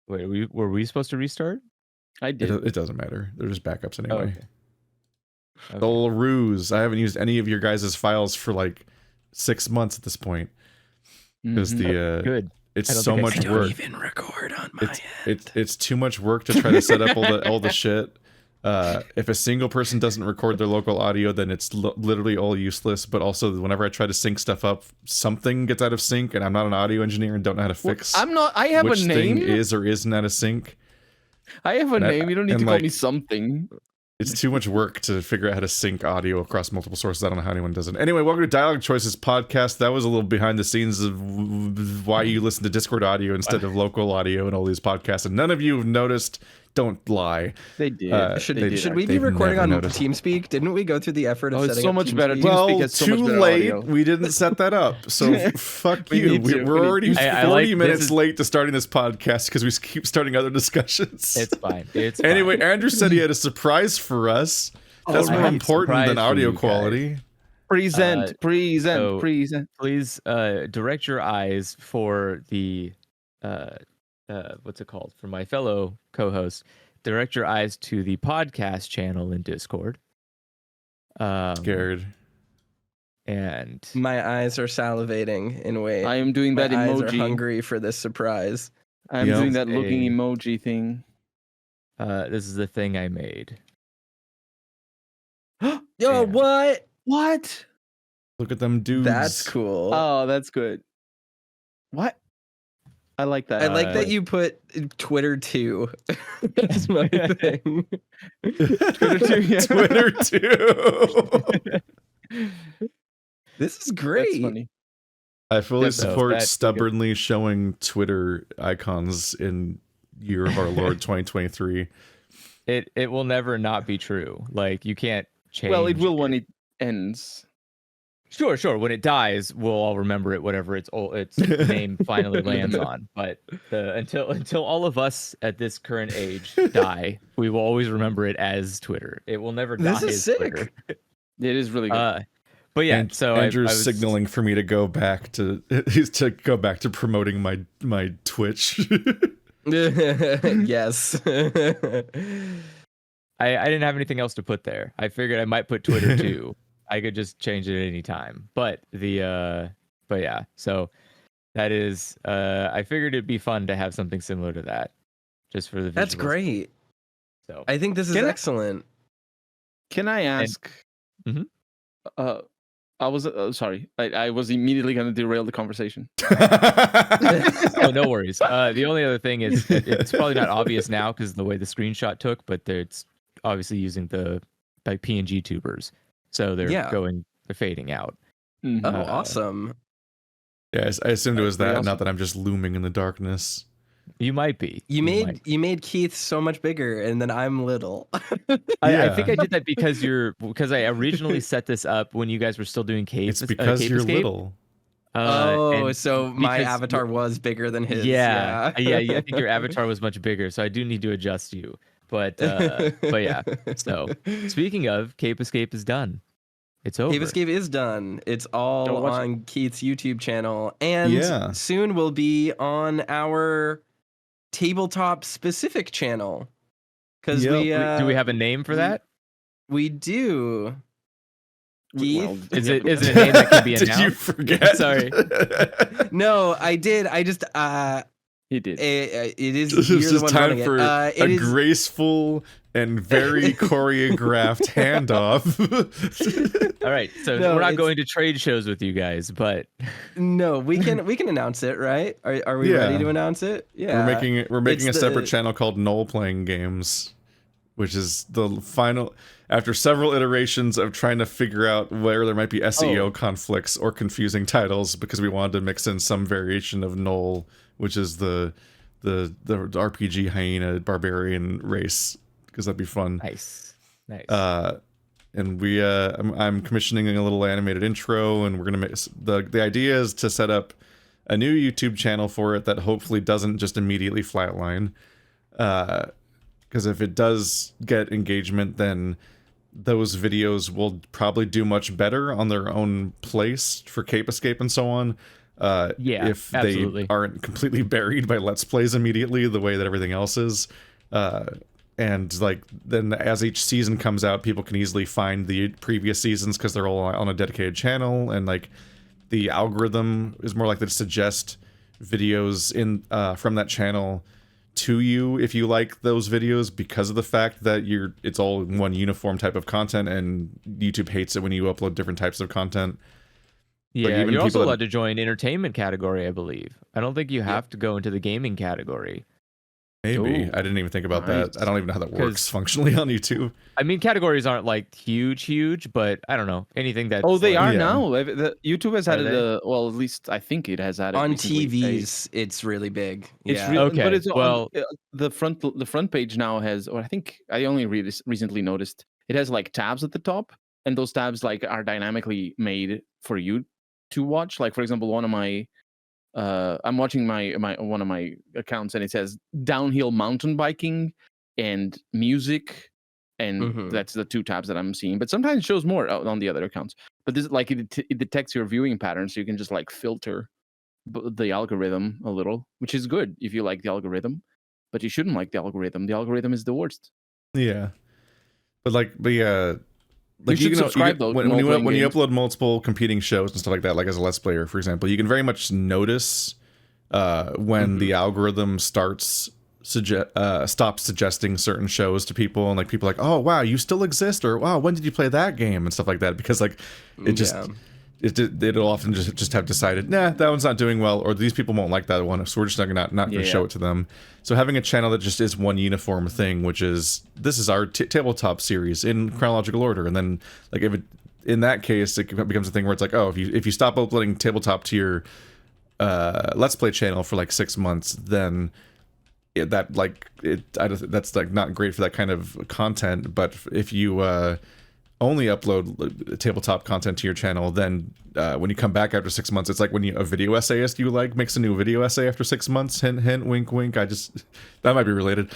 Wait, were we supposed to restart? I did. It doesn't matter. They're just backups Oh, anyway. okay. The little ruse. I haven't used any of your guys' files for like 6 months at this point. Because Good. It's I don't so think I much can work. Even record on my end. It's too much work to try to set up all the shit. If a single person doesn't record their local audio, then it's literally all useless. But also, whenever I try to sync stuff up, something gets out of sync, and I'm not an audio engineer and don't know how to fix. I'm not. I have which a name. thing is or isn't out of sync. I have a name. You don't need to call me something. It's too much work to figure out how to sync audio across multiple sources. I don't know how anyone does it. Anyway, welcome to Dialog Choices Podcast. That was a little behind the scenes of why you listen to Discord audio instead of local audio and all these podcasts. And none of you have noticed. Don't lie. They did. Should we be recording on TeamSpeak? Didn't we go through the effort of setting it's so up much better. TeamSpeak? Well, TeamSpeak has so much too better late. audio. We didn't set that up. So fuck you. We're already 40 minutes late to starting this podcast because we keep starting other discussions. It's fine. Anyway, Andrew said he had a surprise for us. That's more important than audio quality. Present. Please direct your eyes for the what's it called? For my fellow co-host, direct your eyes to the podcast channel in Discord. Scared. And my eyes are salivating in ways. I am doing that my emoji. Eyes are hungry for this surprise. I'm doing that looking emoji thing. This is the thing I made. Yo, what? What? Look at them dudes. That's cool. Oh, that's good. What? I like that. I like that you put Twitter 2. That's my thing. Twitter 2. Yeah. Twitter 2. This is great. That's funny. I fully support stubbornly showing Twitter icons in year of our Lord 2023. It will never not be true. Like, you can't change. Well, it will when it ends. Sure. When it dies, we'll all remember it, whatever its name finally lands on. But until all of us at this current age die, we will always remember it as Twitter. It will never die as Twitter. It is really good. But yeah, so Andrew's I was signaling for me to go back to promoting my Twitch. Yes. I didn't have anything else to put there. I figured I might put Twitter too. I could just change it at any time. But yeah, so that is I figured it'd be fun to have something similar to that. Just for the visuals. That's great. So I think this is excellent. Can I ask? I was sorry. I was immediately going to derail the conversation. Oh, no worries. The only other thing is it's probably not obvious now because of the way the screenshot took, but it's obviously using the PNG tubers, so they're fading out. Oh, awesome! Yeah, I assumed it was that, not that I'm just looming in the darkness. You might be. You made Keith so much bigger, and then I'm little. I think I did that because I originally set this up when you guys were still doing Cape. It's because you're little. So my avatar was bigger than his. Yeah. I think your avatar was much bigger, so I do need to adjust you. But yeah. So speaking of, Cape Escape is done. It's over. Cape Escape is done. It's all on Keith's YouTube channel, and soon will be on our tabletop specific channel. Because do we have a name for that? We do. Keith? Well, is it a name that can be announced? Did you forget? Sorry. No, I did. I just he did. It is. This is time for a graceful and very choreographed handoff. All right, so we're not going to trade shows with you guys, but no, we can announce it, right? Are we ready to announce it? Yeah, we're making a separate channel called Noel Playing Games, which is the final. After several iterations of trying to figure out where there might be SEO conflicts or confusing titles, because we wanted to mix in some variation of Noel, which is the RPG hyena barbarian race, because that'd be fun. Nice. And I'm commissioning a little animated intro, and we're gonna make the idea is to set up a new YouTube channel for it that hopefully doesn't just immediately flatline. Because if it does get engagement, then those videos will probably do much better on their own place for Cape Escape and so on. if absolutely. they aren't completely buried by Let's Plays immediately the way that everything else is. And like then as each season comes out, people can easily find the previous seasons because they're all on a dedicated channel, and like the algorithm is more likely to suggest videos in from that channel to you if you like those videos, because of the fact that it's all one uniform type of content, and YouTube hates it when you upload different types of content. Yeah, you're also allowed to join entertainment category, I believe. I don't think you have to go into the gaming category. Maybe. I didn't even think about that. I don't even know how that works functionally on YouTube. I mean, categories aren't like huge, but I don't know. Anything that they are now. YouTube has added well, at least I think it has added on TVs. It's really big. It's okay. But it's well, the front page now has, or I think I only recently noticed, it has like tabs at the top, and those tabs like are dynamically made for you to watch. Like for example, one of my I'm watching my one of my accounts, and it says downhill mountain biking and music, and that's the two tabs that I'm seeing. But sometimes it shows more on the other accounts. But this like it detects your viewing patterns, so you can just like filter the algorithm a little, which is good if you like the algorithm. But you shouldn't like the algorithm. The algorithm is the worst. Yeah, but you should subscribe though. When you upload multiple competing shows and stuff like that, like as a Let's Player, for example, you can very much notice when the algorithm stops suggesting certain shows to people, and like people are like, oh wow, you still exist, or wow, when did you play that game, and stuff like that, because like it'll often just have decided, nah, that one's not doing well, or these people won't like that one, so we're just not gonna show it to them. So having a channel that just is one uniform thing, which is, this is our tabletop series in chronological order, and then like if it, in that case, it becomes a thing where it's like, oh, if you stop uploading tabletop to your Let's Play channel for like 6 months, then that's like not great for that kind of content. But if you only upload tabletop content to your channel, then when you come back after 6 months, it's like when a video essayist you like makes a new video essay after 6 months. Hint, hint, wink, wink. That might be related.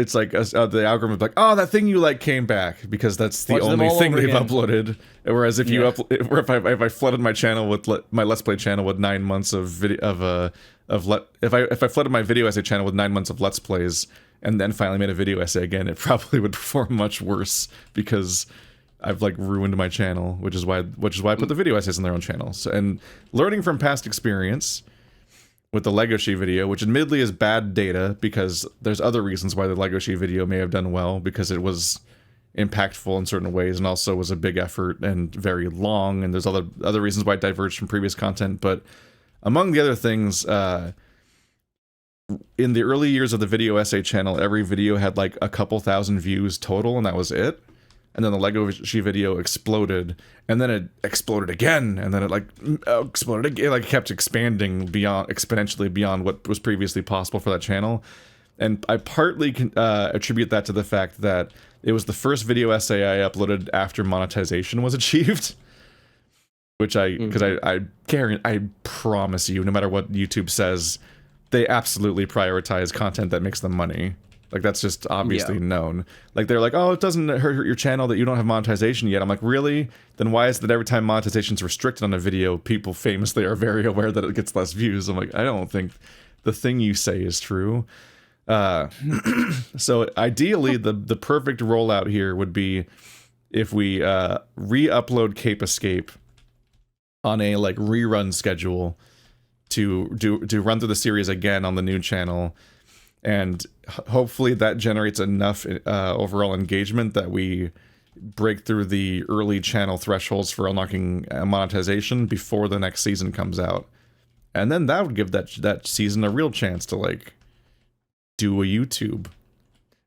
It's like the algorithm is like, oh, that thing you like came back, because that's the only thing they've uploaded. Whereas if if I flooded my channel with my Let's Play channel with 9 months of if I flooded my video essay channel with 9 months of Let's Plays, and then finally made a video essay again, it probably would perform much worse, because I've like ruined my channel, which is why I put the video essays on their own channel. So, and learning from past experience with the Lego She video, which admittedly is bad data, because there's other reasons why the Lego She video may have done well, because it was impactful in certain ways and also was a big effort and very long, and there's other reasons why it diverged from previous content. But among the other things, in the early years of the video essay channel, every video had like a couple thousand views total, and that was it. And then the Lego She video exploded, and then it exploded again, and then it like exploded again. It like kept expanding exponentially beyond what was previously possible for that channel. And I partly attribute that to the fact that it was the first video essay I uploaded after monetization was achieved. Which because I promise you, no matter what YouTube says, they absolutely prioritize content that makes them money. Like, that's just obviously known. Like, they're like, oh, it doesn't hurt your channel that you don't have monetization yet. I'm like, really? Then why is it that every time monetization's restricted on a video, people famously are very aware that it gets less views? I'm like, I don't think the thing you say is true. So ideally, the perfect rollout here would be if we re-upload Cape Escape on a like rerun schedule to run through the series again on the new channel. And hopefully that generates enough overall engagement that we break through the early channel thresholds for unlocking monetization before the next season comes out. And then that would give that season a real chance to like do a YouTube.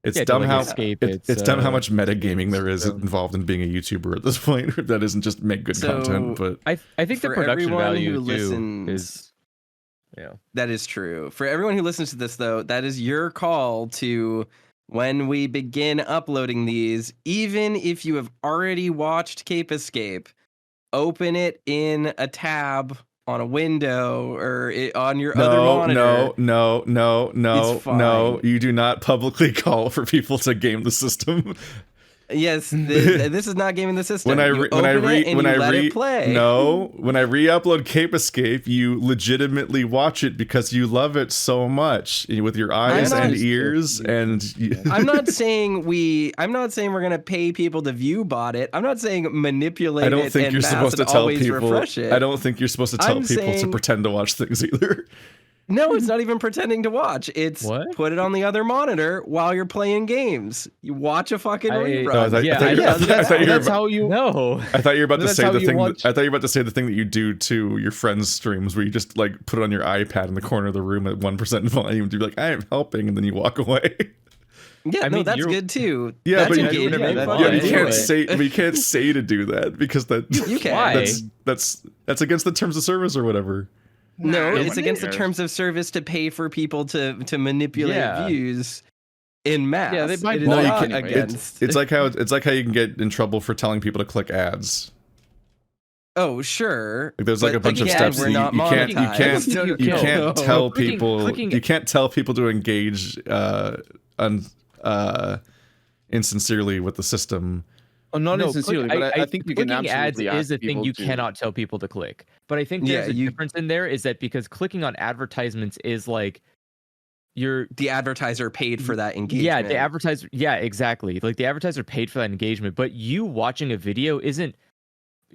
It's dumb how it's dumb how much metagaming there is involved in being a YouTuber at this point. That isn't just make good content, but I think the production value too is. Yeah, that is true. For everyone who listens to this, though, that is your call to, when we begin uploading these, even if you have already watched Cape Escape, open it in a tab on a window or on your other monitor. No. You do not publicly call for people to game the system. Yes, this is not gaming the system. When I re-upload Cape Escape, you legitimately watch it because you love it so much with your eyes and ears. And I'm not saying we're gonna pay people to view bot it. I'm not saying manipulate. I don't think you're supposed to tell people. I don't think you're supposed to tell people to pretend to watch things either. No, it's not even pretending to watch. It's put it on the other monitor while you're playing games. You watch a fucking rerun. That's how you know. I thought you were about to say the thing. I thought you were about to say the thing that you do to your friends' streams, where you just like put it on your iPad in the corner of the room at 1% volume to be like, "I am helping," and then you walk away. Yeah, that's good too. Yeah, that's but you can't say to do that because that's against the terms of service or whatever. No, it's against the terms of service to pay for people to manipulate views in mass. Yeah, they might against. It's like how you can get in trouble for telling people to click ads. Oh, sure. Like there's like a bunch of steps you can't tell people. You can't tell people to engage insincerely with the system. Oh, not insincerely, but I think you can absolutely ads is a thing you cannot tell people to click. But I think there's a difference in there is that because clicking on advertisements is like the advertiser paid for that engagement. Yeah, the advertiser. Yeah, exactly. Like the advertiser paid for that engagement, but you watching a video isn't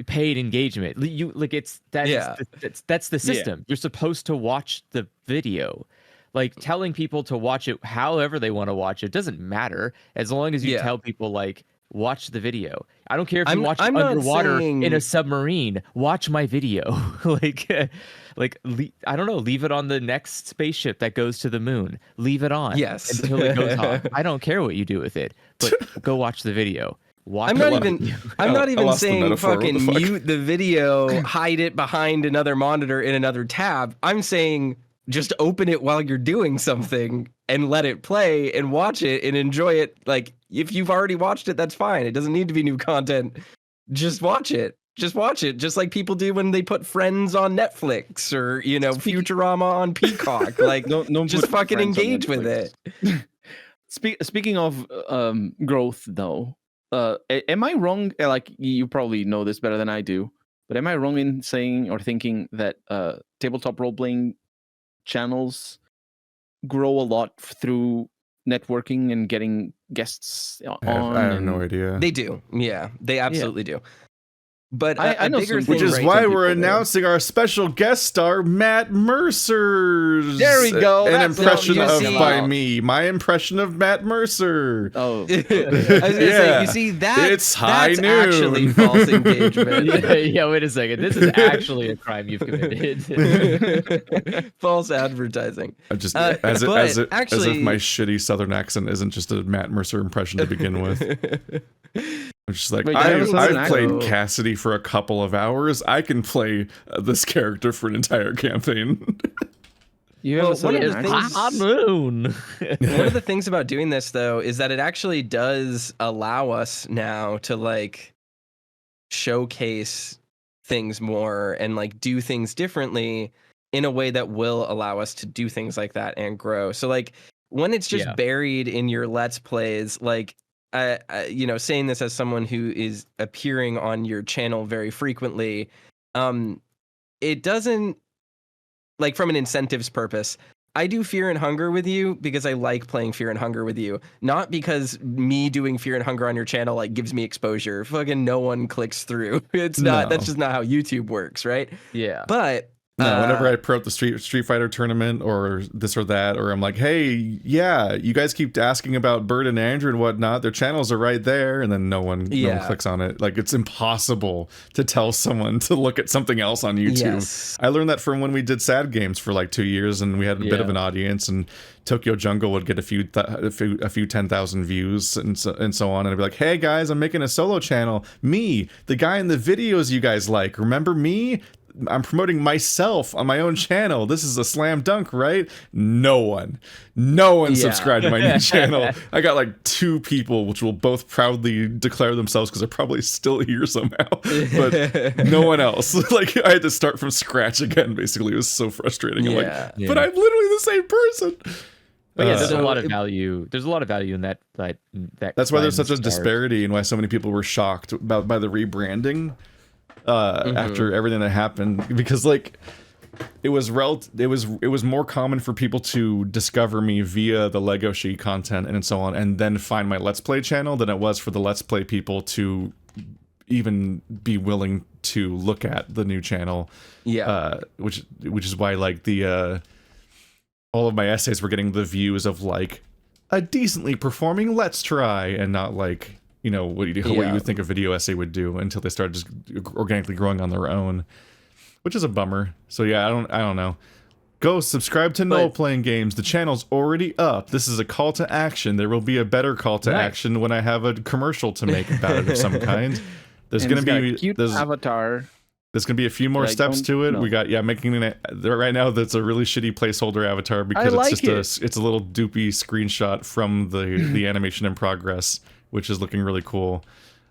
paid engagement. You like that's the system. You're supposed to watch the video. Like telling people to watch it however they want to watch it doesn't matter as long as you tell people like watch the video. I don't care if you watch underwater in a submarine. Watch my video. I don't know. Leave it on the next spaceship that goes to the moon. Leave it on. Yes. Until it goes off. I don't care what you do with it, but go watch the video. I'm not even saying fucking mute the video, hide it behind another monitor in another tab. I'm saying just open it while you're doing something and let it play and watch it and enjoy it. Like if you've already watched it, that's fine. It doesn't need to be new content. Just watch it. Just watch it. Just like people do when they put Friends on Netflix or, Futurama on Peacock. Like just fucking engage with it. Speaking of growth though, am I wrong? Like you probably know this better than I do, but am I wrong in saying or thinking that tabletop role-playing channels grow a lot through networking and getting guests on? I have no idea. They do. Yeah, they absolutely do. But I know bigger which is why we're announcing our special guest star, Matt Mercer. There we go. An impression by me. My impression of Matt Mercer. Oh, I was gonna say, you see that? It's high that's noon. Actually, false engagement. Yeah. Wait a second. This is actually a crime you've committed. False advertising. Just as if my shitty Southern accent isn't just a Matt Mercer impression to begin with. I'm just like, I've played Cassidy for a couple of hours. I can play this character for an entire campaign. One of One of the things about doing this, though, is that it actually does allow us now to like showcase things more and like do things differently in a way that will allow us to do things like that and grow. So like when it's just buried in your Let's Plays, like saying this as someone who is appearing on your channel very frequently, it doesn't, like, from an incentives purpose, I do Fear and Hunger with you because I like playing Fear and Hunger with you, not because me doing Fear and Hunger on your channel like gives me exposure. Fucking no one clicks through. It's not. That's just not how YouTube works, right? Yeah. But no, whenever I promote the Street Fighter tournament or this or that, or I'm like, hey, yeah, you guys keep asking about Bird and Andrew and whatnot. Their channels are right there, and then no one clicks on it. Like, it's impossible to tell someone to look at something else on YouTube. Yes. I learned that from when we did Sad Games for like 2 years, and we had a bit of an audience, and Tokyo Jungle would get a few 10,000 views and so on, and I'd be like, hey guys, I'm making a solo channel. Me, the guy in the videos you guys like. Remember me? I'm promoting myself on my own channel. This is a slam dunk, right? No one subscribed to my new channel. I got like 2 people, which will both proudly declare themselves because they're probably still here somehow, but no one else. Like, I had to start from scratch again, basically. It was so frustrating. But I'm literally the same person. But yeah, there's So a lot of value. There's a lot of value in that. That's why there's such a cleanse disparity and why so many people were shocked by the rebranding after everything that happened, because like it was more common for people to discover me via the Lego Sheet content and so on, and then find my Let's Play channel than it was for the Let's Play people to even be willing to look at the new channel. Yeah. Which is why like the all of my essays were getting the views of like a decently performing Let's Try, and not like, you know, what you would think a video essay would do, until they started just organically growing on their own, which is a bummer. So yeah, I don't know. Go subscribe to No Playing Games. The channel's already up. This is a call to action. There will be a better call to action when I have a commercial to make about it of some kind. There's going to be a cute avatar. There's going to be a few more steps to it. We got making it right now. That's a really shitty placeholder avatar, because it's a little doopy screenshot from the animation in progress, which is looking really cool.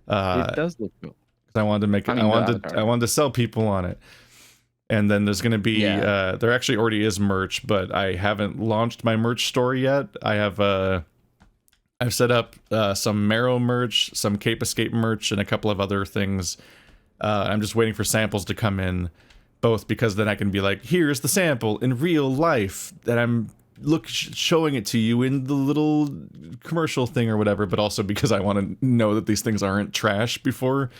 It does look cool. I wanted to make it. I wanted to sell people on it. And then there's going to be there actually already is merch, but I haven't launched my merch store yet. I've set up some Marrow merch, some Cape Escape merch, and a couple of other things. I'm just waiting for samples to come in, both because then I can be like, here's the sample in real life that I'm showing it to you in the little commercial thing or whatever, but also because I want to know that these things aren't trash before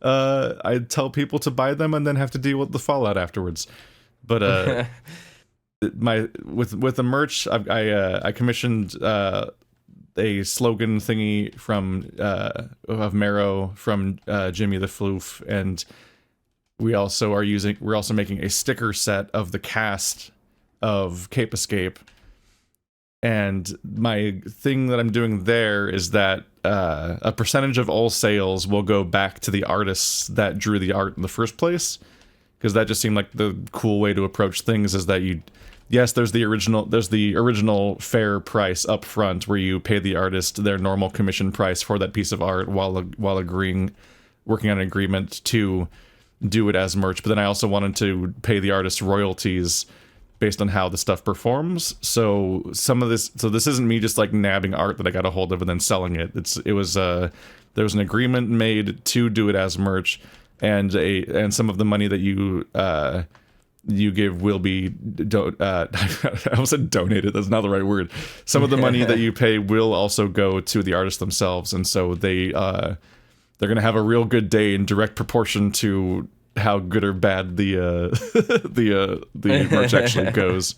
I tell people to buy them and then have to deal with the fallout afterwards. But with the merch, I commissioned a slogan thingy from of Marrow from Jimmy the Floof, and we're also making a sticker set of the cast of Cape Escape. And my thing that I'm doing there is that a percentage of all sales will go back to the artists that drew the art in the first place, because that just seemed like the cool way to approach things, is that there's the original fair price up front, where you pay the artist their normal commission price for that piece of art while working on an agreement to do it as merch. But then I also wanted to pay the artist royalties based on how the stuff performs. So this isn't me just like nabbing art that I got a hold of and then selling it. There was an agreement made to do it as merch, and some of the money that you give will be I almost said donated. That's not the right word. Some of the money that you pay will also go to the artists themselves, and so they're gonna have a real good day in direct proportion to how good or bad the merch actually goes.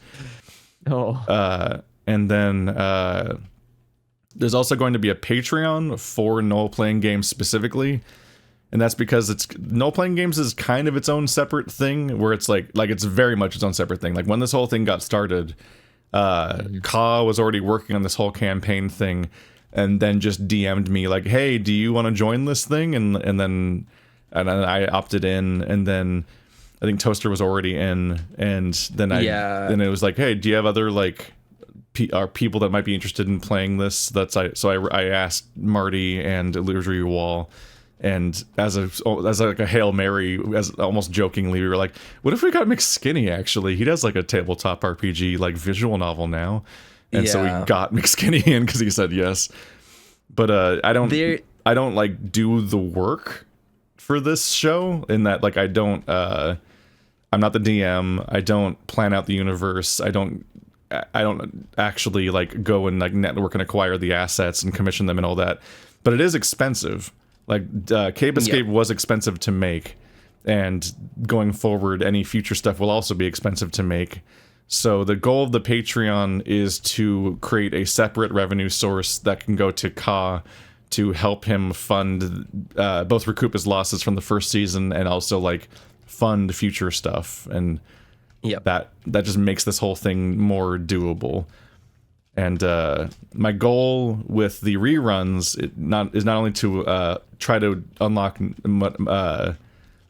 And then there's also going to be a Patreon for No Playing Games specifically. And that's because No Playing Games is kind of its own separate thing, where it's like it's very much its own separate thing. Like when this whole thing got started, Ka was already working on this whole campaign thing, and then just DM'd me like, "Hey, do you want to join this thing?" And then I opted in, and then I think Toaster was already in, and then then it was like, "Hey, do you have other like people that might be interested in playing this?" So I asked Marty and Illusory Wall. And as a Hail Mary, as almost jokingly, we were like, what if we got McSkinny, actually? He does like a tabletop RPG, like visual novel now. And so we got McSkinny in because he said yes. But I don't like do the work for this show, in that like I'm not the DM. I don't plan out the universe. I don't actually like go and like network and acquire the assets and commission them and all that. But it is expensive. Like Cape Escape was expensive to make, and going forward, any future stuff will also be expensive to make. So the goal of the Patreon is to create a separate revenue source that can go to Ka to help him fund both recoup his losses from the first season and also like fund future stuff. And that just makes this whole thing more doable. And my goal with the reruns is not only to try to unlock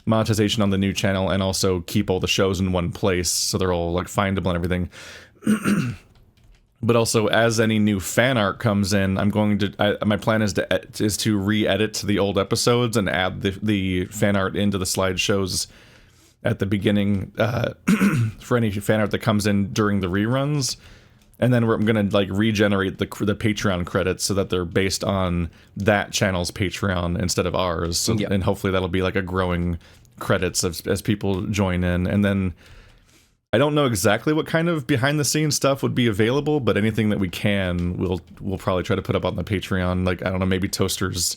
monetization on the new channel and also keep all the shows in one place so they're all like findable and everything, but also as any new fan art comes in, my plan is to re-edit the old episodes and add the fan art into the slideshows at the beginning for any fan art that comes in during the reruns. And then I'm gonna like regenerate the Patreon credits so that they're based on that channel's Patreon instead of ours. So, and hopefully that'll be like a growing credits as people join in. And then I don't know exactly what kind of behind the scenes stuff would be available, but anything that we can, we'll probably try to put up on the Patreon. Like, I don't know, maybe Toaster's,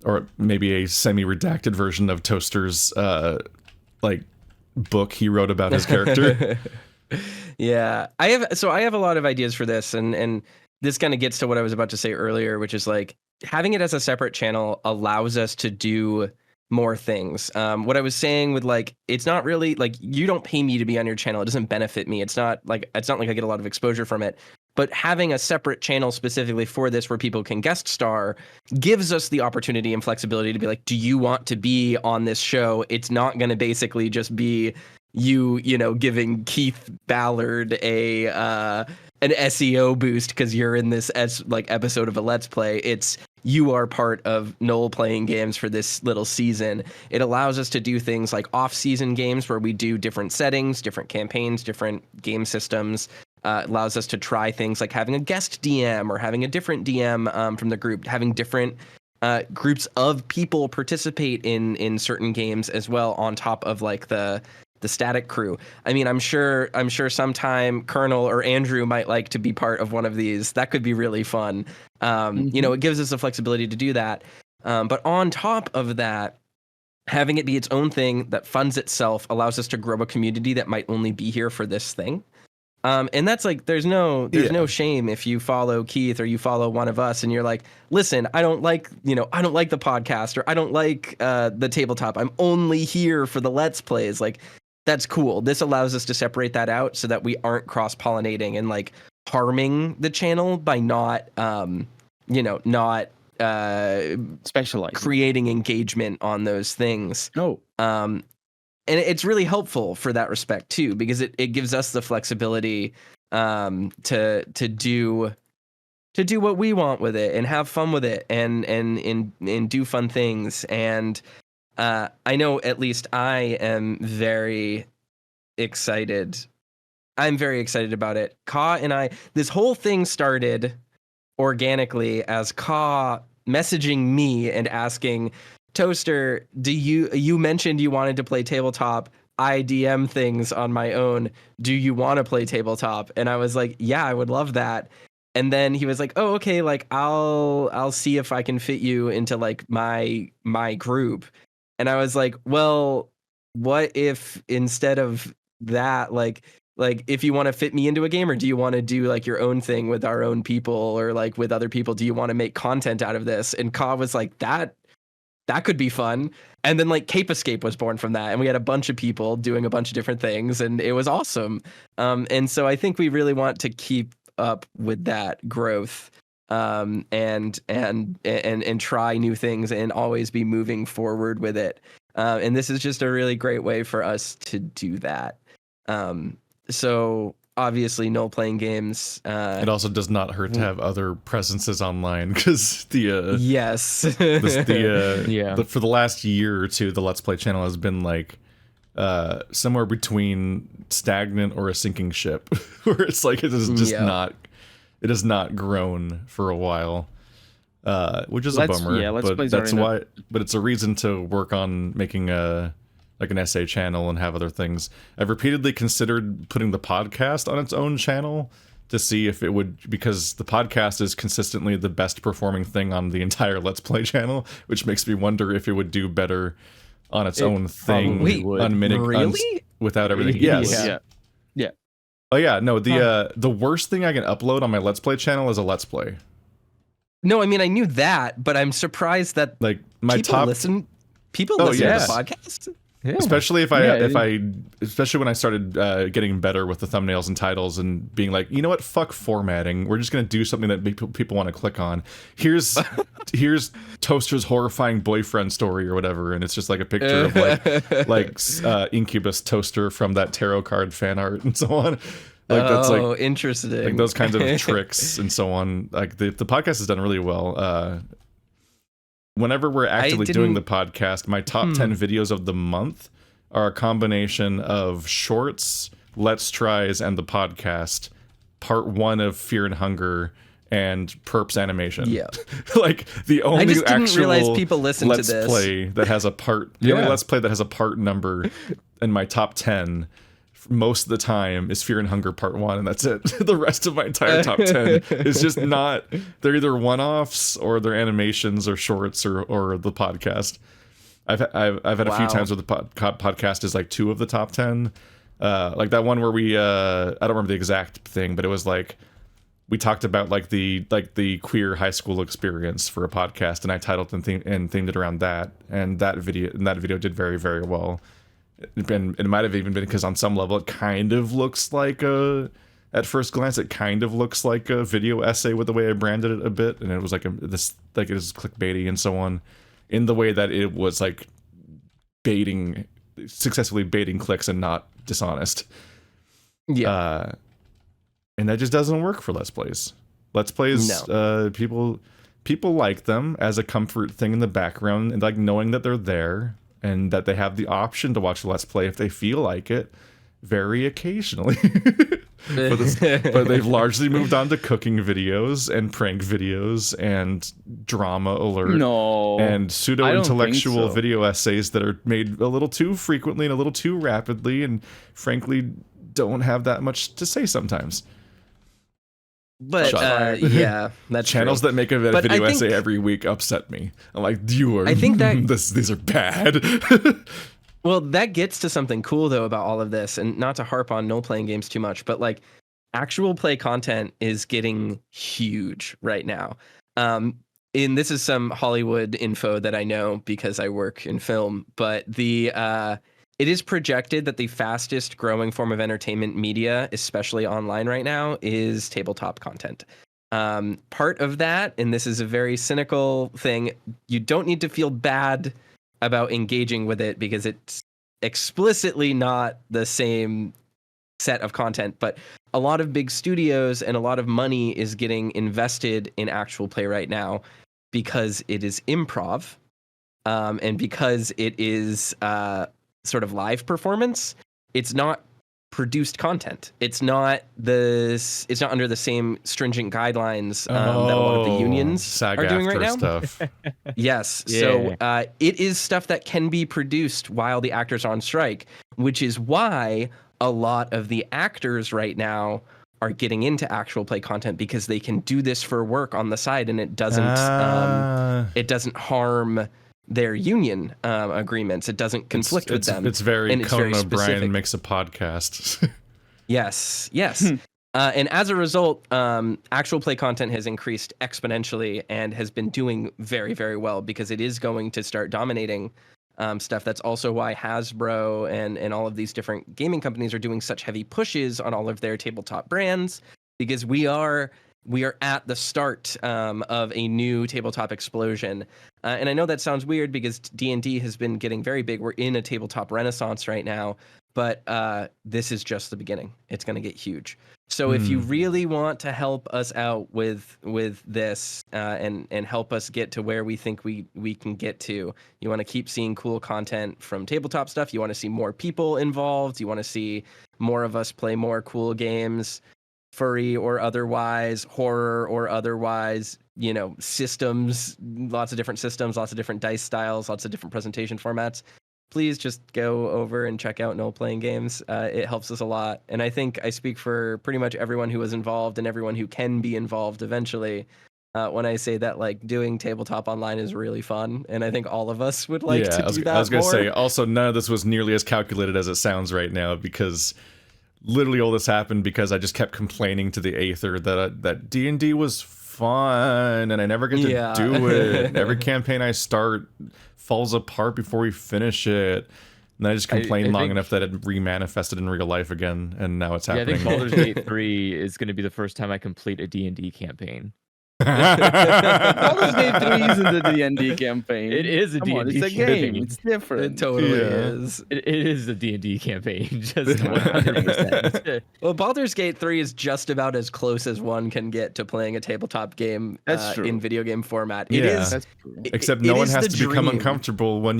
or maybe a semi-redacted version of Toaster's like book he wrote about his character. Yeah, I have a lot of ideas for this, and this kind of gets to what I was about to say earlier, which is like having it as a separate channel allows us to do more things. What I was saying with like, it's not really like you don't pay me to be on your channel. It doesn't benefit me. It's not like I get a lot of exposure from it. But having a separate channel specifically for this where people can guest star gives us the opportunity and flexibility to be like, do you want to be on this show? It's not going to basically just be you know, giving Keith Ballard an SEO boost because you're in this episode of a Let's Play. It's you are part of Noel Playing Games for this little season. It allows us to do things like off-season games where we do different settings, different campaigns, different game systems. It allows us to try things like having a guest DM or having a different DM from the group, having different groups of people participate in certain games as well on top of like the static crew. I mean, I'm sure sometime Colonel or Andrew might like to be part of one of these. That could be really fun. You know, it gives us the flexibility to do that. But on top of that, having it be its own thing that funds itself allows us to grow a community that might only be here for this thing. And that's like, there's no shame if you follow Keith or you follow one of us and you're like, listen, I don't like the podcast, or I don't like the tabletop. I'm only here for the Let's Plays. Like, that's cool. This allows us to separate that out so that we aren't cross-pollinating and like harming the channel by not specializing, creating engagement on those things. And it's really helpful for that respect too, because it gives us the flexibility to do what we want with it and have fun with it and do fun things. And I know at least I am very excited. I'm very excited about it. Ka and I, this whole thing started organically as Ka messaging me and asking, Toaster, you mentioned you wanted to play tabletop. I DM things on my own. Do you want to play tabletop? And I was like, yeah, I would love that. And then he was like, oh, okay, like I'll see if I can fit you into like my group. And I was like, well, what if instead of that, like if you want to fit me into a game, or do you want to do like your own thing with our own people or like with other people? Do you want to make content out of this? And Ka was like, that could be fun. And then like Cape Escape was born from that. And we had a bunch of people doing a bunch of different things, and it was awesome. And so I think we really want to keep up with that growth. And try new things and always be moving forward with it. And this is just a really great way for us to do that. So obviously Noel Playing Games. It also does not hurt to have other presences online, because yes, for the last year or two, the Let's Play channel has been like somewhere between stagnant or a sinking ship, where it's like it is just not. It has not grown for a while, which is a bummer. Yeah, Let's Plays that's why. But it's a reason to work on making an essay channel and have other things. I've repeatedly considered putting the podcast on its own channel to see if it would, because the podcast is consistently the best performing thing on the entire Let's Play channel, which makes me wonder if it would do better on its own thing. Really? Without everything. Yes. Yeah. Oh yeah, no, the worst thing I can upload on my Let's Play channel is a Let's Play. No, I mean, I knew that, but I'm surprised that like my people listen to the podcast. Yeah. Especially especially when I started getting better with the thumbnails and titles and being like, you know what, fuck formatting. We're just gonna do something that people want to click on. Here's Toaster's horrifying boyfriend story or whatever, and it's just like a picture of like Incubus Toaster from that tarot card fan art and so on. Like that's like interesting. Like those kinds of tricks and so on. Like the podcast has done really well. Whenever we're actively doing the podcast, my top 10 videos of the month are a combination of shorts, Let's Tries, and the podcast. part 1 of Fear and Hunger and Perp's animation. Yeah. Like the only I just didn't actual realize people listen to Let's this. Play that has a part. The only Let's Play that has a part number in my top 10 most of the time is Fear and Hunger Part 1, and that's it. The rest of my entire top 10 is just not. They're either one-offs or they're animations or shorts or the podcast. I've had a few times where the podcast is like 2 of the top 10. Like that one where we I don't remember the exact thing, but it was like we talked about like the queer high school experience for a podcast, and I titled and themed it around that, and that video did very, very well. And it might have even been because on some level it kind of looks like at first glance it kind of looks like a video essay with the way I branded it a bit, and it was like it is clickbaity and so on, in the way that it was like successfully baiting clicks and not dishonest. Yeah. And that just doesn't work for Let's Plays. Let's Plays, no. People like them as a comfort thing in the background, and like knowing that they're there and that they have the option to watch a Let's Play if they feel like it, very occasionally. But they've largely moved on to cooking videos and prank videos and drama alert and pseudo-intellectual video essays that are made a little too frequently and a little too rapidly, and frankly don't have that much to say sometimes. But yeah, that's channels true. That make a video essay every week upset me. I'm like, I think that these are bad. Well, that gets to something cool though about all of this, and not to harp on no playing games too much, but like actual play content is getting huge right now. And this is some Hollywood info that I know because I work in film, but it is projected that the fastest growing form of entertainment media, especially online right now, is tabletop content. Part of that, and this is a very cynical thing, you don't need to feel bad about engaging with it because it's explicitly not the same set of content, but a lot of big studios and a lot of money is getting invested in actual play right now because it is improv, and because it is sort of live performance. It's not produced content. It's not under the same stringent guidelines that a lot of the unions are doing right now. Stuff. Yes. Yeah. So it is stuff that can be produced while the actors are on strike, which is why a lot of the actors right now are getting into actual play content, because they can do this for work on the side, and it doesn't harm their union agreements. It doesn't conflict with them. It's very Conan O'Brien makes a podcast. Yes. And as a result, actual play content has increased exponentially and has been doing very, very well, because it is going to start dominating stuff. That's also why Hasbro and all of these different gaming companies are doing such heavy pushes on all of their tabletop brands, because we are at the start of a new tabletop explosion. And I know that sounds weird because D&D has been getting very big. We're in a tabletop renaissance right now, but this is just the beginning. It's going to get huge. So if you really want to help us out with this and help us get to where we think we can get to, you want to keep seeing cool content from tabletop stuff. You want to see more people involved. You want to see more of us play more cool games, furry or otherwise, horror or otherwise, systems, lots of different systems, lots of different dice styles, lots of different presentation formats. Please just go over and check out No Playing Games. It helps us a lot. And I think I speak for pretty much everyone who was involved and everyone who can be involved eventually when I say that, like, doing tabletop online is really fun. And I think all of us would like to do that. I was going to say, also, none of this was nearly as calculated as it sounds right now, because literally all this happened because I just kept complaining to the Aether that D&D was fun and I never get to do it. Every campaign I start falls apart before we finish it. And I just complained long enough that it remanifested in real life again, and now it's happening. I think Baldur's Gate 3 is going to be the first time I complete a D&D campaign. Baldur's Gate 3 isn't a D&D campaign. It is a D&D It's a campaign. game. It's different. It totally is. It is a D&D campaign. Just 100%. Well, Baldur's Gate 3 is just about as close as one can get to playing a tabletop game in video game format. It is. That's true. Except no one has to become uncomfortable when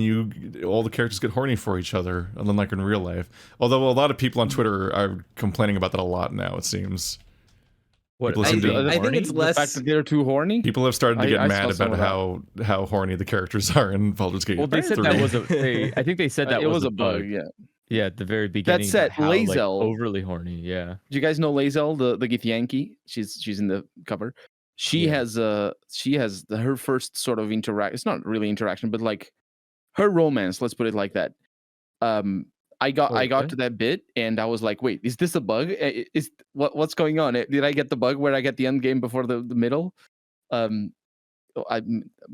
all the characters get horny for each other, unlike in real life. Although a lot of people on Twitter are complaining about that a lot now, it seems. What People seem to- I think it's The less. fact that they're too horny. People have started to get I mad saw some about how horny the characters are in Baldur's Gate. Well, they said 3. that was a. I think they said that it was a bug. Yeah. Yeah, at the very beginning. said, about how, like, Lae'zel- overly horny. Yeah. Do you guys know Lae'zel, the Githyanki? She's in the cover. She Yeah. has her first sort of interact. It's not really interaction, but like her romance. Let's put it like that. I got Okay. to that bit and I was like, wait, is this a bug? Is what's going on? Did I get the bug where I get the end game before the middle?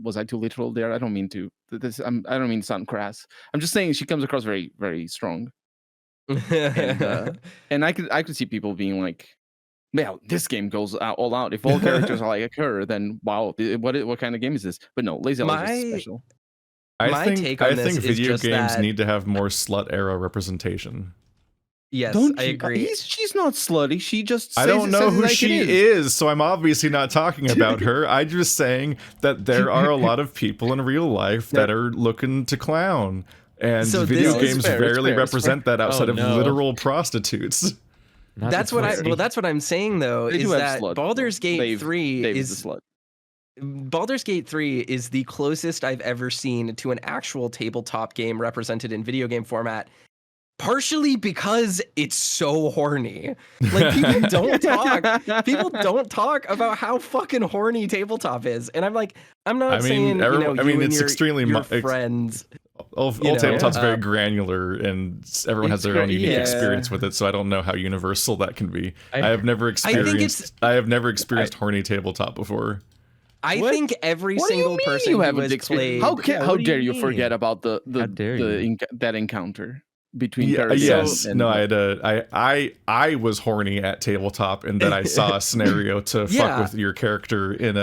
Was I too literal there? I don't mean to. I don't mean to sound crass. I'm just saying she comes across very, very strong. And I could see people being like, "Man, this game goes all out. If all characters are like her, then wow, what kind of game is this?" But no, Lae'zel is just special. My take on this think is video just games that- need to have more slut era representation. Yes, I agree. She's not slutty. She just. I don't know who she is, so I'm obviously not talking about her. I'm just saying that there are a lot of people in real life that are looking to clown, and So video this is games fair, it's rarely fair, it's represent that outside of no. literal prostitutes. Not That's the what I. pussy. Well, that's what I'm saying though. They Is do have that slut. Baldur's Gate Dave- 3 Dave is the slut. Baldur's Gate 3 is the closest I've ever seen to an actual tabletop game represented in video game format. Partially because it's so horny. Like people don't talk. People don't talk about how fucking horny tabletop is. And I'm like, I'm not I mean, saying everyone- you I mean, and it's your, extremely your mu- ex- friends. All You know, tabletop's very uh, granular, and everyone has it's their own great, unique yeah. experience with it. So I don't know how universal that can be. I have never think experienced. I have never experienced horny tabletop before. I What? think every What do you single mean person you who haven't has experienced? played. How what do dare you you forget mean? about How dare you? that encounter between Paris Yes, and no, I had I was horny at tabletop, and then I saw a scenario to fuck Yeah. with your character in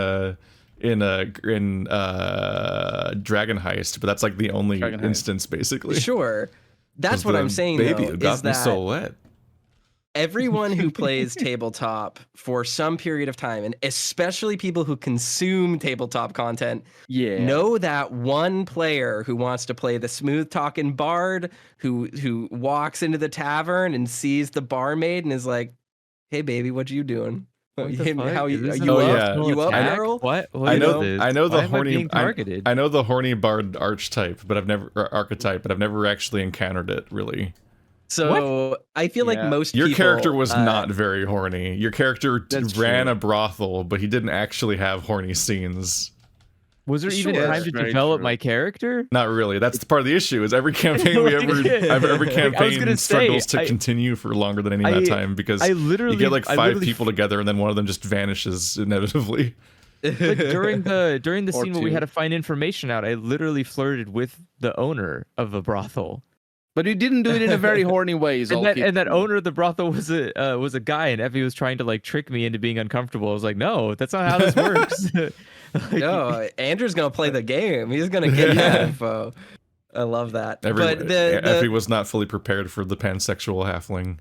Dragon Heist, but that's like the only Dragon Heist. instance, basically. Sure. That's 'Cause what the I'm saying Baby, though, you got is me that so wet. everyone who plays tabletop for some period of time, and especially people who consume tabletop content, yeah. know that one player who wants to play the smooth talking bard who walks into the tavern and sees the barmaid and is like, "Hey baby, what you doing? What the Him- fuck? how Is you this are a you up? personal You up, attack? girl?" What? I is know this? I know the Why am I horny being targeted. I know the horny bard archetype, but I've never archetype, but I've never actually encountered it really. So I feel like Yeah. most Your people, character was not very horny. Your character That's ran true. a brothel, but he didn't actually have horny scenes. Was there even Sure. time to Very develop true. my character? Not really. That's the part of the issue. Is every campaign we Like, every like, I was campaign gonna struggles say, to continue for longer than any amount of time because I literally you get like I 5 literally people together and then one of them just vanishes inevitably. like during the Or scene where we two. had to find information out, I literally flirted with the owner of a brothel. But you didn't do it in a very horny way. Is all. And that owner of the brothel was a guy, and Effie was trying to like trick me into being uncomfortable. I was like, no, that's not how this works. Like, No, Andrew's gonna play the game. He's gonna get that info. I love that. But Effie was not fully prepared for the pansexual halfling.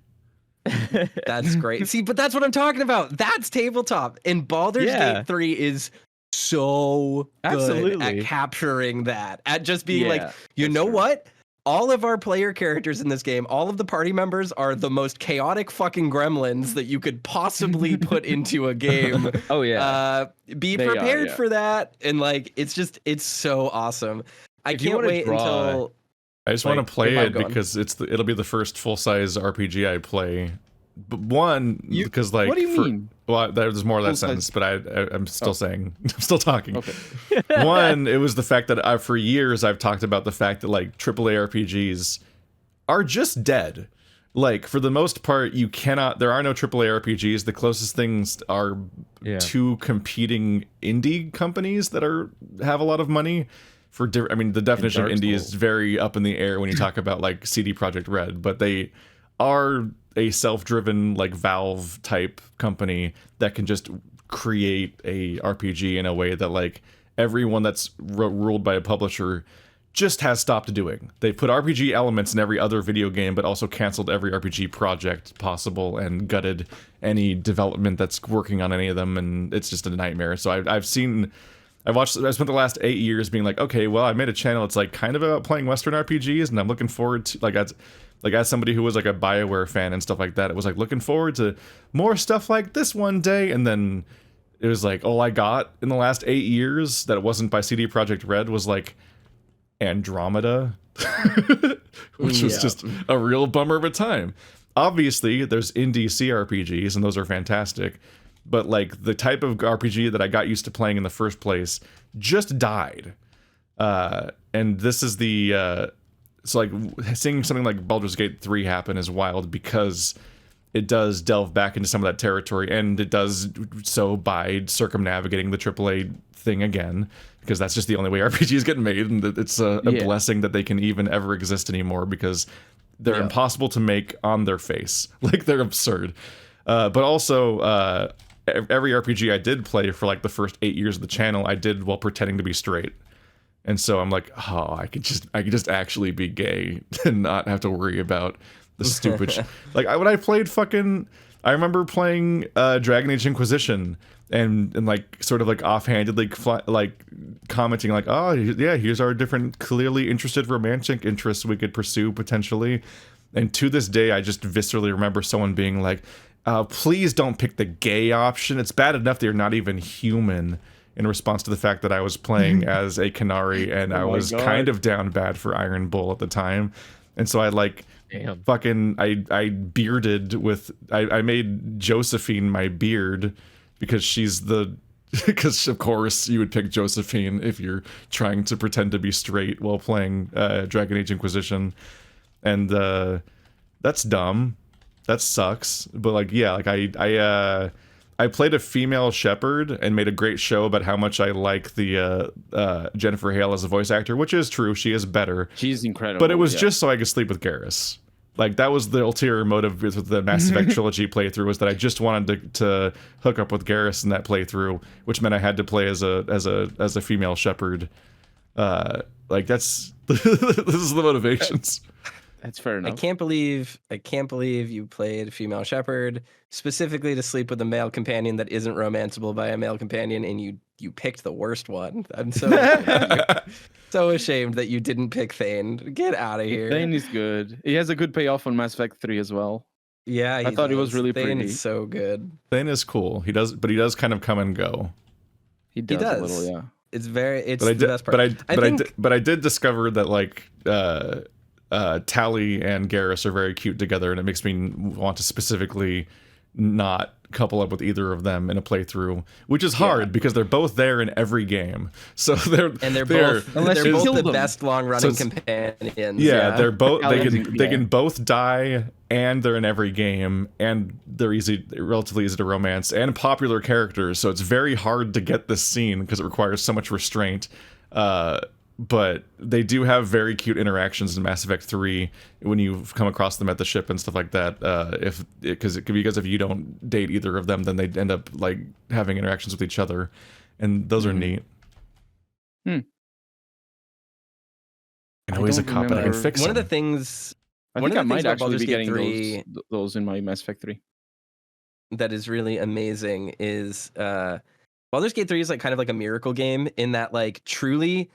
that's great. See, but that's what I'm talking about. That's tabletop. And Baldur's Yeah. Gate 3 is so good Absolutely. at capturing that. At just being like, Yeah, you that's know true. what? All of our player characters in this game, all of the party members are the most chaotic fucking gremlins that you could possibly put into a game. oh yeah. Be They are, prepared yeah. for that. And like, it's so awesome. I If you can't wanna wait draw- until. I just Like, want to play keep on it going. because it'll be the first full-size RPG I play. But one, because like What do you mean? Well, there's more of that Full-size- sentence, but I'm still saying, I'm still talking. Okay. One, it was the fact that for years I've talked about the fact that like AAA RPGs are just dead. Like for the most part, there are no AAA RPGs. The closest things are Yeah. two competing indie companies that have a lot of money. I mean, the definition of Dark indie is Souls. very up in the air when you talk about like CD Projekt Red, but they are a self-driven like Valve type company that can just create a RPG in a way that like everyone that's ruled by a publisher just has stopped doing. They put RPG elements in every other video game, but also canceled every RPG project possible and gutted any development that's working on any of them, and it's just a nightmare. So I spent the last 8 years being like, okay, well, I made a channel. It's like kind of about playing Western RPGs, and I'm looking forward to like Like as somebody who was like a BioWare fan and stuff like that, it was like looking forward to more stuff like this one day, and then it was like all I got in the last 8 years that it wasn't by CD Projekt Red was like Andromeda, which was just a real bummer of a time. Obviously, there's indie CRPGs, and those are fantastic, but like the type of RPG that I got used to playing in the first place just died. And this is the so like seeing something like Baldur's Gate 3 happen is wild because it does delve back into some of that territory, and it does so by circumnavigating the AAA thing again, because that's just the only way RPGs get made, and it's a blessing that they can even ever exist anymore, because they're impossible to make on their face. Like, they're absurd. But also, every RPG I did play for like the first 8 years of the channel, I did while pretending to be straight. And so I'm like, oh, I could just actually be gay and not have to worry about the stupid like when I played I remember playing Dragon Age Inquisition and like sort of like offhandedly like commenting like, oh yeah, here's our different clearly interested romantic interests we could pursue potentially. And to this day, I just viscerally remember someone being like, please don't pick the gay option. It's bad enough that you're not even human, in response to the fact that I was playing as a Canary, and I was kind of down bad for Iron Bull at the time. And so I like I bearded with I made Josephine my beard because she's because of course you would pick Josephine if you're trying to pretend to be straight while playing Dragon Age Inquisition. And that's dumb. That sucks. But like, yeah, like I played a female shepherd and made a great show about how much I like the Jennifer Hale as a voice actor, which is true. She is better. She's incredible. But it was just so I could sleep with Garrus. Like, that was the ulterior motive with the Mass Effect trilogy playthrough, was that I just wanted to hook up with Garrus in that playthrough, which meant I had to play as a female shepherd. Like, this is the motivations. That's fair enough. I can't believe you played female shepherd specifically to sleep with a male companion that isn't romanceable by a male companion, and you picked the worst one. I'm so ashamed that you didn't pick Thane. Get out of here. Thane is good. He has a good payoff on Mass Effect 3 as well. Yeah, I thought he was really Thane pretty. is so good. Thane is cool. He does kind of come and go. He does a little, yeah. It's the best part. But I did discover that like Tally and Garrus are very cute together, and it makes me want to specifically not couple up with either of them in a playthrough, which is hard because they're both there in every game. So they're both the best long running companions. Yeah, they're both they can both die, and they're in every game, and they're relatively easy to romance, and popular characters. So it's very hard to get this scene because it requires so much restraint. But they do have very cute interactions in Mass Effect 3 when you come across them at the ship and stuff like that. Because if you don't date either of them, then they end up like having interactions with each other, and those are neat. And always a cop, and I can fix one them. of the things. I think I might actually be getting those in my Mass Effect 3. That is really amazing. Is Baldur's Gate 3 is like kind of like a miracle game in that like truly.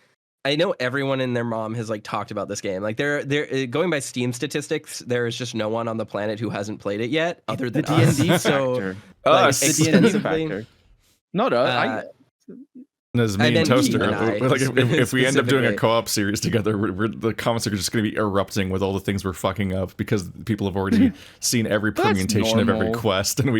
I know everyone and their mom has like talked about this game. Like they're going by Steam statistics, there is just no one on the planet who hasn't played it yet, other than the D&D factor. The D&D factor. No, as me and Toaster, like if we end up doing a co-op series together, the comments are just going to be erupting with all the things we're fucking up because people have already seen every permutation of every quest, and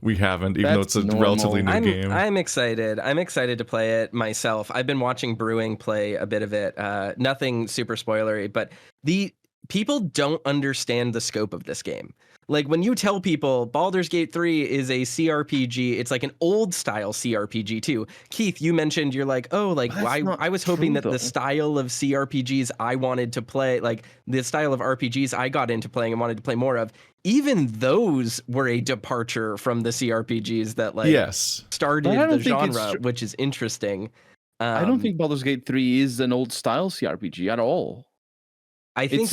we haven't, even though it's a relatively new game. I'm excited. I'm excited to play it myself. I've been watching Brewing play a bit of it. Nothing super spoilery, but the people don't understand the scope of this game. Like when you tell people Baldur's Gate 3 is a CRPG, it's like an old style CRPG too. Keith, you mentioned you're like, oh, like I was hoping that the style of CRPGs I wanted to play, like the style of RPGs I got into playing and wanted to play more of, even those were a departure from the CRPGs that like started the genre, which is interesting. I don't think Baldur's Gate 3 is an old style CRPG at all. I think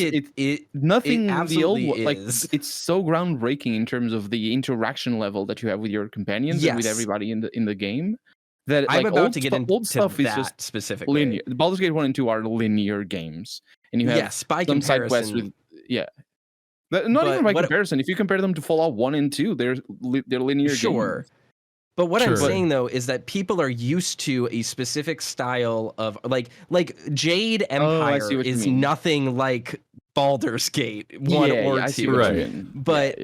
nothing the old is. Like it's so groundbreaking in terms of the interaction level that you have with your companions and with everybody in the game. That I'm like, about to get into old stuff that is just specifically. Linear. Baldur's Gate 1 and 2 are linear games, and you have by some comparison, side quests with yeah. Not even by But comparison. If you compare them to Fallout 1 and 2, they're linear sure. games. But what I'm Sure. saying though is that people are used to a specific style of like Jade Oh, I Empire see what you is mean. nothing like Baldur's Gate 1 or 2. I see what Right. you mean. But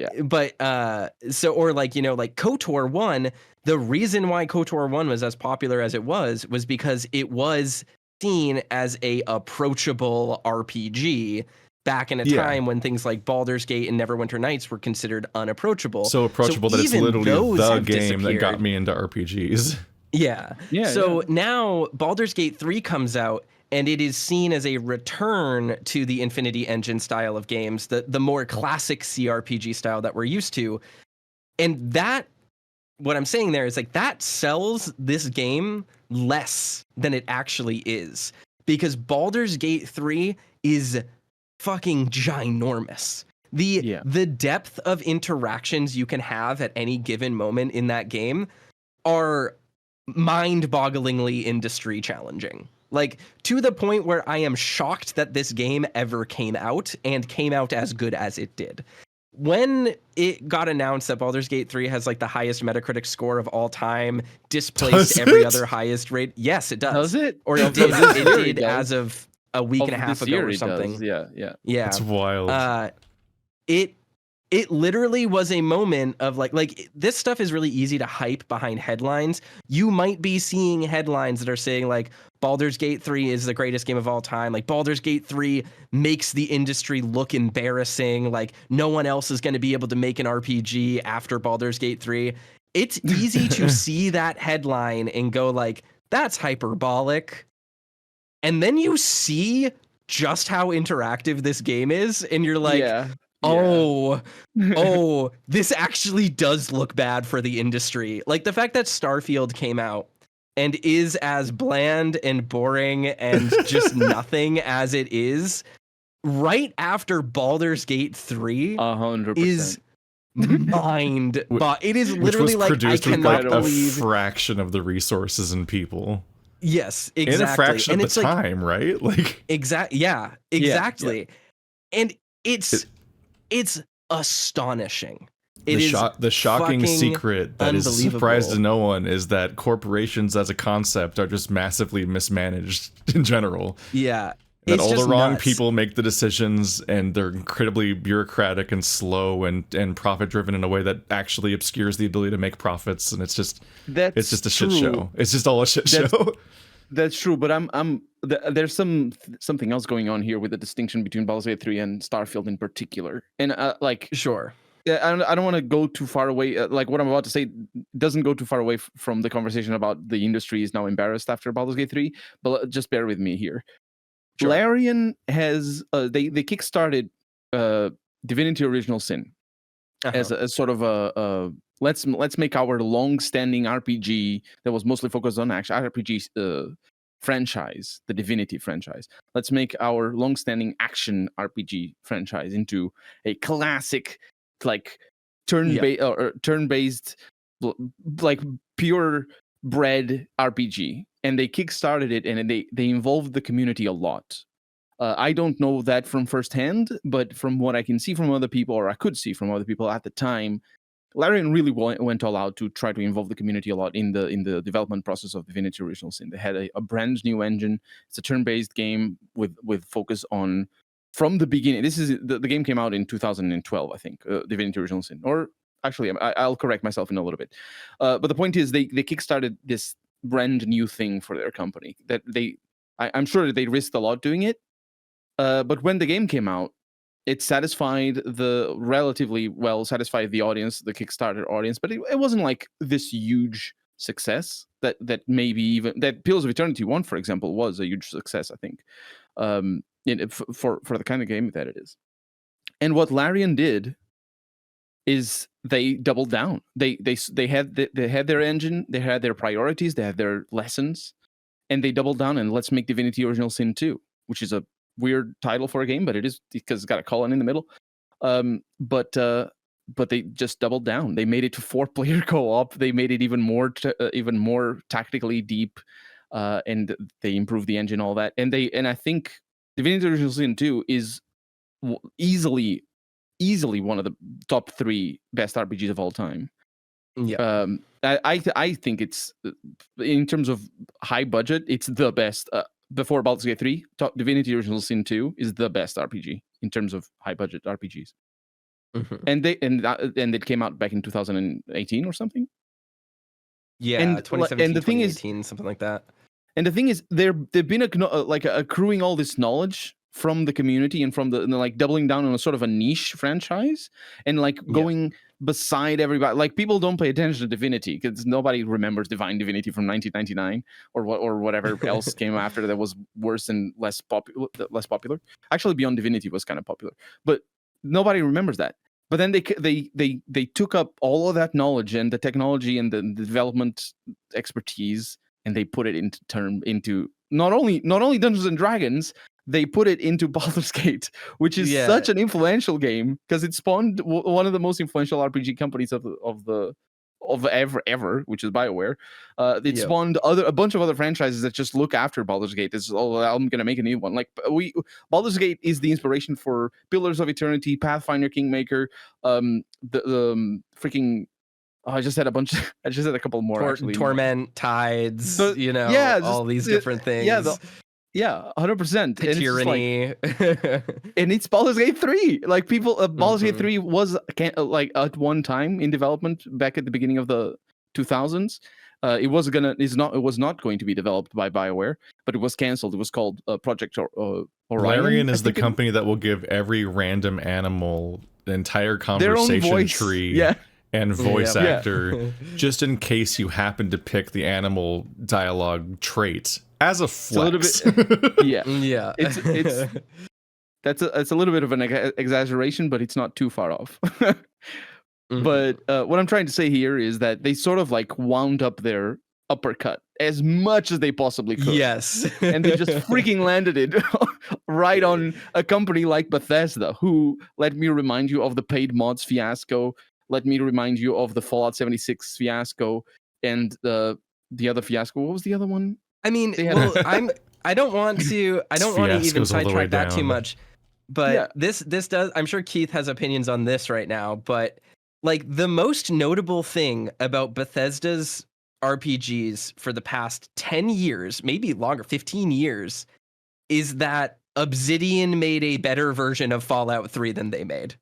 yeah. so or like like KOTOR 1, the reason why KOTOR 1 was as popular as it was because it was seen as a approachable RPG back in a Yeah. time when things like Baldur's Gate and Neverwinter Nights were considered unapproachable. So approachable that it's even literally those the have game that got disappeared. me into RPGs. Yeah. Yeah, So yeah. now Baldur's Gate 3 comes out and it is seen as a return to the Infinity Engine style of games, the more classic CRPG style that we're used to. And that, what I'm saying there is like that sells this game less than it actually is, because Baldur's Gate 3 is fucking ginormous. The depth of interactions you can have at any given moment in that game are mind-bogglingly industry challenging. Like, to the point where I am shocked that this game ever came out and came out as good as it did. When it got announced that Baldur's Gate 3 has like the highest Metacritic score of all time, displaced Does every it? other highest rate. Yes, it does. Does it? Or it Of did, this year it it did as does. of a week and a half This ago year or it something. does. Yeah. Yeah. It's wild. It literally was a moment of like this stuff is really easy to hype behind headlines. You might be seeing headlines that are saying like Baldur's Gate 3 is the greatest game of all time. Like Baldur's Gate 3 makes the industry look embarrassing. Like no one else is going to be able to make an RPG after Baldur's Gate 3. It's easy to see that headline and go like, that's hyperbolic. And then you see just how interactive this game is and you're like, oh, this actually does look bad for the industry. Like the fact that Starfield came out and is as bland and boring and just nothing as it is right after Baldur's Gate 3 100%. is but it is Which literally was like I produced with cannot like a believe. fraction of the resources and people. Yes, exactly. And a fraction and of it's the like, time, right? Like exactly. And it's astonishing. The shocking fucking secret that is a surprise unbelievable. to no one is that corporations as a concept are just massively mismanaged in general. Yeah. That It's all the just wrong nuts. people make the decisions, and they're incredibly bureaucratic and slow and profit driven in a way that actually obscures the ability to make profits. And it's just a shit show. It's just all a shit show. That's true, but there's something else going on here with the distinction between Baldur's Gate 3 and Starfield in particular. And Sure. I don't want to go too far away. Like what I'm about to say doesn't go too far away from the conversation about the industry is now embarrassed after Baldur's Gate 3, but just bear with me here. Sure. Larian has they kickstarted Divinity Original Sin as a sort of a let's make our long-standing RPG that was mostly focused on action RPG franchise, the Divinity franchise. Let's make our long-standing action RPG franchise into a classic, like turn-based, like pure bred RPG. And they kickstarted it, and they involved the community a lot. I don't know that from firsthand, but from what I can see from other people, or I could see from other people at the time, Larian really went all out to try to involve the community a lot in the development process of Divinity Original Sin. They had a brand new engine. It's a turn-based game with focus on from the beginning. This is the game came out in 2012, I think. Divinity Original Sin, or actually, I'll correct myself in a little bit. But the point is, they kickstarted this brand new thing for their company that I'm sure that they risked a lot doing it. But when the game came out, it satisfied the audience, the Kickstarter audience, but it wasn't like this huge success that maybe even that Pillars of Eternity 1, for example, was a huge success, I think, for the kind of game that it is. And what Larian did is they doubled down. They had their engine, they had their priorities, they had their lessons, and they doubled down and let's make Divinity Original Sin 2, which is a weird title for a game, but it is because it's got a colon in the middle. But they just doubled down. They made it to 4-player co-op. They made it even more tactically deep, and they improved the engine, all that. And I think Divinity Original Sin 2 is easily one of the top 3 best RPGs of all time. Yeah. I think it's, in terms of high budget, it's the best. Before Baldur's Gate 3, Divinity Original Sin 2 is the best RPG in terms of high budget RPGs. Mm-hmm. And it came out back in 2018 or something. Yeah, and 2017, and the thing 2018, something like that. And the thing is, they've been accruing all this knowledge from the community and from and like doubling down on a sort of a niche franchise and like going beside everybody. Like, people don't pay attention to Divinity because nobody remembers Divine Divinity from 1999 or whatever else came after that was worse and less popular. Actually, Beyond Divinity was kind of popular, but nobody remembers that. But then they took up all of that knowledge and the technology and the development expertise, and they put it into not only Dungeons and Dragons, they put it into Baldur's Gate, which is such an influential game because it spawned one of the most influential RPG companies of ever, which is BioWare. It spawned a bunch of other franchises that just look after Baldur's Gate. This is, I'm gonna make a new one. Like, Baldur's Gate is the inspiration for Pillars of Eternity, Pathfinder, Kingmaker, the freaking. Oh, I just had a couple more. Torment, Tides, all these different things. Yeah, 100%. Tyranny. And it's Baldur's Gate 3. Like, people, Baldur's Gate 3 was like at one time in development back at the beginning of the 2000s. It was not going to be developed by BioWare, but it was canceled. It was called Project Orion. Larian is the company that will give every random animal the entire conversation tree. And voice actor, just in case you happen to pick the animal dialogue trait as a flex. It's a little bit, yeah. It's a little bit of an exaggeration, but it's not too far off. But what I'm trying to say here is that they sort of like wound up their uppercut as much as they possibly could. Yes. And they just freaking landed it right on a company like Bethesda, who, let me remind you of the paid mods fiasco. Let me remind you of the Fallout 76 fiasco and the other fiasco. What was the other one? I mean, I don't want to even sidetrack that too much, but this does. I'm sure Keith has opinions on this right now, but like, the most notable thing about Bethesda's RPGs for the past 10 years, maybe longer, 15 years, is that Obsidian made a better version of Fallout 3 than they made.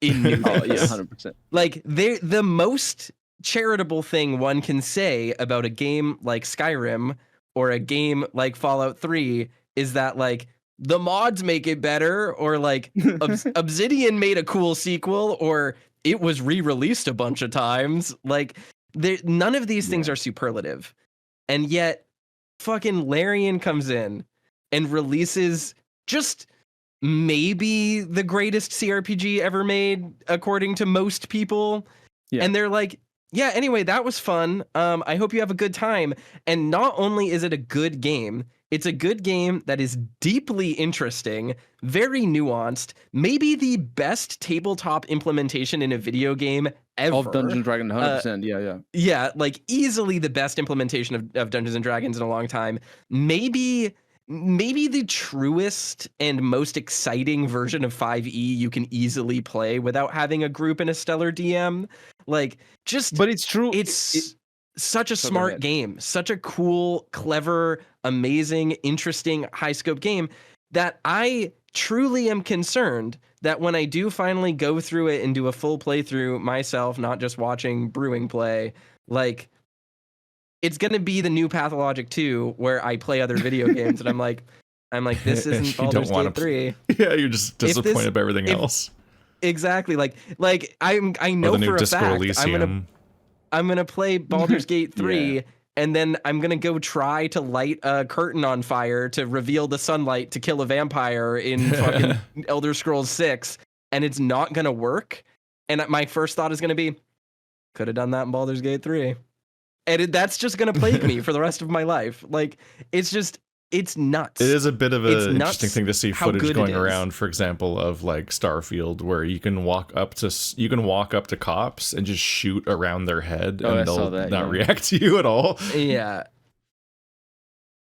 In New Vegas. 100%. Like, the most charitable thing one can say about a game like Skyrim or a game like Fallout 3 is that, like, the mods make it better, or like Obsidian made a cool sequel, or it was re-released a bunch of times. Like, none of these things are superlative. And yet fucking Larian comes in and releases just maybe the greatest CRPG ever made, according to most people. And they're like, anyway, that was fun. I hope you have a good time. And not only is it a good game, it's a good game that is deeply interesting, very nuanced, maybe the best tabletop implementation in a video game ever. Of Dungeons & Dragons, 100%, Yeah, like, easily the best implementation of Dungeons & Dragons in a long time. Maybe the truest and most exciting version of 5e you can easily play without having a group and a stellar DM. Like, but it's true. It's such a smart game, such a cool, clever, amazing, interesting, high scope game that I truly am concerned that when I do finally go through it and do a full playthrough myself, not just watching Brewing play, like, it's going to be the new Pathologic 2 where I play other video games and I'm like, this isn't Baldur's Gate 3. Yeah, you're just disappointed by everything else. Exactly. Like I know for a fact I'm going to play Baldur's Gate 3 and then I'm going to go try to light a curtain on fire to reveal the sunlight to kill a vampire in fucking Elder Scrolls 6, and it's not going to work. And my first thought is going to be, could have done that in Baldur's Gate 3. And that's just going to plague me for the rest of my life. Like, it's nuts. It is a bit of an interesting thing to see footage going around, for example, of like Starfield, where you can walk up to cops and just shoot around their head and they'll not react to you at all. Yeah.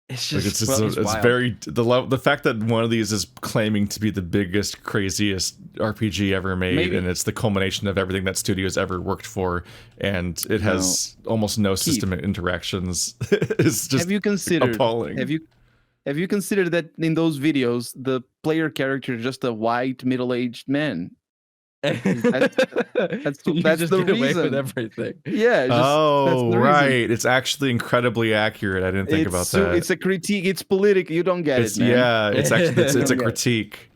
It's Like just it's wild. very the fact that one of these is claiming to be the biggest, craziest RPG ever made, Maybe. and it's the culmination of everything that studio's ever worked for, and it has almost no system interactions. Is just have you considered? appalling. Have you considered that in those videos the player character is just a white middle-aged man? That's You that's just the get away reason. with everything. Yeah. That's Oh, the reason. right. It's actually incredibly accurate. I didn't think about that. It's a critique. It's political. You don't get it, man. Yeah, it's actually it's a Yeah. critique.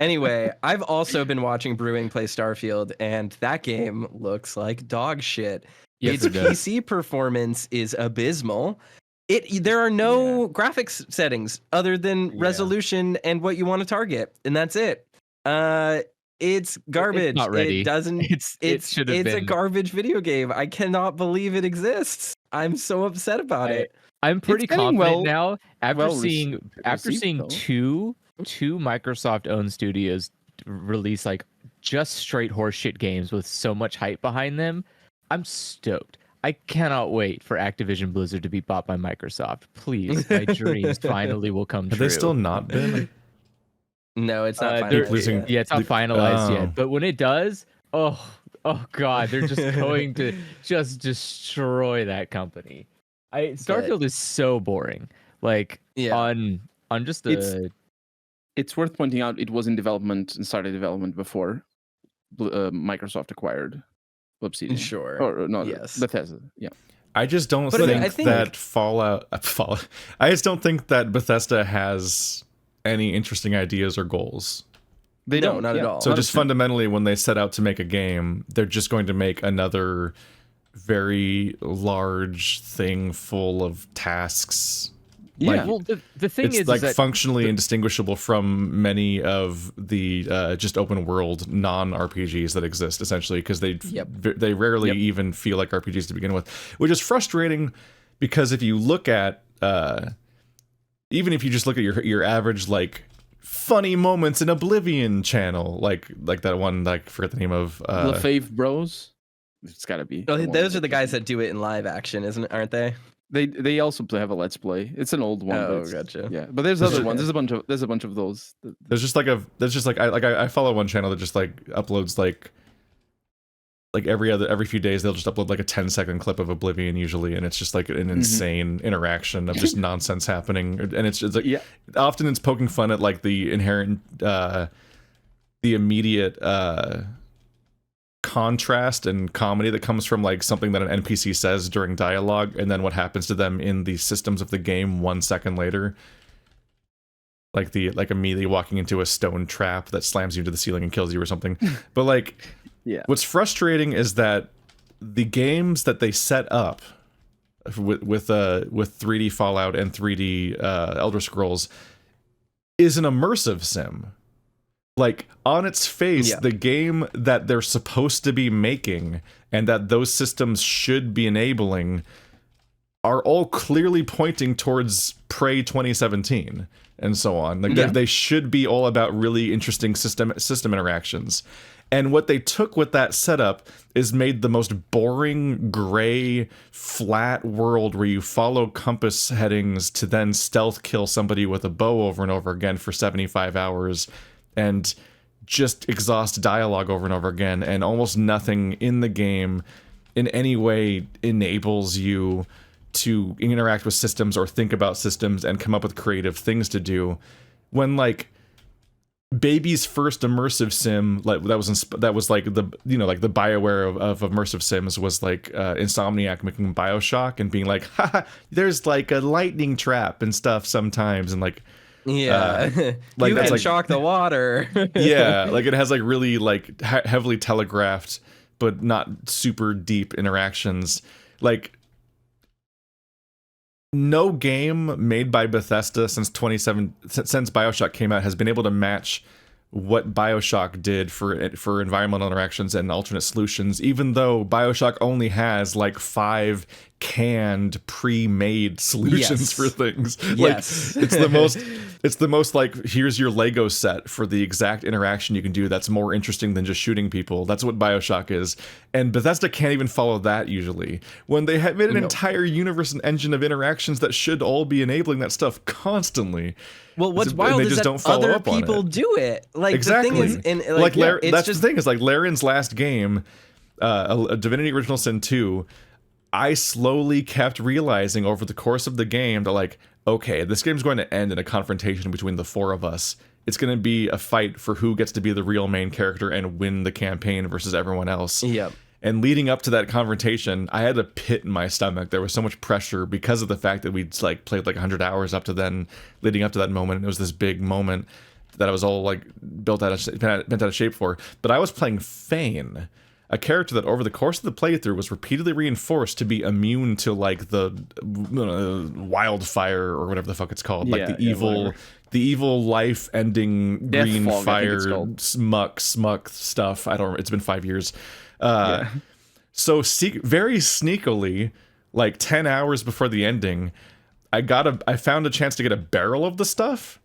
Anyway, I've also been watching Brewing play Starfield, and that game looks like dog shit. Yes, Its it does. PC performance is abysmal. There are no graphics settings other than resolution and what you want to target, and that's it. It's garbage. It's not ready. It doesn't. It should have It's a been. garbage video game. I cannot believe it exists. I'm so upset about it. I'm pretty getting confident now after well seeing received, though. two Microsoft owned studios release like just straight horseshit games with so much hype behind them. I'm stoked. I cannot wait for Activision Blizzard to be bought by Microsoft. Please, my dreams finally will come Have true. they still not been? No, it's not. they're- finalized yet. Yeah, it's not finalized Oh. yet. But when it does, oh god, they're just going to just destroy that company. Starfield is so boring. Like Yeah. on just a It's worth pointing out it was in development and started development before Microsoft acquired Obsidian. Sure. Or no, Yes. Bethesda. Yeah. I just don't But think, I think- that Fallout. I just don't think that Bethesda has any interesting ideas or goals. They No, don't. not at yeah. all. So Not just a- fundamentally, when they set out to make a game, they're just going to make another very large thing full of tasks. Yeah. well, the thing It's is like that functionally indistinguishable from many of the just open world non RPGs that exist, essentially, because they rarely even feel like RPGs to begin with, which is frustrating because if you look at even if you just look at your average like funny moments in Oblivion channel, like that one, like I forget the name of LaFave Bros. It's got to be. Oh, the one those are the guys that do it in live action, aren't they? They also have a Let's Play. It's an old one. but Oh, it's- gotcha. Yeah, but there's other ones. There's a bunch of those. there's just like I follow one channel that just like uploads like every few days they'll just upload like a 10-second clip of Oblivion usually, and it's just like an insane interaction of just nonsense happening, and it's like often it's poking fun at like the inherent the immediate contrast and comedy that comes from like something that an NPC says during dialogue and then what happens to them in the systems of the game 1 second later. Like immediately walking into a stone trap that slams you into the ceiling and kills you or something. But like what's frustrating is that the games that they set up with 3D Fallout and 3D Elder Scrolls is an immersive sim. Like on its face, the game that they're supposed to be making and that those systems should be enabling are all clearly pointing towards Prey 2017 and so on. Like they should be all about really interesting system interactions. And what they took with that setup is made the most boring, gray, flat world where you follow compass headings to then stealth kill somebody with a bow over and over again for 75 hours and just exhaust dialogue over and over again, and almost nothing in the game in any way enables you to interact with systems or think about systems and come up with creative things to do. When like Baby's first immersive sim, like that was like the like the BioWare of immersive sims was like Insomniac making BioShock and being like, haha, there's like a lightning trap and stuff sometimes, and like like you can can shock the water. yeah, like it has like really like heavily telegraphed but not super deep interactions. Like no game made by Bethesda since BioShock came out has been able to match what BioShock did for environmental interactions and alternate solutions, even though BioShock only has like 5 canned, pre-made solutions for things. Yes. Like it's the most like, here's your Lego set for the exact interaction you can do that's more interesting than just shooting people. That's what BioShock is. And Bethesda can't even follow that usually. When they have made an entire universe and engine of interactions that should all be enabling that stuff constly. Well, what's wild is that other people do it. Like exactly. The thing is, and like that's the thing is like Larian's last game, Divinity Original Sin 2. I slowly kept realizing over the course of the game that like, okay, this game's going to end in a confrontation between the four of us. It's going to be a fight for who gets to be the real main character and win the campaign versus everyone else. Yep. And leading up to that confrontation, I had a pit in my stomach. There was so much pressure because of the fact that we'd like played like 100 hours up to then, leading up to that moment. And it was this big moment that I was all like bent out of shape for. But I was playing Fane, a character that over the course of the playthrough was repeatedly reinforced to be immune to like the wildfire or whatever the fuck it's called, like the evil life-ending green fog, fire smuck stuff. I don't. It's been 5 years. So very sneakily, like 10 hours before the ending, I found a chance to get a barrel of the stuff,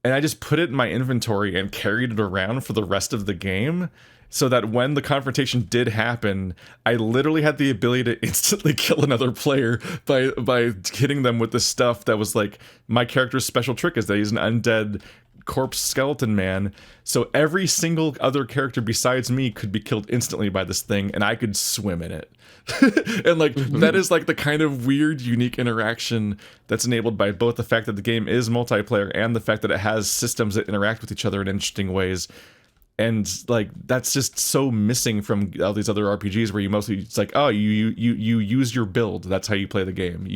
and I just put it in my inventory and carried it around for the rest of the game. So that when the confrontation did happen, I literally had the ability to instantly kill another player by hitting them with this stuff that was like, my character's special trick is that he's an undead corpse skeleton man. So every single other character besides me could be killed instantly by this thing, and I could swim in it. And like, that is like the kind of weird, unique interaction that's enabled by both the fact that the game is multiplayer and the fact that it has systems that interact with each other in interesting ways. And like, that's just so missing from all these other RPGs where you mostly, it's like, oh, you use your build. That's how you play the game.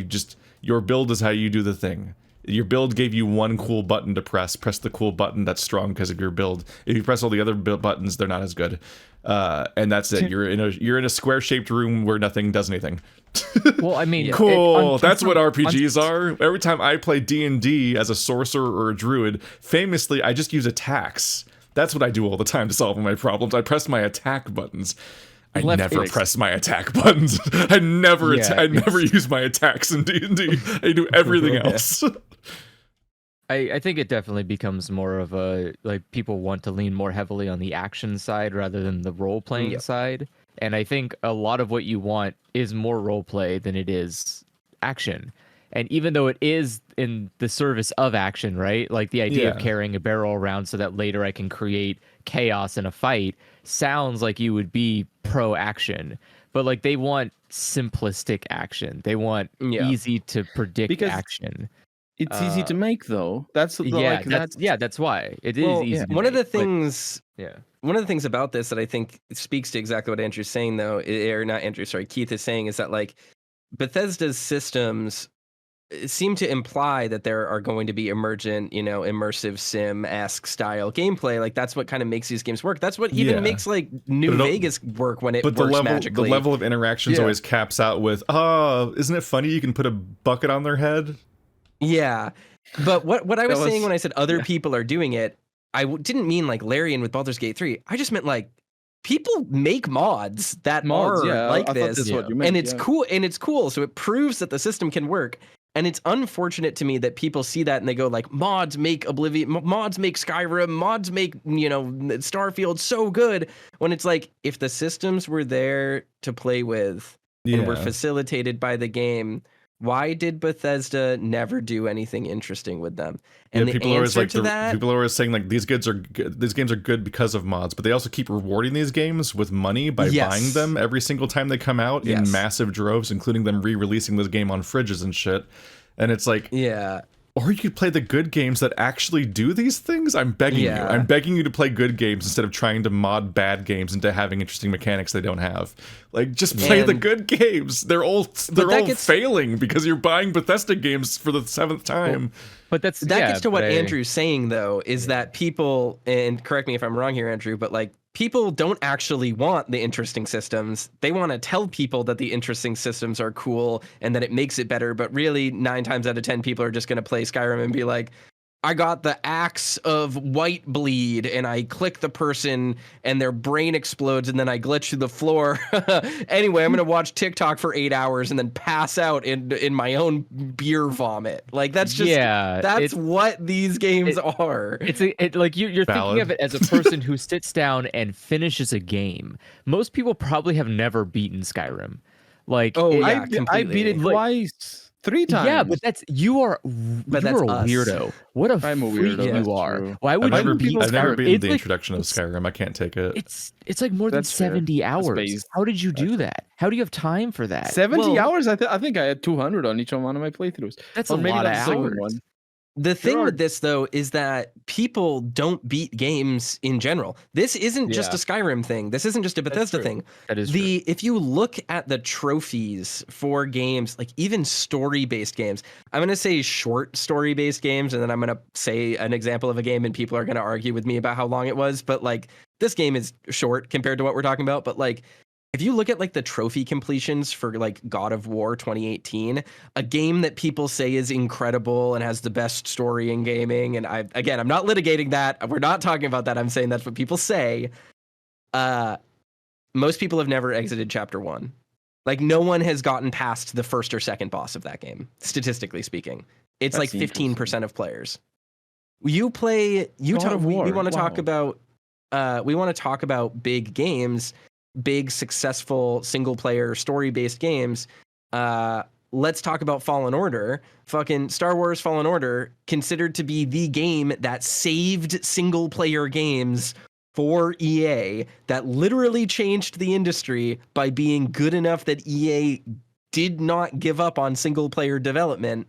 Your build is how you do the thing. Your build gave you one cool button to press the cool button that's strong because of your build. If you press all the other buttons, they're not as good. And that's it. You're in a square shaped room where nothing does anything. Well, I mean, cool. That's what RPGs are. Every time I play D&D as a sorcerer or a druid, famously, I just use attacks. That's what I do all the time to solve my problems. I press my attack buttons. I never press my attack buttons. I never use my attacks in D&D. I do everything else. I think it definitely becomes more of a, like, people want to lean more heavily on the action side rather than the role-playing side. And I think a lot of what you want is more role-play than it is action. And even though it is in the service of action, right? Like the idea of carrying a barrel around so that later I can create chaos in a fight sounds like you would be pro-action. But like, they want simplistic action. They want easy to predict action. It's easy to make, though. That's why it is easy. One of the things about this that I think speaks to exactly what Andrew's saying, though, or not Andrew, sorry, Keith is saying, is that like Bethesda's systems seem to imply that there are going to be emergent, immersive sim-esque style gameplay. Like, that's what kind of makes these games work. That's what even makes like New Vegas work when it works magically. The level of interactions always caps out with, isn't it funny you can put a bucket on their head? Yeah. But what I was saying when I said other people are doing it, I didn't mean like Larian with Baldur's Gate 3. I just meant like, people make mods that are like this, and it's cool. And it's cool. So it proves that the system can work. And it's unfortunate to me that people see that and they go like, mods make Oblivion, mods make Skyrim, mods make, Starfield so good. When it's like, if the systems were there to play with and were facilitated by the game, why did Bethesda never do anything interesting with them? And people are always like, people are always saying like, these games are good because of mods, but they also keep rewarding these games with money by buying them every single time they come out in massive droves, including them re-releasing this game on fridges and shit. And it's like, or you could play the good games that actually do these things. I'm begging you. I'm begging you to play good games instead of trying to mod bad games into having interesting mechanics they don't have. Like, just play the good games. They're all failing because you're buying Bethesda games for the 7th time. But that gets to what Andrew's saying, though, is that people, and correct me if I'm wrong here, Andrew, but like, people don't actually want the interesting systems. They want to tell people that the interesting systems are cool and that it makes it better. But really, 9 times out of 10, people are just going to play Skyrim and be like, I got the axe of white bleed, and I click the person, and their brain explodes, and then I glitch through the floor. Anyway, I'm gonna watch TikTok for 8 hours and then pass out in my own beer vomit. Like that's just that's what these games are. It's like you're thinking of it as a person who sits down and finishes a game. Most people probably have never beaten Skyrim. Like, I beat it twice. 3 times. Yeah, but you are a weirdo. What a freak you are. True. Why would you beat Skyrim? I've never beaten the introduction of Skyrim. I can't take it. It's like more than 70 hours. How did you do that? How do you have time for that? 70 hours? I think I had 200 on each one of my playthroughs. That's a lot of hours. The thing with this, though, is that people don't beat games in general. This isn't just a Skyrim thing. This isn't just a Bethesda thing. That is true. If you look at the trophies for games, like even story-based games, I'm going to say short story-based games, and then I'm going to say an example of a game, and people are going to argue with me about how long it was. But like, this game is short compared to what we're talking about. But like, if you look at like the trophy completions for like God of War 2018, a game that people say is incredible and has the best story in gaming, and I'm not litigating that. We're not talking about that. I'm saying that's what people say. Most people have never exited chapter 1. Like no one has gotten past the first or second boss of that game, statistically speaking. It's like 15% of players. We want to talk about big games. Big successful single player story based games. Let's talk about Fallen Order. Fucking Star Wars Fallen Order, considered to be the game that saved single player games for EA, that literally changed the industry by being good enough that EA did not give up on single player development.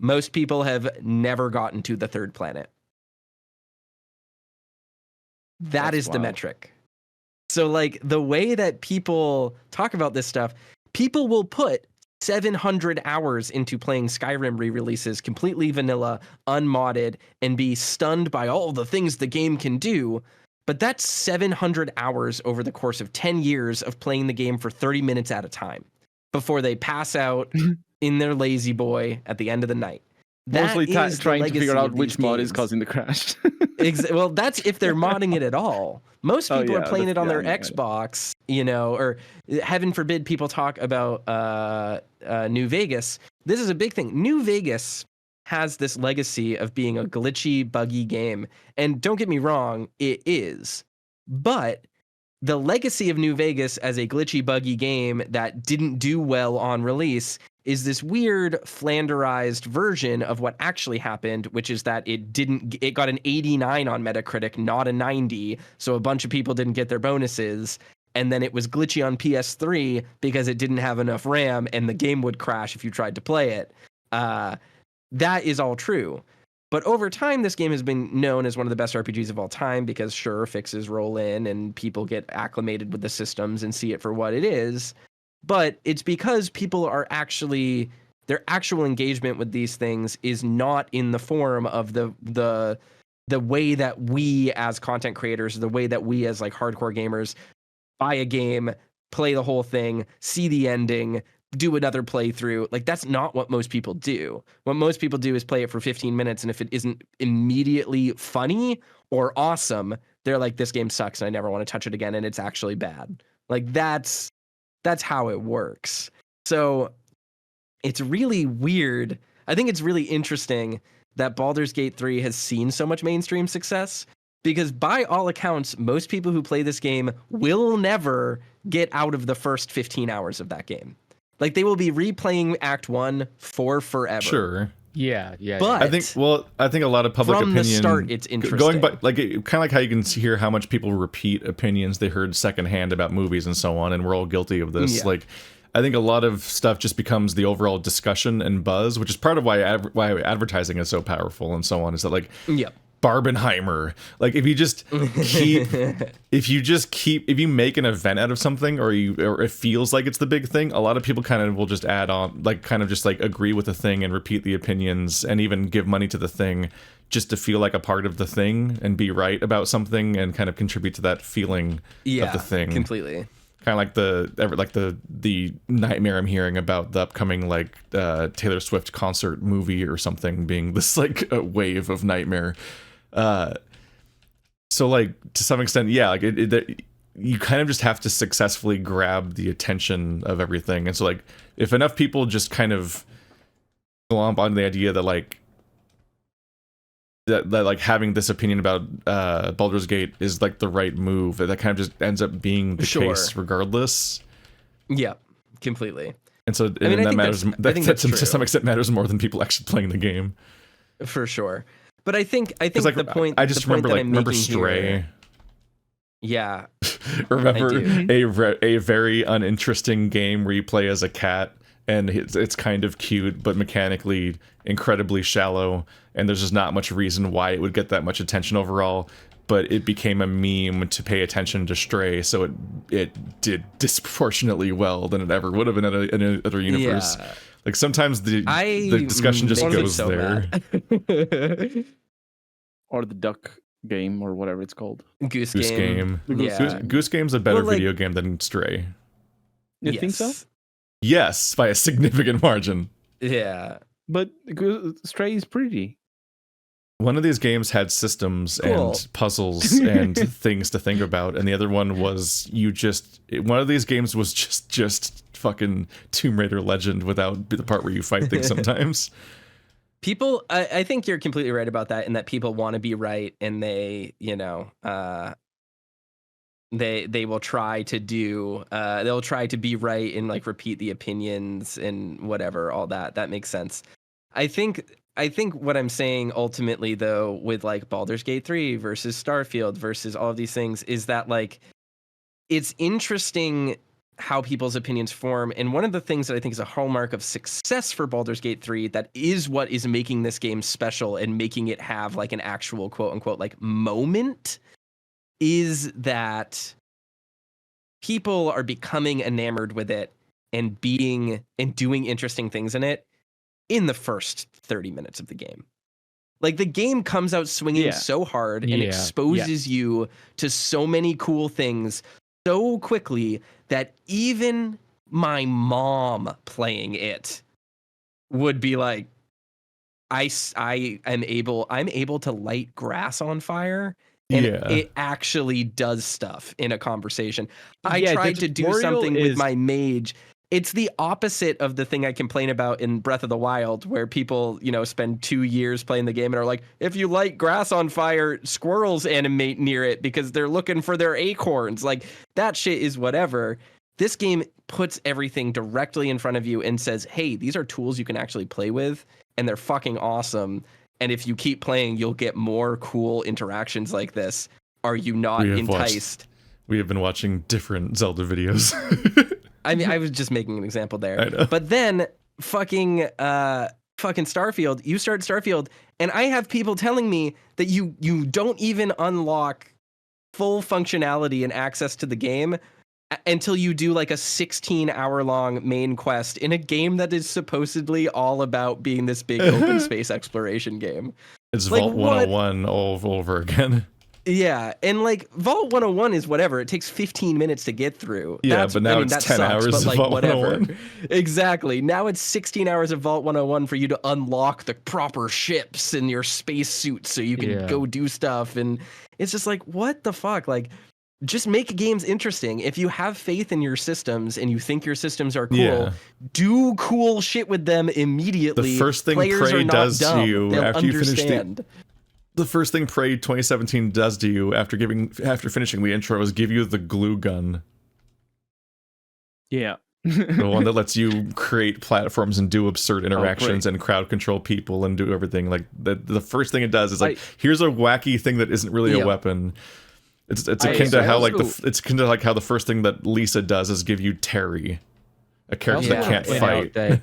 Most people have never gotten to the third planet. That's the metric. So like the way that people talk about this stuff, people will put 700 hours into playing Skyrim re-releases, completely vanilla, unmodded, and be stunned by all the things the game can do. But that's 700 hours over the course of 10 years of playing the game for 30 minutes at a time before they pass out in their lazy boy at the end of the night. Mostly trying to figure out which mod is causing the crash. Well, that's if they're modding it at all. Most people are playing it on their Xbox, or heaven forbid people talk about New Vegas. This is a big thing. New Vegas has this legacy of being a glitchy, buggy game. And don't get me wrong, it is. But the legacy of New Vegas as a glitchy, buggy game that didn't do well on release is this weird flanderized version of what actually happened, which is that it got an 89 on Metacritic, not a 90. So a bunch of people didn't get their bonuses. And then it was glitchy on PS3 because it didn't have enough RAM and the game would crash if you tried to play it. That is all true. But over time, this game has been known as one of the best RPGs of all time because sure, fixes roll in and people get acclimated with the systems and see it for what it is. But it's because people are their actual engagement with these things is not in the form of the way that we as content creators, the way that we as like hardcore gamers buy a game, play the whole thing, see the ending, do another playthrough. Like that's not what most people do. What most people do is play it for 15 minutes, and if it isn't immediately funny or awesome, they're like, this game sucks and I never want to touch it again, and it's actually bad. Like that's how it works. So it's really weird. I think it's really interesting that Baldur's Gate 3 has seen so much mainstream success, because by all accounts, most people who play this game will never get out of the first 15 hours of that game. Like they will be replaying Act 1 for forever. Sure. Yeah. But I think a lot of public from opinion the start, it's interesting. Going back, like kind of like how you can hear how much people repeat opinions they heard secondhand about movies and so on, and we're all guilty of this. Yeah. Like, I think a lot of stuff just becomes the overall discussion and buzz, which is part of why advertising is so powerful and so on. Is that like, Barbenheimer. Like if you make an event out of something, or it feels like it's the big thing, a lot of people kind of will just add on, like kind of just like agree with the thing and repeat the opinions and even give money to the thing just to feel like a part of the thing and be right about something and kind of contribute to that feeling of the thing. Completely. Kind of like the nightmare I'm hearing about the upcoming like Taylor Swift concert movie or something being this like a wave of nightmare. So like to some extent, yeah, like you kind of just have to successfully grab the attention of everything. And so like if enough people just kind of glomp onto the idea that like that like having this opinion about Baldur's Gate is like the right move, that kind of just ends up being the case regardless. Yeah, completely. And so that matters. That to some extent matters more than people actually playing the game. For sure. But I think like, the point. I just remember Stray. Here, yeah. Remember a very uninteresting game where you play as a cat and it's kind of cute, but mechanically incredibly shallow, and there's just not much reason why it would get that much attention overall, but it became a meme to pay attention to Stray, so it did disproportionately well than it ever would have in another universe. Yeah. Like sometimes the discussion just goes so there. Or the duck game or whatever it's called. Goose game. Yeah. Goose Game's a better video game than Stray. You think so? Yes, by a significant margin. Yeah. But Stray is pretty. One of these games had systems and puzzles and things to think about, and the other one was one of these games was just fucking Tomb Raider Legend without the part where you fight things sometimes. People, I think you're completely right about that, in that people want to be right, and they, they will try to do, they'll try to be right and like repeat the opinions and whatever, all that. That makes sense. I think what I'm saying ultimately, though, with like Baldur's Gate 3 versus Starfield versus all of these things, is that like it's interesting how people's opinions form. And one of the things that I think is a hallmark of success for Baldur's Gate 3, that is what is making this game special and making it have like an actual quote unquote like moment, is that people are becoming enamored with it and doing interesting things in it in the first 30 minutes of the game. Like the game comes out swinging so hard and exposes you to so many cool things so quickly that even my mom playing it would be like, I'm able to light grass on fire, and it actually does stuff in a conversation. I tried to do something with my mage. It's the opposite of the thing I complain about in Breath of the Wild, where people, spend 2 years playing the game and are like, if you light grass on fire, squirrels animate near it because they're looking for their acorns. Like, that shit is whatever. This game puts everything directly in front of you and says, hey, these are tools you can actually play with, and they're fucking awesome. And if you keep playing, you'll get more cool interactions like this. Are you not enticed? We have been watching different Zelda videos. I mean, I was just making an example there. But then fucking Starfield, you start Starfield, and I have people telling me that you don't even unlock full functionality and access to the game until you do like a 16-hour-long main quest in a game that is supposedly all about being this big open space exploration game. It's like, Vault 101 all over again. Yeah, and like Vault 101 is whatever. It takes 15 minutes to get through. Yeah, but now it's 10 hours of Vault 101. Exactly. Now it's 16 hours of Vault 101 for you to unlock the proper ships and your space suits so you can go do stuff. And it's just like, what the fuck? Like, just make games interesting. If you have faith in your systems and you think your systems are cool, do cool shit with them immediately. The first thing Prey does to you after you finish the first thing Prey 2017 does to you after finishing the intro is give you the glue gun. Yeah. The one that lets you create platforms and do absurd interactions and crowd control people and do everything. Like the first thing it does is like, here's a wacky thing that isn't really a weapon. It's akin to how it's akin to like how the first thing that Lisa does is give you Terry, a character that can't fight.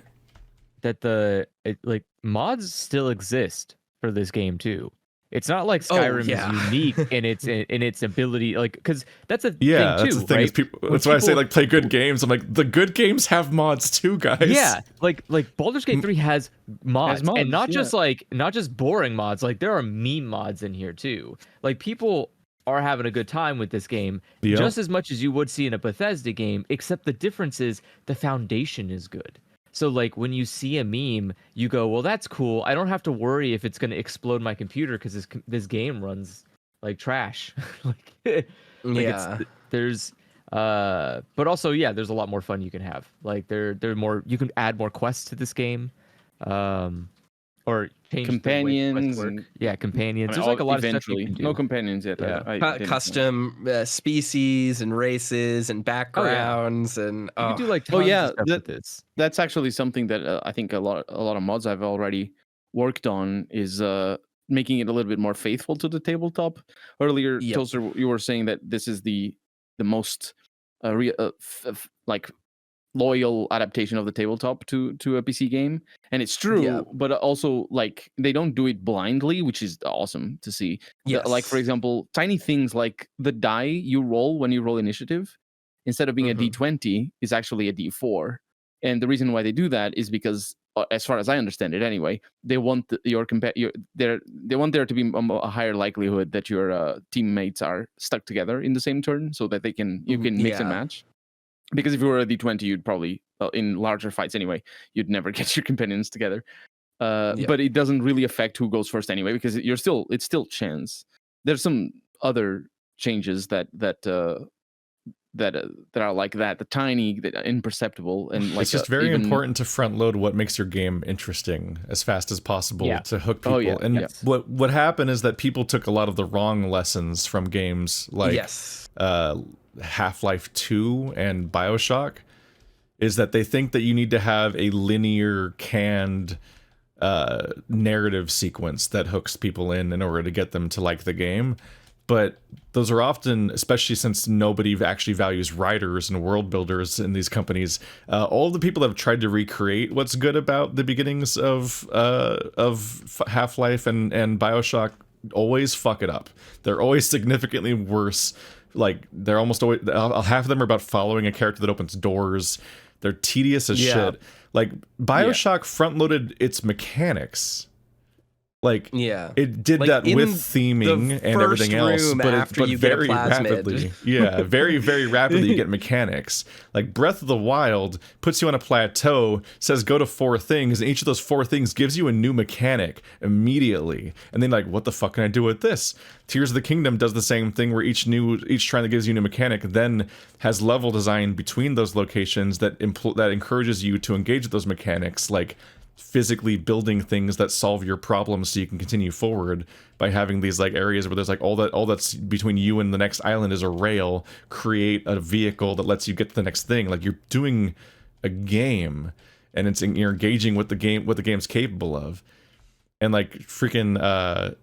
That mods still exist for this game too. It's not like Skyrim is unique in its ability, like, because that's a thing too. That's the thing, right? That's why I say like play good games. I'm like, the good games have mods too, guys. Yeah, like Baldur's Gate 3 has mods, and not just boring mods. Like there are meme mods in here too. Like people are having a good time with this game, Yep. just as much as you would see in a Bethesda game, except the difference is the foundation is good. So like when you see a meme, you go, well, that's cool. I don't have to worry if it's going to explode my computer because this game runs like trash. There's but also there's a lot more fun you can have. Like they're more, you can add more quests to this game. Or change companions. Companions. There's like a lot of stuff you can do. No companions yet. Yeah. Custom species and races and backgrounds and you can do like tons of stuff with this. That's actually something that I think a lot of mods I've already worked on is making it a little bit more faithful to the tabletop. Earlier, Toaster, you were saying that this is the most like loyal adaptation of the tabletop to a PC game, and it's true. But also, like, they don't do it blindly, which is awesome to see. Like, for example, tiny things like the die you roll when you roll initiative, instead of being a D20, is actually a D4. And the reason why they do that is because, as far as I understand it, anyway, they want they want there to be a higher likelihood that your teammates are stuck together in the same turn, so that you can mix and match. Because if you were a D20, you'd probably, in larger fights anyway, you'd never get your companions together. But it doesn't really affect who goes first anyway, because it's still chance. There's some other changes that are like that, the tiny, that imperceptible, and like it's just very important to front load what makes your game interesting as fast as possible to hook people. What happened is that people took a lot of the wrong lessons from games like Half-Life 2 and BioShock, is that they think that you need to have a linear canned narrative sequence that hooks people in order to get them to like the game. But those are often, especially since nobody actually values writers and world builders in these companies, all the people that have tried to recreate what's good about the beginnings of Half-Life and BioShock always fuck it up. They're always significantly worse. Like, they're almost always, half of them are about following a character that opens doors. They're tedious as shit. Like, BioShock front-loaded its mechanics. Like, it did like that with theming and everything else, but very rapidly. Very, very rapidly you get mechanics. Like, Breath of the Wild puts you on a plateau, says go to 4 things, and each of those 4 things gives you a new mechanic immediately. And then, like, what the fuck can I do with this? Tears of the Kingdom does the same thing, where each shrine that gives you a new mechanic then has level design between those locations that encourages you to engage with those mechanics, like physically building things that solve your problems so you can continue forward by having these like areas where there's like all that's between you and the next island is a rail. Create a vehicle that lets you get to the next thing. Like, you're doing a game, and you're engaging with the game, what the game's capable of. And like freaking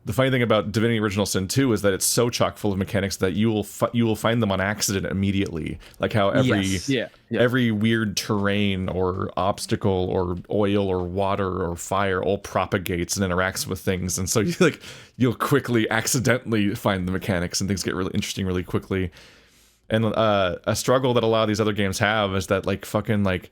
the funny thing about Divinity Original Sin 2 is that it's so chock full of mechanics that you will find them on accident immediately. Like how every weird terrain or obstacle or oil or water or fire all propagates and interacts with things, and so you'll quickly accidentally find the mechanics, and things get really interesting really quickly. And a struggle that a lot of these other games have is that like fucking like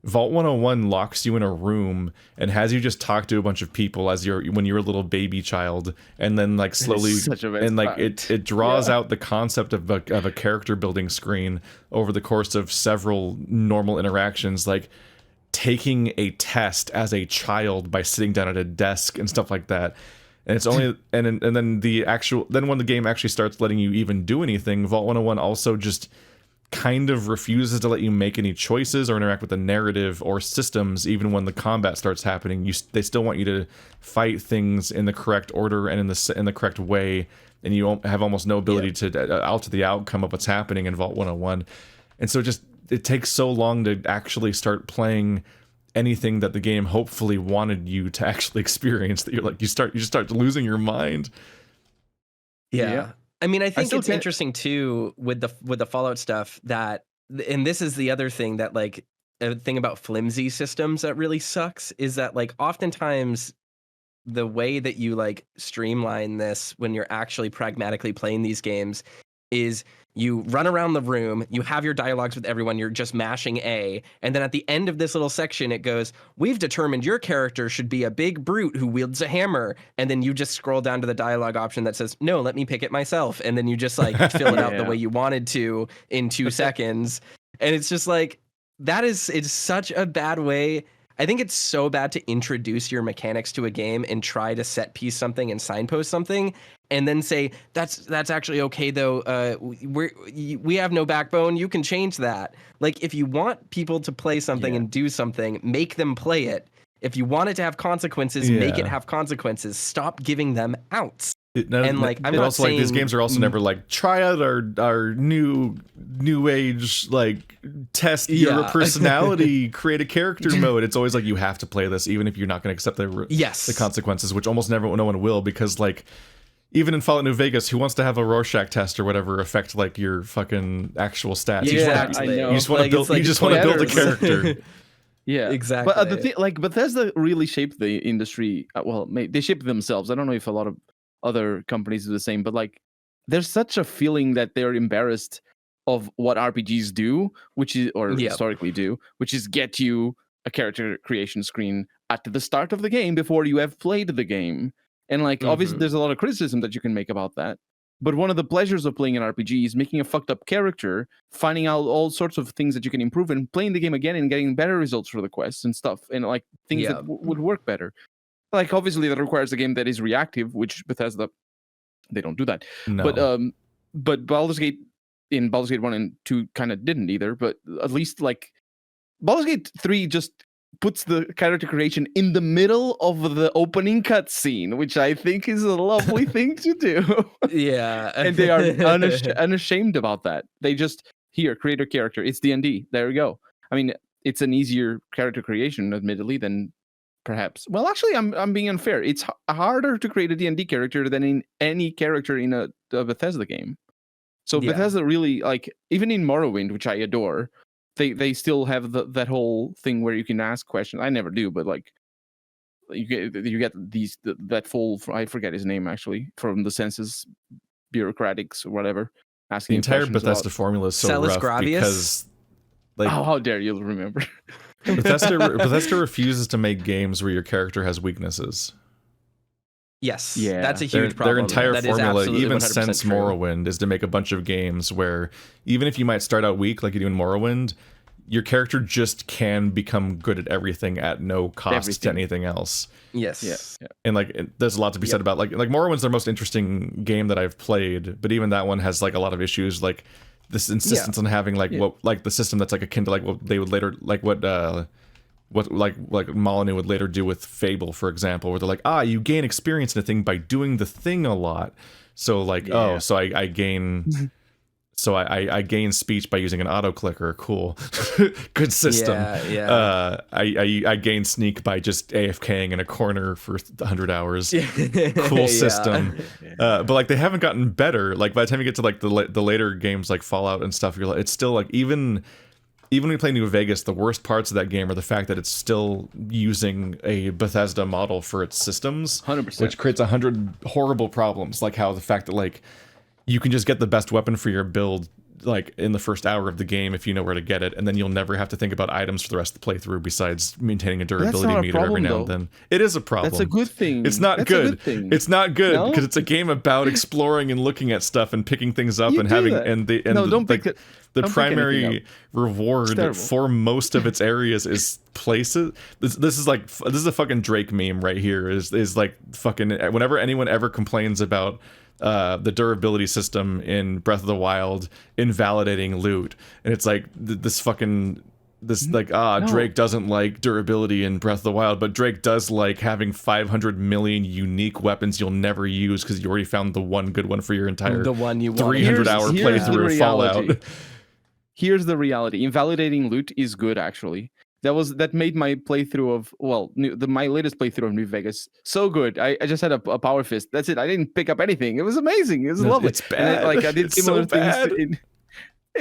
Vault 101 locks you in a room and has you just talk to a bunch of people when you're a little baby child, and then like slowly it draws out the concept of a character building screen over the course of several normal interactions, like taking a test as a child by sitting down at a desk and stuff like that. And it's only and then when the game actually starts letting you even do anything, Vault 101 also just kind of refuses to let you make any choices or interact with the narrative or systems. Even when the combat starts happening, they still want you to fight things in the correct order and in the correct way, and you have almost no ability to alter the outcome of what's happening in Vault 101. And so it takes so long to actually start playing anything that the game hopefully wanted you to actually experience, that you're like you just start losing your mind. I mean, I think it's interesting too with the Fallout stuff that, and this is the other thing that like a thing about flimsy systems that really sucks is that like oftentimes the way that you like streamline this when you're actually pragmatically playing these games is you run around the room, you have your dialogues with everyone, you're just mashing A, and then at the end of this little section it goes, we've determined your character should be a big brute who wields a hammer, and then you just scroll down to the dialogue option that says, no, let me pick it myself, and then you just like fill it out the way you wanted to in 2 seconds. And it's just like, it's such a bad way. I think it's so bad to introduce your mechanics to a game and try to set piece something and signpost something, and then say that's actually okay though. We have no backbone. You can change that. Like, if you want people to play something and do something, make them play it. If you want it to have consequences, make it have consequences. Stop giving them outs. I'm not saying these games are also never like, try out our new age like test your personality, create a character mode. It's always like, you have to play this even if you're not going to accept the consequences, which almost no one will, because like even in Fallout New Vegas, who wants to have a Rorschach test or whatever affect like your fucking actual stats? You just want to build a character. Yeah, exactly. But the thing, like, Bethesda really shaped the industry. They shaped themselves. I don't know if a lot of other companies do the same, but like, there's such a feeling that they're embarrassed of what RPGs do, historically do, which is get you a character creation screen at the start of the game before you have played the game. And like, obviously, there's a lot of criticism that you can make about that. But one of the pleasures of playing an RPG is making a fucked up character, finding out all sorts of things that you can improve, and playing the game again and getting better results for the quests and stuff, and like things that would work better. Like, obviously, that requires a game that is reactive, which Bethesda, they don't do that. No. But Baldur's Gate 1 and 2 kind of didn't either. But at least like Baldur's Gate 3 just puts the character creation in the middle of the opening cutscene, which I think is a lovely thing to do. Yeah. And they are unashamed about that. They just, here, create a character. It's D&D. There we go. I mean, it's an easier character creation, admittedly, than perhaps. Well, actually, I'm being unfair. It's harder to create a D&D character than in any character in a Bethesda game. So Bethesda really, like, even in Morrowind, which I adore, they still have that whole thing where you can ask questions. I never do, but like, you get that full, I forget his name actually, from the census bureaucratics or whatever. Asking the entire Bethesda formula is so Celis rough Gravius? because, like, how dare you remember? Bethesda refuses to make games where your character has weaknesses. Yes, that's a huge problem. Their entire that formula, even 100% since true. Morrowind, is to make a bunch of games where even if you might start out weak, like you do in Morrowind, your character just can become good at everything at no cost to anything else. Yes. Yeah. And like, there's a lot to be said about like Morrowind's their most interesting game that I've played, but even that one has like a lot of issues, like this insistence on having like what like the system that's like akin to like what they would later like what Molyneux would later do with Fable, for example, where they're like, you gain experience in a thing by doing the thing a lot. So like, so I gain I gain speech by using an auto clicker. Cool. Good system. I gain sneak by just AFKing in a corner for 100 hours. Cool system. But like, they haven't gotten better. Like, by the time you get to like the later games like Fallout and stuff, you're like, it's still like, even when we play New Vegas, the worst parts of that game are the fact that it's still using a Bethesda model for its systems, 100%. which creates 100 horrible problems, like how the fact that like you can just get the best weapon for your build like in the first hour of the game if you know where to get it, and then you'll never have to think about items for the rest of the playthrough besides maintaining a durability meter every now and then. It is a problem. That's a good thing. It's not good. It's not good because it's a game about exploring and looking at stuff and picking things up and having the primary reward for most of its areas is places. This is a fucking Drake meme right here. Is like fucking whenever anyone ever complains about the durability system in Breath of the Wild invalidating loot, and it's like Drake doesn't like durability in Breath of the Wild, but Drake does like having 500 million unique weapons you'll never use because you already found the one good one for your entire 300-hour playthrough of Fallout. Here's the reality: invalidating loot is good, actually. That made my playthrough of my latest playthrough of New Vegas so good. I just had a power fist. That's it. I didn't pick up anything. It was amazing. It was lovely. It's bad. I did similar things.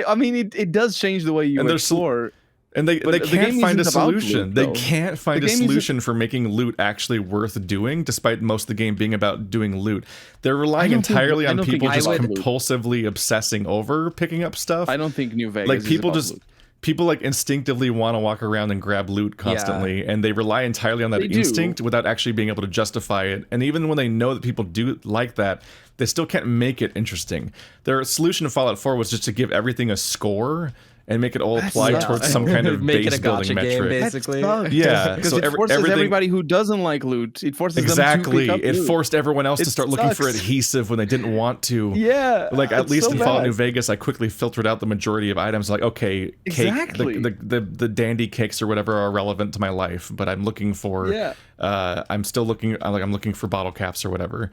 I mean, it does change the way you explore. And they the can't game find a isn't about solution. loot, They though. can't find The a game isn't- solution for making loot actually worth doing, despite most of the game being about doing loot. They're relying I don't think- entirely I on don't think people it's just about loot. compulsively obsessing over picking up stuff. I don't think New Vegas Like is people about just loot. people like instinctively want to walk around and grab loot constantly, and they rely entirely on that They do. instinct without actually being able to justify it. And even when they know that people do like that, they still can't make it interesting. Their solution to Fallout 4 was just to give everything a score and make it all apply sucks. towards some kind of Make it base a building gotcha game, metric. basically. Yeah, because so it forces everything, everybody who doesn't like loot. It forces exactly. them to pick up It loot. forced everyone else to It start looking for sucks. adhesive when they didn't want to. Yeah, Like at it's least so in Fallout bad. New Vegas, I quickly filtered out the majority of items. Like, okay, cake, Exactly. the dandy cakes or whatever are relevant to my life, but I'm looking for. Yeah. I'm still looking. I'm looking for bottle caps or whatever.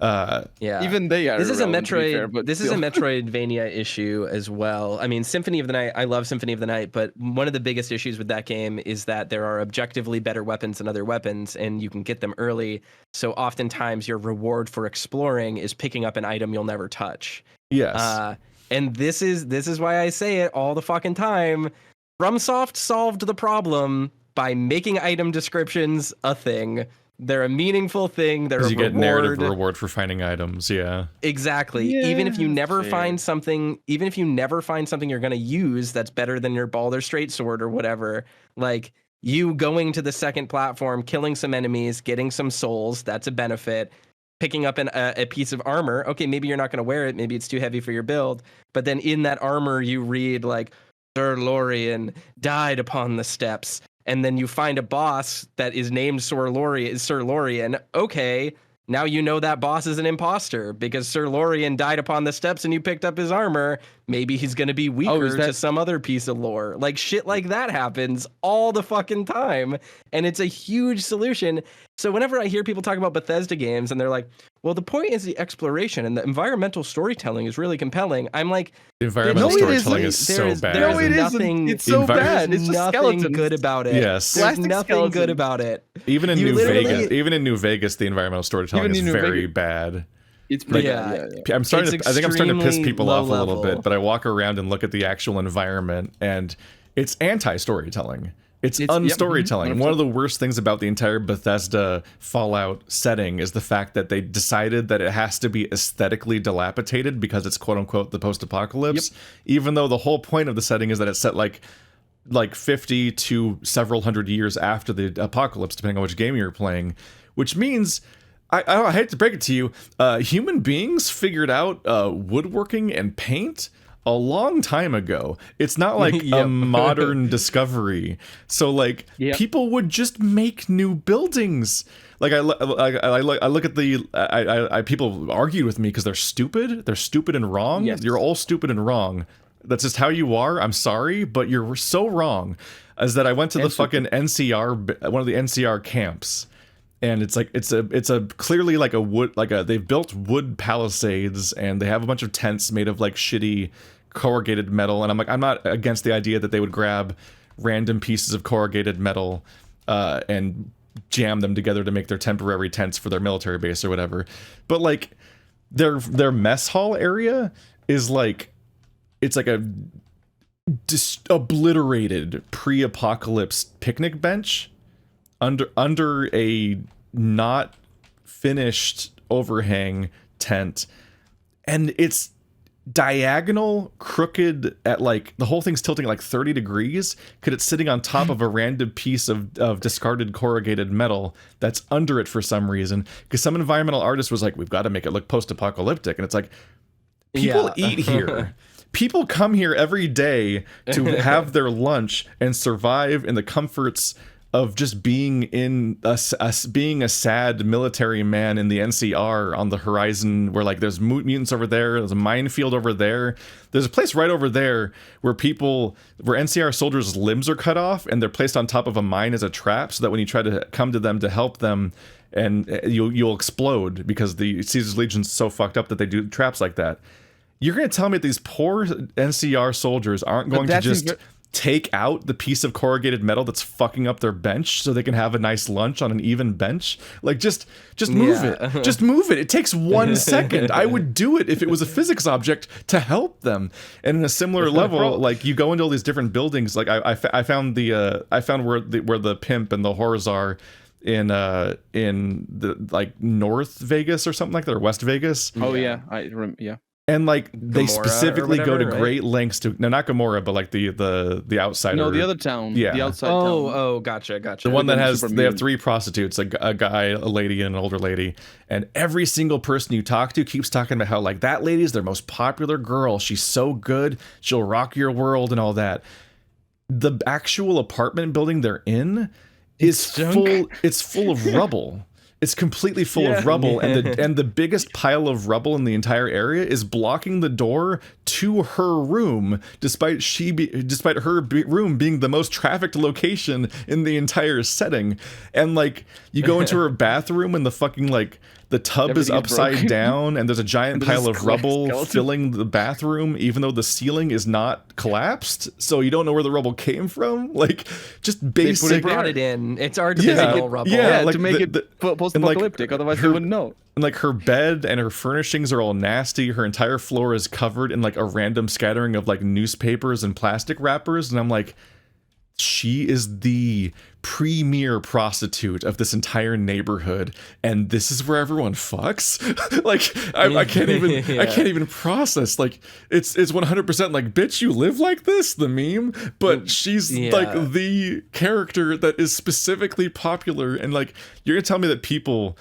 Yeah. Even they are. This is a irrelevant, to be Metroid. fair, but This is a still. Metroidvania issue as well. I mean, Symphony of the Night. I love Symphony of the Night, but one of the biggest issues with that game is that there are objectively better weapons than other weapons, and you can get them early. So oftentimes, your reward for exploring is picking up an item you'll never touch. Yes. And this is why I say it all the fucking time. FromSoft solved the problem by making item descriptions a thing. They're a meaningful thing. They're a Because you get reward. narrative reward for finding items. Yeah. Exactly. Yeah, even if you never fair. find something, you're gonna use that's better than your Baldur's Straight sword or whatever, like you going to the second platform, killing some enemies, getting some souls, that's a benefit. Picking up a piece of armor. Okay, maybe you're not gonna wear it. Maybe it's too heavy for your build. But then in that armor, you read like Sir Lorien died upon the steps. And then you find a boss that is named Sir Lorien. Okay, now you know that boss is an imposter because Sir Lorien died upon the steps and you picked up his armor. Maybe he's going to be weaker to some other piece of lore. Like shit like that happens all the fucking time. And it's a huge solution. So whenever I hear people talk about Bethesda games and they're like, well, the point is the exploration and the environmental storytelling is really compelling. I'm like, The environmental No, it storytelling is isn't. so bad. No, it isn't. nothing. It's so Envi- bad. It's There's just nothing skeletons. good about it. Yes. There's Plastic nothing skeletons. good about it. Even in You New literally- Vegas, the environmental storytelling Even is in New very Vegas. bad. It's pretty Yeah. bad. Yeah. I think I'm starting to piss extremely people low off a little level. bit, but I walk around and look at the actual environment, and it's anti-storytelling. It's It's- yep, unstorytelling. 100%. One of the worst things about the entire Bethesda Fallout setting is the fact that they decided that it has to be aesthetically dilapidated because it's quote unquote the post-apocalypse, even though the whole point of the setting is that it's set like 50 to several hundred years after the apocalypse, depending on which game you're playing, which means I hate to break it to you, human beings figured out woodworking and paint a long time ago. It's not like a Yep. modern discovery. So like Yep. people would just make new buildings. Like I look at the people argued with me because they're stupid. They're stupid and wrong. Yes. You're all stupid and wrong. That's just how you are. I'm sorry, but you're so wrong. As that I went to the fucking NCR, one of the NCR camps. And it's like it's a clearly like a wood they've built wood palisades and they have a bunch of tents made of like shitty corrugated metal, and I'm not against the idea that they would grab random pieces of corrugated metal and jam them together to make their temporary tents for their military base or whatever. But like their mess hall area is like it's like a obliterated pre-apocalypse picnic bench under a not finished overhang tent, and it's diagonal crooked at like the whole thing's tilting at like 30 degrees because it's sitting on top of a random piece of discarded corrugated metal that's under it for some reason, because some environmental artist was like, we've got to make it look post-apocalyptic, and it's like people eat here. People come here every day to have their lunch and survive in the comforts of just being being a sad military man in the NCR on the horizon, where like there's mutants over there's a minefield over there, there's a place right over there where NCR soldiers' limbs are cut off and they're placed on top of a mine as a trap, so that when you try to come to them to help them, and you'll explode because the Caesar's Legion's so fucked up that they do traps like that. You're going to tell me that these poor NCR soldiers aren't going to just take out the piece of corrugated metal that's fucking up their bench so they can have a nice lunch on an even bench. Like just move it. Just move it. It takes 1 second. I would do it if it was a physics object to help them. And in a similar level, like you go into all these different buildings. Like I found where the pimp and the whores are in the like North Vegas or something like that, or West Vegas. Oh yeah, yeah. And like they Gomorrah specifically whatever, go to right? great lengths to not Gomorrah, but like the outsider. No, the other town. Yeah. The outside town. Oh, gotcha. The one that has Super they have mutant. 3 prostitutes, a guy, a lady, and an older lady, and every single person you talk to keeps talking about how like that lady is their most popular girl. She's so good, she'll rock your world and all that. The actual apartment building they're in is full. It's full of rubble. It's completely full of rubble, and the biggest pile of rubble in the entire area is blocking the door to her room, despite her room being the most trafficked location in the entire setting. And like you go into her bathroom and the fucking like the tub is upside down and there's a giant pile of rubble filling the bathroom, even though the ceiling is not collapsed, so you don't know where the rubble came from. Like just basic. They brought it in. It's artificial rubble. Yeah, like to make it post-apocalyptic. Otherwise, they wouldn't know. And like her bed and her furnishings are all nasty. Her entire floor is covered in like a random scattering of like newspapers and plastic wrappers. And I'm like, she is the premier prostitute of this entire neighborhood, and this is where everyone fucks. Like I can't even process. Like it's 100% like, bitch, you live like this, the meme. But she's like the character that is specifically popular, and like you're gonna tell me that people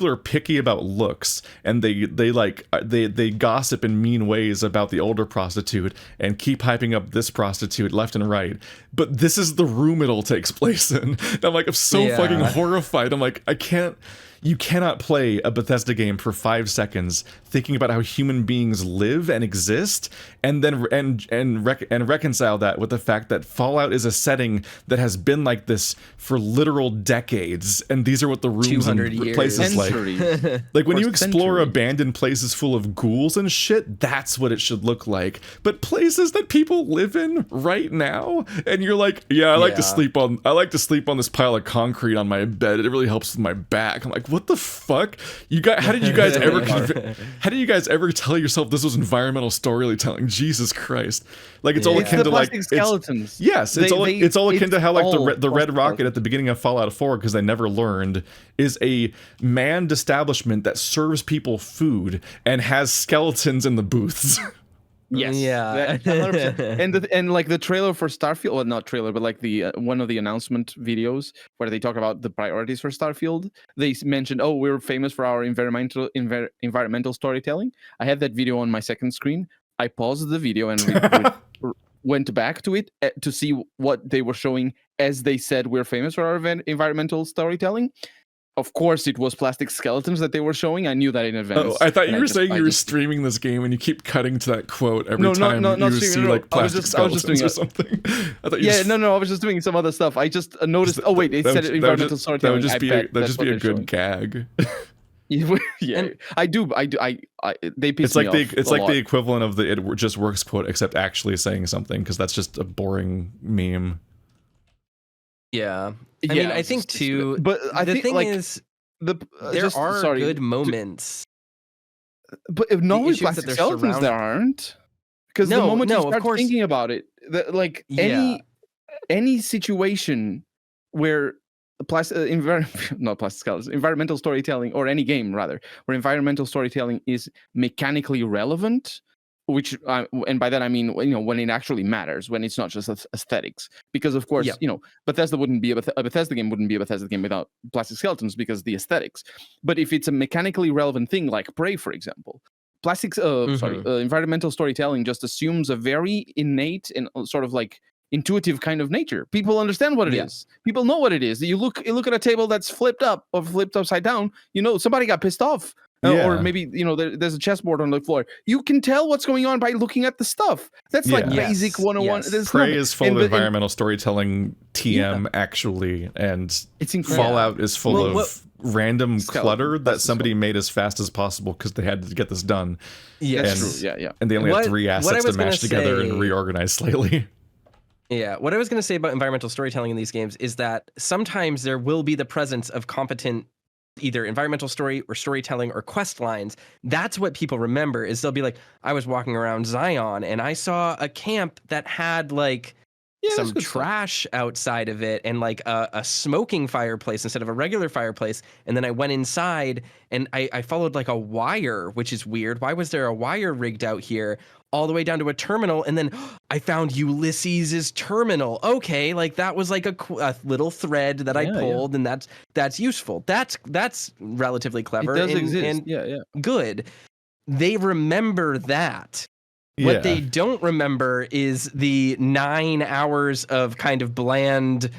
are picky about looks, and they gossip in mean ways about the older prostitute and keep hyping up this prostitute left and right, but this is the room it all takes place in. And I'm like, I'm so fucking horrified. I'm like, you cannot play a Bethesda game for 5 seconds thinking about how human beings live and exist, and then reconcile that with the fact that Fallout is a setting that has been like this for literal decades, and these are what the rooms and places like. Like when you explore abandoned places full of ghouls and shit, that's what it should look like. But places that people live in right now, and you're like, I like to sleep on this pile of concrete on my bed. It really helps with my back. I'm like, what the fuck? You guys, how did you guys ever tell yourself this was environmental storytelling? Jesus Christ! Like it's all akin to like skeletons. Yes, it's all akin to how like the Red Rocket at the beginning of Fallout 4, because they never learned, is a manned establishment that serves people food and has skeletons in the booths. Yes. Yeah. 100%. And like the trailer for Starfield, well, not trailer, but like the one of the announcement videos where they talk about the priorities for Starfield. They mentioned, we're famous for our environmental storytelling. I had that video on my second screen. I paused the video and went back to it to see what they were showing as they said we're famous for our environmental storytelling. Of course, it was plastic skeletons that they were showing. I knew that in advance. Oh, I thought you were saying you were streaming this game and you keep cutting to that quote every time you see like plastic skeletons or something. I thought I was just doing some other stuff. I just noticed. Oh wait, it said environmental storytelling. That would just be a good gag. Yeah, I do. They piss me off. It's like the equivalent of the "it just works" quote, except actually saying something, because that's just a boring meme. Yeah. I mean, I think too. But I the think thing like is, there are good moments. But if no issues plastic that they're skeletons, there aren't. Because the moment you start thinking about it, like any situation where environmental storytelling, or any game rather, where environmental storytelling is mechanically relevant, which and by that I mean, when it actually matters, when it's not just aesthetics. Because of course, Bethesda wouldn't be a Bethesda game wouldn't be a Bethesda game without plastic skeletons, because the aesthetics. But if it's a mechanically relevant thing like Prey, for example, environmental storytelling just assumes a very innate and sort of like intuitive kind of nature. People understand what it is. People know what it is. You look at a table that's flipped up or flipped upside down, somebody got pissed off. Or maybe there's a chessboard on the floor. You can tell what's going on by looking at the stuff. That's like basic 101. Yes. Prey is full of environmental storytelling TM actually, and it's incredible. Fallout is full of random clutter that somebody made as fast as possible because they had to get this done. Yeah, that's true. Yeah. And they only had 3 assets to mash together and reorganize slightly. Yeah, what I was going to say about environmental storytelling in these games is that sometimes there will be the presence of competent either environmental story or storytelling or quest lines. That's what people remember is they'll be like, I was walking around Zion and I saw a camp that had like some trash outside of it and like a smoking fireplace instead of a regular fireplace. And then I went inside and I followed like a wire, which is weird. Why was there a wire rigged out here? All the way down to a terminal, and then I found Ulysses's terminal. Okay, like that was like a little thread that I pulled, and that's useful. That's relatively clever. It does exist. And good. They remember that. What they don't remember is the 9 hours of kind of bland,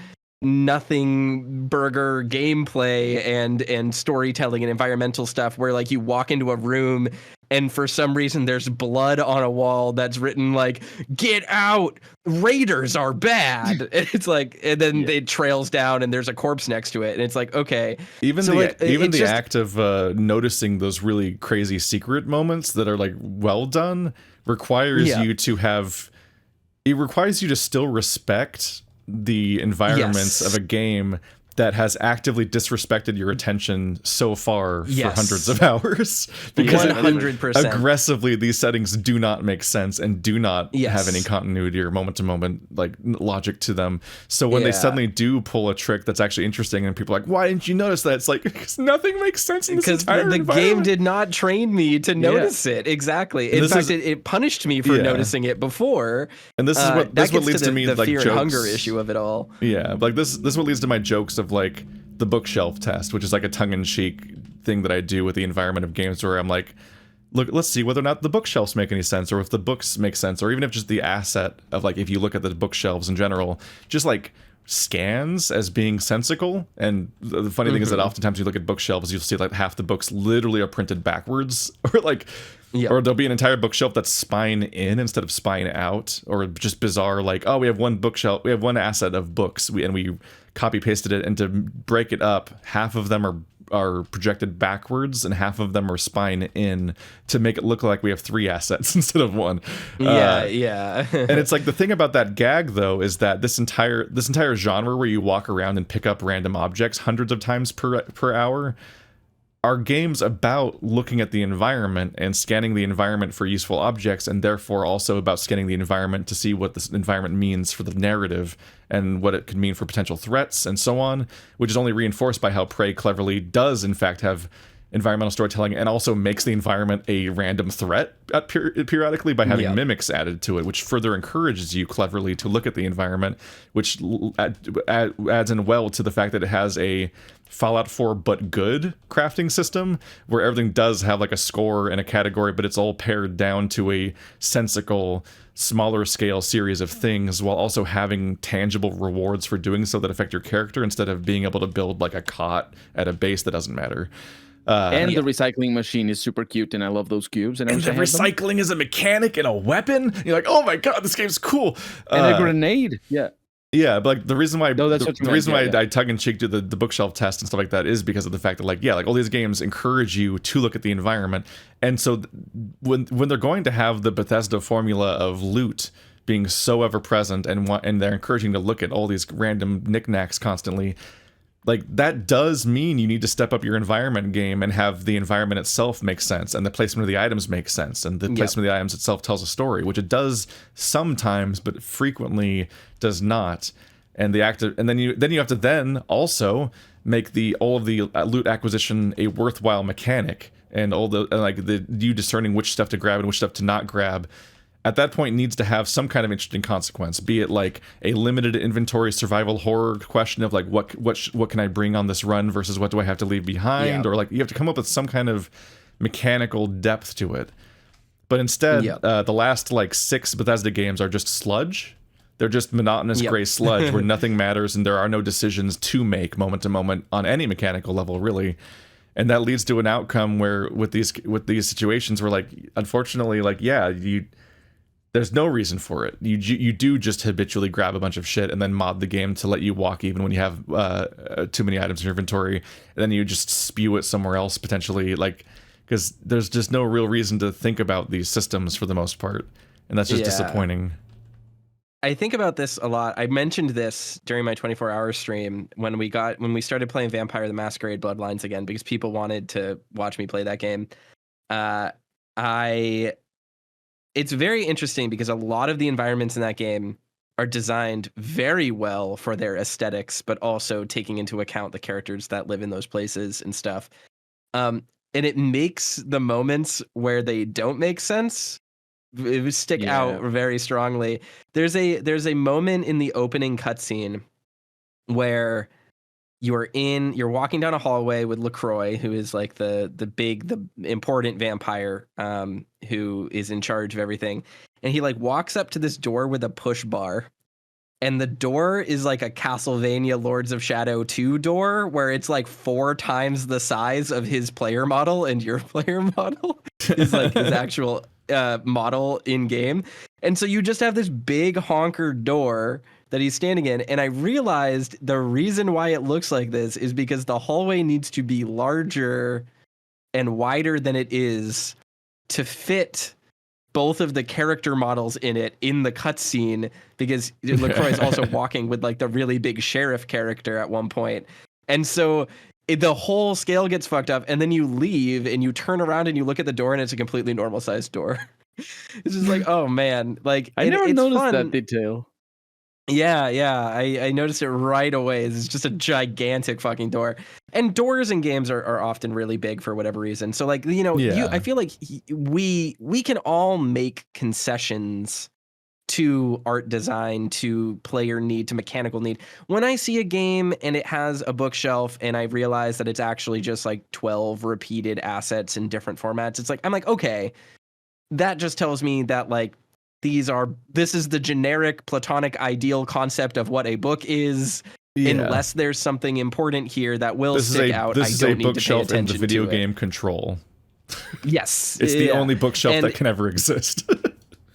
nothing burger gameplay and storytelling and environmental stuff where like you walk into a room and for some reason there's blood on a wall that's written like, get out, raiders are bad. And it's like, and then it trails down and there's a corpse next to it. And it's like, okay. Even so the act of noticing those really crazy secret moments that are like well done requires you to have, it requires you to still respect the environments of a game that has actively disrespected your attention so far for hundreds of hours. Because 100%. Aggressively, these settings do not make sense and do not have any continuity or moment-to-moment like logic to them. So when they suddenly do pull a trick that's actually interesting and people are like, why didn't you notice that? It's like, because nothing makes sense in this entire the environment. game did not train me to notice it. Exactly. In fact, it punished me for noticing it before. And this is what leads to me the like fear jokes. And hunger issue of it all. Yeah, like this is what leads to my jokes of like the bookshelf test, which is like a tongue-in-cheek thing that I do with the environment of games where I'm like, look, let's see whether or not the bookshelves make any sense, or if the books make sense, or even if just the asset of like, if you look at the bookshelves in general, just like scans as being sensical. And the funny thing is that oftentimes you look at bookshelves, you'll see like half the books literally are printed backwards, or like or there'll be an entire bookshelf that's spine in instead of spine out, or just bizarre like, oh, we have one bookshelf, we have one asset of books, and we copy pasted it, and to break it up, half of them are projected backwards and half of them are spine in to make it look like we have 3 assets instead of 1. And it's like the thing about that gag though is that this entire genre where you walk around and pick up random objects hundreds of times per hour are games about looking at the environment and scanning the environment for useful objects, and therefore also about scanning the environment to see what this environment means for the narrative and what it could mean for potential threats and so on, which is only reinforced by how Prey cleverly does in fact have environmental storytelling and also makes the environment a random threat periodically by having mimics added to it, which further encourages you cleverly to look at the environment, which adds in well to the fact that it has a Fallout 4 but good crafting system where everything does have like a score and a category, but it's all pared down to a sensical, smaller scale series of things while also having tangible rewards for doing so that affect your character instead of being able to build like a cot at a base that doesn't matter. And the recycling machine is super cute, and I love those cubes. And the recycling is a mechanic and a weapon. You're like, oh my god, this game's cool. And a grenade. Yeah, but like the reason why I tongue in cheek do the bookshelf test and stuff like that is because of the fact that like all these games encourage you to look at the environment, and so when they're going to have the Bethesda formula of loot being so ever present and they're encouraging to look at all these random knickknacks constantly, like that does mean you need to step up your environment game and have the environment itself make sense and the placement of the items make sense and the placement of the items itself tells a story, which it does sometimes but frequently does not. And then you have to also make all of the loot acquisition a worthwhile mechanic, and you discerning which stuff to grab and which stuff to not grab at that point needs to have some kind of interesting consequence, be it like a limited inventory survival horror question of like what can I bring on this run versus what do I have to leave behind, or like you have to come up with some kind of mechanical depth to it. But instead, the last like 6 Bethesda games are just sludge. They're just monotonous gray sludge where nothing matters and there are no decisions to make moment to moment on any mechanical level really. And that leads to an outcome where with these situations where like unfortunately like there's no reason for it. You do just habitually grab a bunch of shit and then mod the game to let you walk even when you have too many items in your inventory, and then you just spew it somewhere else potentially, like because there's just no real reason to think about these systems for the most part, and that's just disappointing. I think about this a lot. I mentioned this during my 24-hour stream when we started playing Vampire the Masquerade Bloodlines again because people wanted to watch me play that game. It's very interesting because a lot of the environments in that game are designed very well for their aesthetics, but also taking into account the characters that live in those places and stuff. And it makes the moments where they don't make sense stick out very strongly. There's a moment in the opening cutscene where you're walking down a hallway with LaCroix, who is like the important vampire who is in charge of everything, and he like walks up to this door with a push bar. And the door is like a Castlevania Lords of Shadow 2 door where it's like 4 times the size of his player model, and your player model is like his actual model in game. And so you just have this big honker door that he's standing in. And I realized the reason why it looks like this is because the hallway needs to be larger and wider than it is to fit both of the character models in it in the cutscene, because LaCroix is also walking with like the really big sheriff character at one point. And so the whole scale gets fucked up, and then you leave and you turn around and you look at the door and it's a completely normal sized door. It's just like, oh man, like I never noticed fun. that detail. Yeah, I noticed it right away. It's just a gigantic fucking door. And doors in games are often really big for whatever reason. So like, I feel like we can all make concessions to art design, to player need, to mechanical need. When I see a game and it has a bookshelf and I realize that it's actually just like 12 repeated assets in different formats, it's like, I'm like, okay, that just tells me that like, this is the generic platonic ideal concept of what a book is, unless there's something important here that will stick out. This I is don't a need to pay bookshelf in attention the video to game Control. Yes. It's the only bookshelf that can ever exist.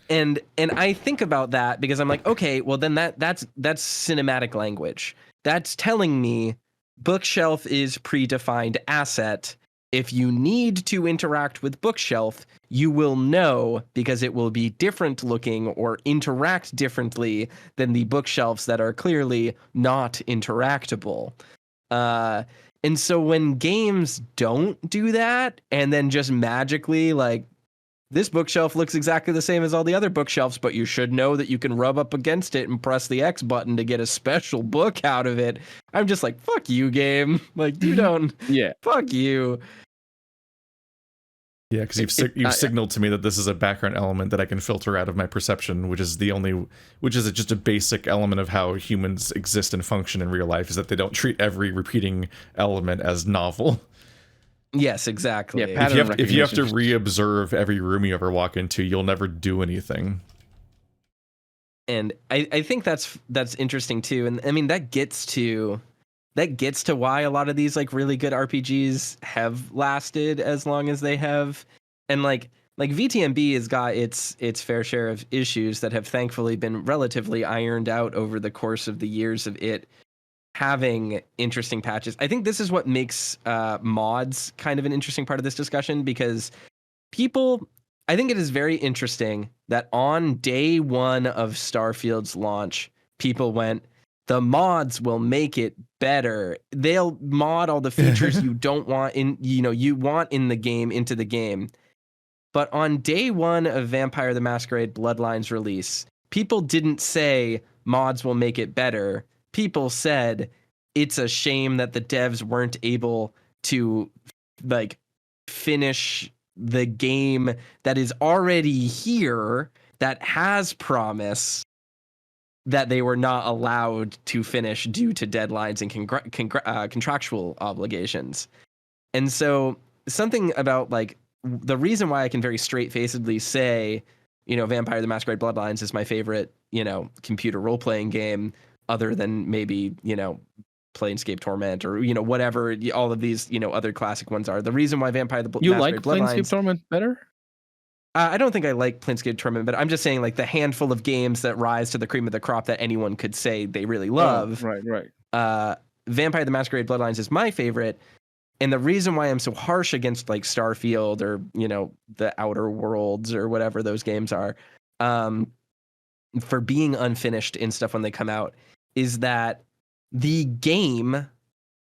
And I think about that because I'm like, okay, well then that's cinematic language. That's telling me bookshelf is predefined asset. If you need to interact with bookshelf, you will know because it will be different looking or interact differently than the bookshelves that are clearly not interactable. And so when games don't do that and then just magically like, this bookshelf looks exactly the same as all the other bookshelves, but you should know that you can rub up against it and press the X button to get a special book out of it. I'm just like, fuck you, game. Like, you don't. Yeah. Fuck you. Yeah, because you've signaled to me that this is a background element that I can filter out of my perception, which is just a basic element of how humans exist and function in real life, is that they don't treat every repeating element as novel. Yes, exactly. Yeah, if you have to re-observe every room you ever walk into, you'll never do anything. And I think that's interesting too. And I mean that gets to why a lot of these like really good RPGs have lasted as long as they have. And like VTMB has got its fair share of issues that have thankfully been relatively ironed out over the course of the years of it having interesting patches. I think this is what makes mods kind of an interesting part of this discussion, because I think it is very interesting that on day one of Starfield's launch, people went, the mods will make it better. They'll mod all the features you don't want you want in the game into the game. But on day one of Vampire the Masquerade Bloodlines release, people didn't say mods will make it better. People said it's a shame that the devs weren't able to like finish the game that is already here, that has promise, that they were not allowed to finish due to deadlines and contractual obligations. And so something about like the reason why I can very straight-facedly say, Vampire the Masquerade Bloodlines is my favorite, computer role-playing game, other than maybe, Planescape Torment or, whatever all of these, other classic ones are. The reason why Vampire the Masquerade Bloodlines... You like Planescape Torment better? I don't think I like Planescape Torment, but I'm just saying like the handful of games that rise to the cream of the crop that anyone could say they really love. Oh, right. Vampire the Masquerade Bloodlines is my favorite. And the reason why I'm so harsh against like Starfield or, the Outer Worlds or whatever those games are, for being unfinished in stuff when they come out is that the game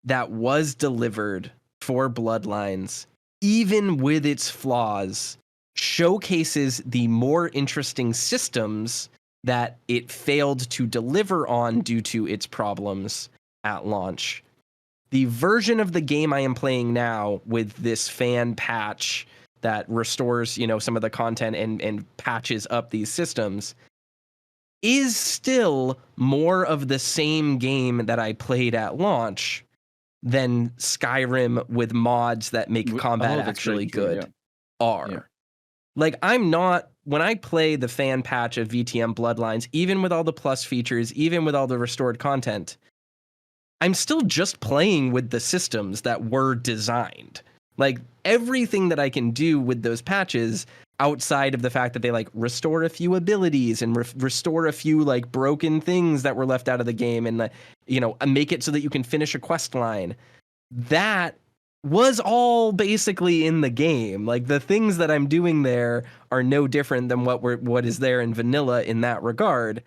that was delivered for Bloodlines, even with its flaws, showcases the more interesting systems that it failed to deliver on due to its problems at launch. The version of the game I am playing now with this fan patch that restores, some of the content and patches up these systems is still more of the same game that I played at launch than Skyrim with mods that make combat actually good are. Yeah. Like, when I play the fan patch of VTM Bloodlines, even with all the plus features, even with all the restored content, I'm still just playing with the systems that were designed. Like, everything that I can do with those patches, outside of the fact that they like restore a few abilities and restore a few like broken things that were left out of the game, and make it so that you can finish a quest line, that was all basically in the game. Like, the things that I'm doing there are no different than what is there in vanilla in that regard.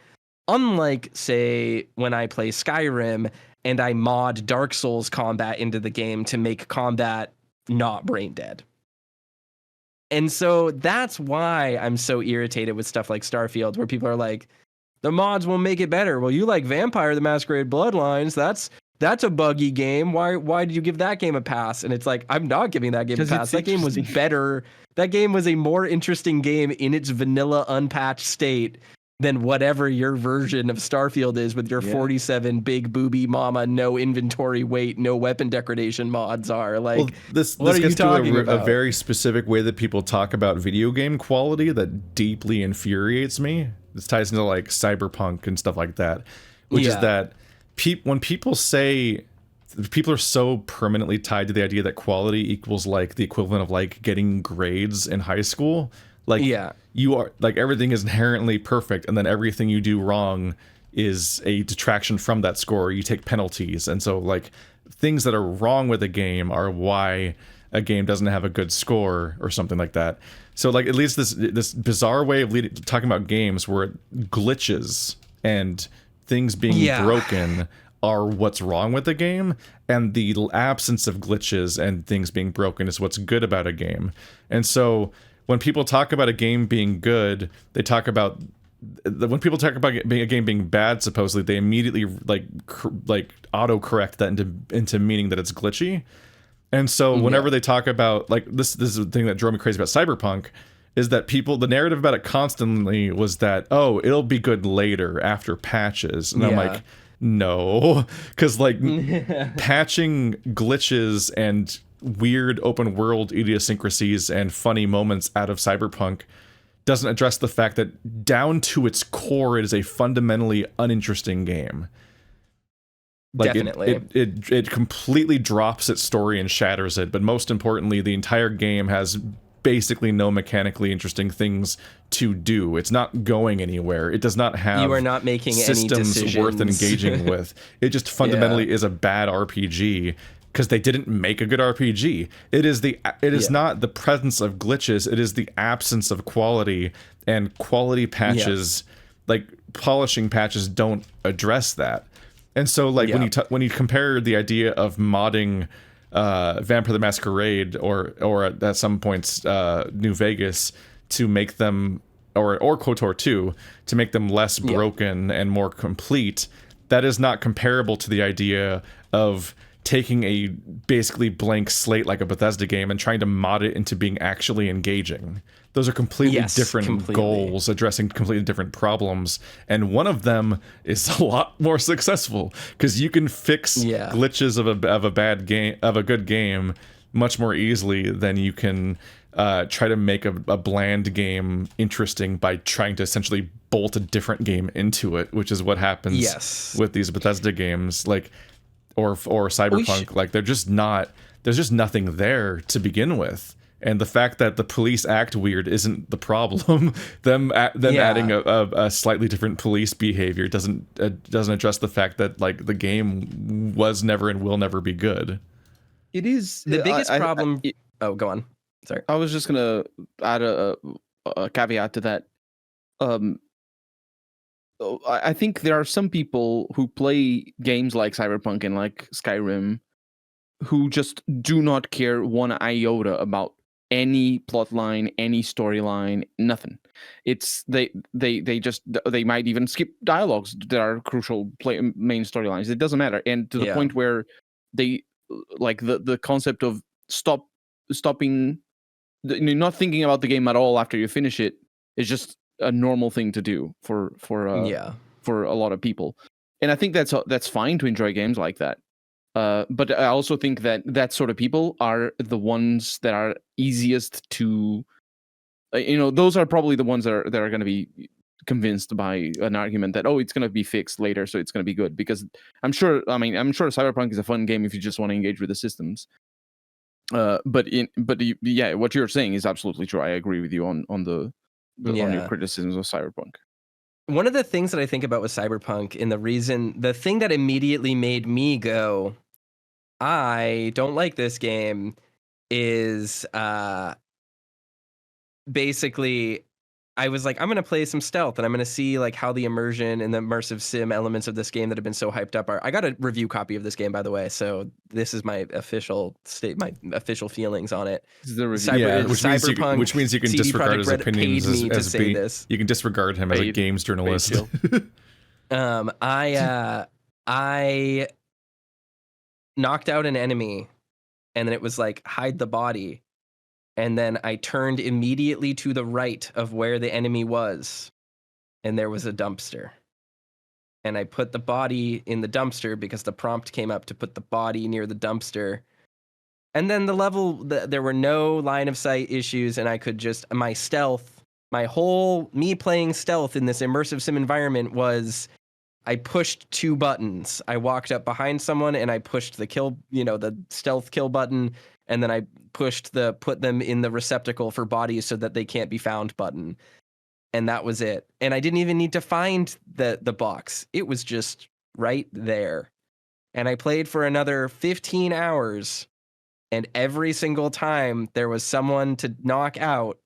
Unlike, say, when I play Skyrim and I mod Dark Souls combat into the game to make combat not brain dead. And so that's why I'm so irritated with stuff like Starfield, where people are like, the mods will make it better. Well, you like Vampire the Masquerade Bloodlines. That's a buggy game. Why did you give that game a pass? And it's like, I'm not giving that game a pass. That game was better. That game was a more interesting game in its vanilla unpatched state than whatever your version of Starfield is with your 47 big booby mama, no inventory weight, no weapon degradation mods are. Like, well, this gets to a very specific way that people talk about video game quality that deeply infuriates me. This ties into like Cyberpunk and stuff like that, which is that when people say, people are so permanently tied to the idea that quality equals like the equivalent of like getting grades in high school. Like, you are like, everything is inherently perfect, and then everything you do wrong is a detraction from that score. You take penalties, and so like things that are wrong with a game are why a game doesn't have a good score or something like that. So like, at least this bizarre way of talking about games where glitches and things being broken are what's wrong with the game, and the absence of glitches and things being broken is what's good about a game. And so when people talk about a game being good, they talk about, when people talk about a game being bad, supposedly, they immediately like auto-correct that into meaning that it's glitchy. And so whenever they talk about, like, this is the thing that drove me crazy about Cyberpunk, is that the narrative about it constantly was that, oh, it'll be good later after patches. And I'm like, no, because like patching glitches and weird open world idiosyncrasies and funny moments out of Cyberpunk doesn't address the fact that down to its core, it is a fundamentally uninteresting game. Like, definitely, it completely drops its story and shatters it. But most importantly, the entire game has basically no mechanically interesting things to do. It's not going anywhere. It does not have, you are not making systems any decisions worth engaging with. It just fundamentally is a bad RPG because they didn't make a good RPG. It is not the presence of glitches. It is the absence of quality, and quality patches, like polishing patches, don't address that. And so like when you compare the idea of modding Vampire the Masquerade or at some points New Vegas to make them, or KOTOR 2 to make them less broken and more complete, that is not comparable to the idea of taking a basically blank slate like a Bethesda game and trying to mod it into being actually engaging. Those are completely different goals addressing completely different problems, and one of them is a lot more successful because you can fix glitches of a bad game, of a good game, much more easily than you can try to make a bland game interesting by trying to essentially bolt a different game into it, which is what happens with these Bethesda games, like or Cyberpunk. Like there's just nothing there to begin with. And the fact that the police act weird isn't the problem. them adding a slightly different police behavior doesn't address the fact that like the game was never and will never be good. It is the biggest problem. Oh, go on. Sorry, I was just gonna add a caveat to that. I think there are some people who play games like Cyberpunk and like Skyrim who just do not care one iota about any plot line, any storyline, nothing. It's they might even skip dialogues that are crucial main storylines. It doesn't matter, and to the point where they like the concept of stopping, not thinking about the game at all after you finish it is just a normal thing to do for a lot of people. And I think that's fine to enjoy games like that. But I also think that sort of people are the ones that are easiest to, those are probably the ones that are going to be convinced by an argument that, it's going to be fixed later, so it's going to be good. Because I'm sure Cyberpunk is a fun game if you just want to engage with the systems. But what you're saying is absolutely true. I agree with you on your criticisms of Cyberpunk. One of the things that I think about with Cyberpunk, and the thing that immediately made me go, I don't like this game, is basically I was like, I'm going to play some stealth and I'm going to see like how the immersion and the immersive sim elements of this game that have been so hyped up are. I got a review copy of this game, by the way, so this is my official feelings on it. This is the review. Which means you can CD disregard his Projekt opinions paid me to as say being. This. You can disregard him as a games journalist. I knocked out an enemy, and then it was like hide the body. And then I turned immediately to the right of where the enemy was, and there was a dumpster. And I put the body in the dumpster because the prompt came up to put the body near the dumpster. And then there were no line of sight issues, and I could just, my whole me playing stealth in this immersive sim environment was, I pushed 2 buttons. I walked up behind someone and I pushed the kill, the stealth kill button. And then I pushed the put them in the receptacle for bodies so that they can't be found button. And that was it. And I didn't even need to find the box. It was just right there. And I played for another 15 hours. And every single time there was someone to knock out,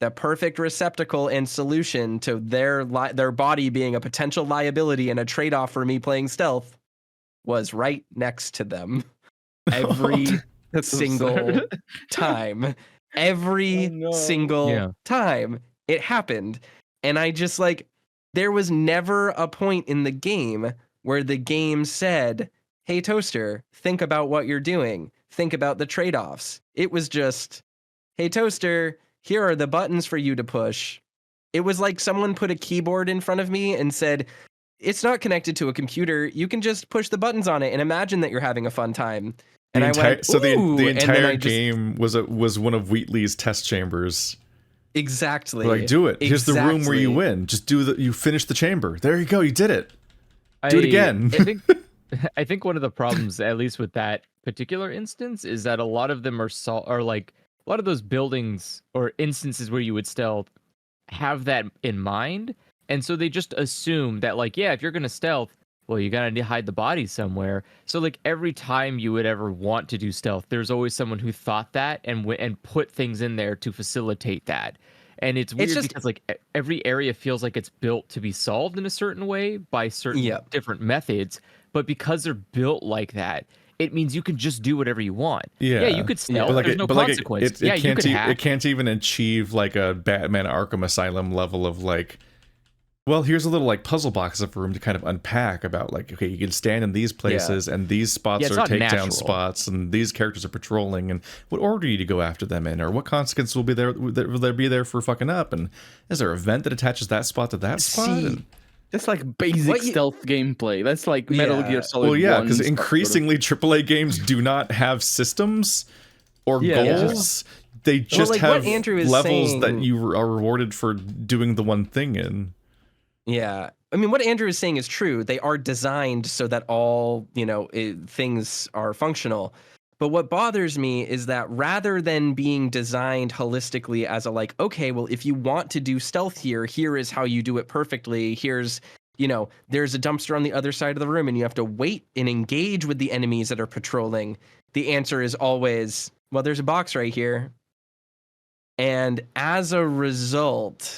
the perfect receptacle and solution to their body being a potential liability and a trade-off for me playing stealth was right next to them. Every single time. Every single time it happened. And I just there was never a point in the game where the game said, hey, Toaster, think about what you're doing. Think about the trade-offs. It was just, hey, Toaster, here are the buttons for you to push. It was like someone put a keyboard in front of me and said, it's not connected to a computer. You can just push the buttons on it and imagine that you're having a fun time. And I went, so the entire game was one of Wheatley's test chambers. Exactly. We're like, do it. Here's the room where you win. Just you finish the chamber. There you go. You did it. Do it again. I think one of the problems, at least with that particular instance, is that a lot of them are like a lot of those buildings or instances where you would stealth have that in mind, and so they just assume that if you're gonna stealth, well, you gotta hide the body somewhere. So every time you would ever want to do stealth, there's always someone who thought that and put things in there to facilitate that. And it's weird because every area feels like it's built to be solved in a certain way by certain different methods. But because they're built like that, it means you can just do whatever you want. Yeah, you could stealth. There's no consequence. It can't even achieve a Batman Arkham Asylum level of well, here's a little puzzle box of room to kind of unpack about okay, you can stand in these places and these spots are takedown spots and these characters are patrolling and what order you to go after them in or what consequence will there be there for fucking up and is there an event that attaches that spot to that spot? That's basic stealth gameplay. That's Metal Gear Solid. Well, yeah, because increasingly AAA games do not have systems or goals. They just have levels that you are rewarded for doing the one thing in. Yeah. I mean, what Andrew is saying is true. They are designed so that all, things are functional. But what bothers me is that rather than being designed holistically as okay, well, if you want to do stealth here is how you do it perfectly. Here's, there's a dumpster on the other side of the room and you have to wait and engage with the enemies that are patrolling. The answer is always, well, there's a box right here. And as a result,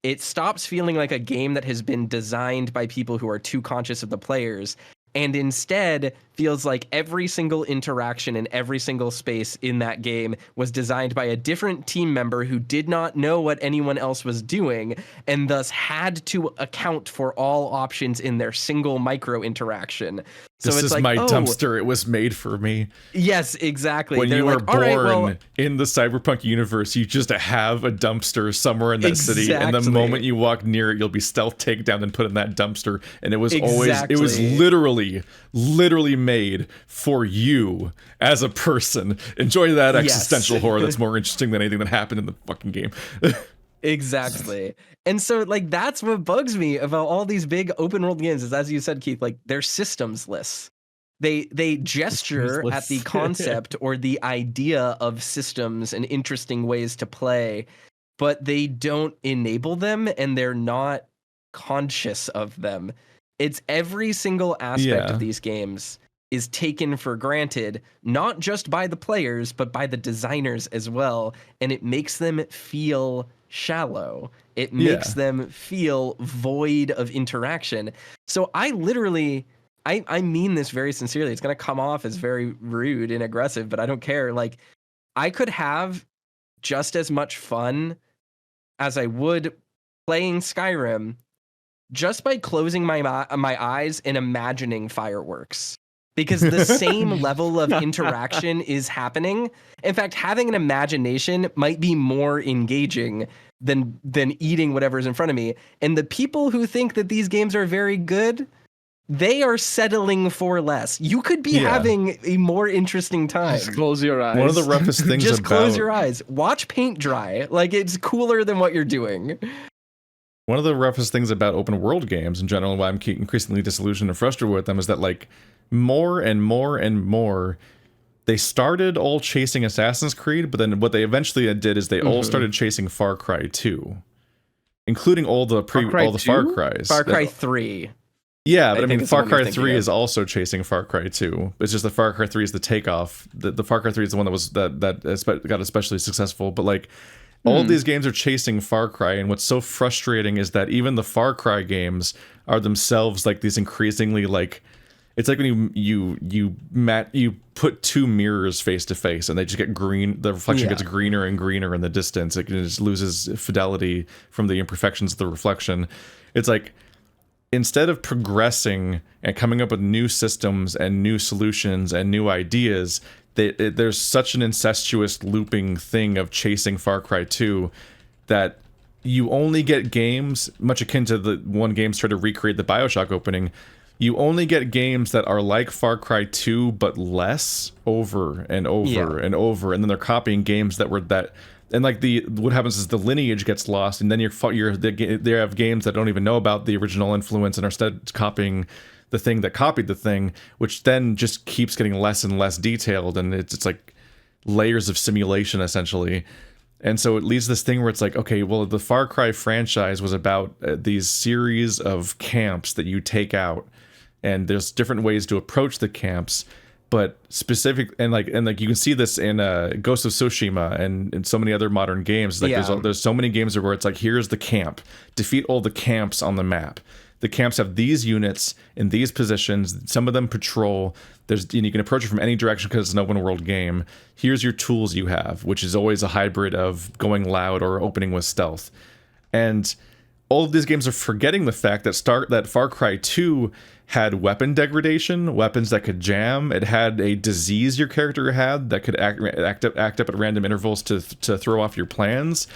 it stops feeling like a game that has been designed by people who are too conscious of the players, and instead feels like every single interaction in every single space in that game was designed by a different team member who did not know what anyone else was doing, and thus had to account for all options in their single micro interaction. So this it's is like, my dumpster. It was made for me. Yes, exactly. When They're you like, were born all right, well, in the cyberpunk universe, you just have a dumpster somewhere in that city, and the Exactly. moment you walk near it, you'll be stealth takedown and put in that dumpster. And it was Exactly. it was literally made for you as a person. Enjoy that existential horror. That's more interesting than anything that happened in the fucking game. Exactly. And so like that's what bugs me about all these big open world games is, as you said, Keith, like they're systemsless. They gesture at the Systemsless. concept or the idea of systems and interesting ways to play, but they don't enable them and they're not conscious of them. It's every single aspect Yeah. of these games is taken for granted, not just by the players, but by the designers as well. And it makes them feel shallow. It makes them feel void of interaction. So I literally, I mean this very sincerely. It's going to come off as very rude and aggressive, but I don't care. Like, I could have just as much fun as I would playing Skyrim just by closing my eyes and imagining fireworks. Because the same level of interaction is happening. In fact, having an imagination might be more engaging than eating whatever's in front of me. And the people who think that these games are very good, they are settling for less. You could be having a more interesting time. Just close your eyes. One of the roughest things Just about close your eyes. Watch paint dry. Like, it's cooler than what you're doing. One of the roughest things about open world games in general, why I'm increasingly disillusioned and frustrated with them, is that like more and more and more, they started all chasing Assassin's Creed, but then what they eventually did is they all started chasing Far Cry 2, including all the Far Cries. Far Cry 3. Yeah, but I think mean, it's the Far one you're Cry thinking 3 of. is also chasing Far Cry 2. It's just the Far Cry 3 is the takeoff. The Far Cry 3 is the one that got especially successful. But like, all of these games are chasing Far Cry, and what's so frustrating is that even the Far Cry games are themselves like these increasingly like, it's like when you put two mirrors face to face, and they just get green. The reflection gets greener and greener in the distance. It just loses fidelity from the imperfections of the reflection. It's like, instead of progressing and coming up with new systems and new solutions and new ideas, there's such an incestuous looping thing of chasing Far Cry 2 that you only get games, much akin to the one games try to recreate the BioShock opening, you only get games that are like Far Cry 2 but less over and over and over, and then they're copying games that were that. And like what happens is the lineage gets lost, and then they have games that don't even know about the original influence and are instead copying the thing that copied the thing, which then just keeps getting less and less detailed, and it's like layers of simulation essentially. And so it leads this thing where it's like, okay, well, the Far Cry franchise was about these series of camps that you take out, and there's different ways to approach the camps. But specific and like you can see this in Ghost of Tsushima and in so many other modern games. Like there's so many games where it's like, here's the camp, defeat all the camps on the map. The camps have these units in these positions. Some of them patrol. You can approach it from any direction because it's an open world game. Here's your tools you have, which is always a hybrid of going loud or opening with stealth. And all of these games are forgetting the fact that Far Cry 2 had weapon degradation, weapons that could jam. It had a disease your character had that could act up at random intervals to throw off your plans.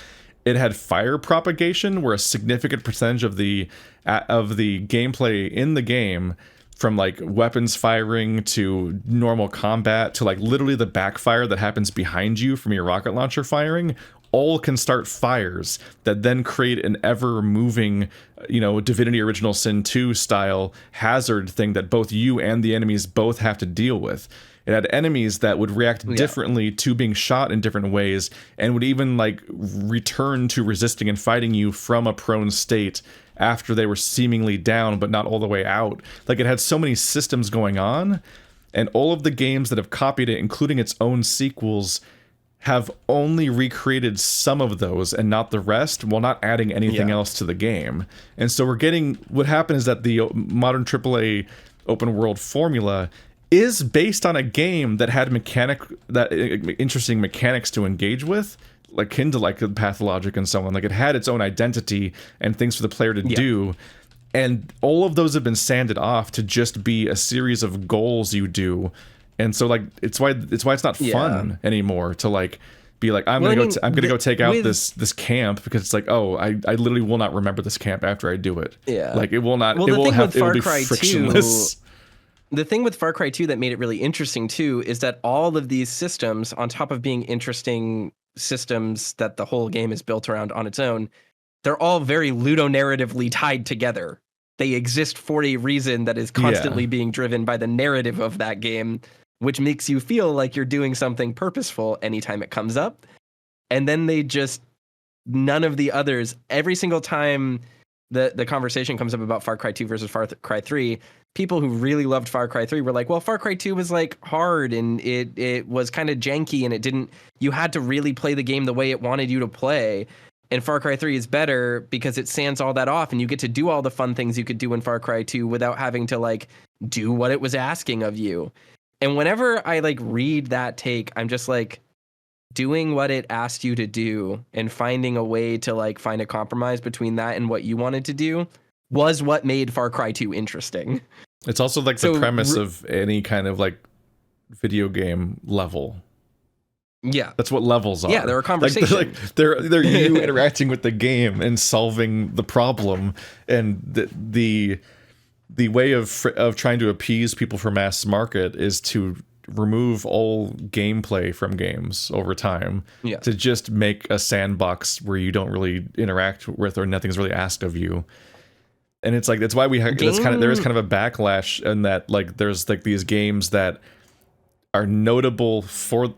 It had fire propagation, where a significant percentage of the gameplay in the game, from like weapons firing to normal combat to like literally the backfire that happens behind you from your rocket launcher firing, all can start fires that then create an ever-moving, Divinity Original Sin 2 style hazard thing that both you and the enemies both have to deal with. It had enemies that would react differently to being shot in different ways, and would even like return to resisting and fighting you from a prone state after they were seemingly down but not all the way out. Like, it had so many systems going on, and all of the games that have copied it, including its own sequels, have only recreated some of those and not the rest, while not adding anything else to the game. And so what happened is that the modern AAA open world formula is based on a game that had interesting mechanics to engage with, like akin to like Pathologic and so on. Like it had its own identity and things for the player to do. And all of those have been sanded off to just be a series of goals you do. And so like it's why it's not fun anymore to like be like, I'm gonna go take out this camp, because it's like, oh, I literally will not remember this camp after I do it. Yeah. Like it will not. Well, it will be frictionless. The thing with Far Cry 2 that made it really interesting too is that all of these systems, on top of being interesting systems that the whole game is built around on its own, they're all very ludonarratively tied together. They exist for a reason that is constantly being driven by the narrative of that game, which makes you feel like you're doing something purposeful anytime it comes up. And then none of the others, every single time the conversation comes up about Far Cry 2 versus Far Cry 3, people who really loved Far Cry 3 were like, well, Far Cry 2 was like hard and it was kind of janky and you had to really play the game the way it wanted you to play. And Far Cry 3 is better because it sands all that off and you get to do all the fun things you could do in Far Cry 2 without having to like do what it was asking of you. And whenever I like read that take, I'm just like, doing what it asked you to do and finding a way to like find a compromise between that and what you wanted to do was what made Far Cry 2 interesting. It's also like the premise of any kind of like video game level. Yeah, that's what levels are. Yeah, there are conversations. Like they're you interacting with the game and solving the problem, and the way of trying to appease people for mass market is to remove all gameplay from games over time, to just make a sandbox where you don't really interact with or nothing's really asked of you. And it's like that's why there is kind of a backlash in that like there's like these games that are notable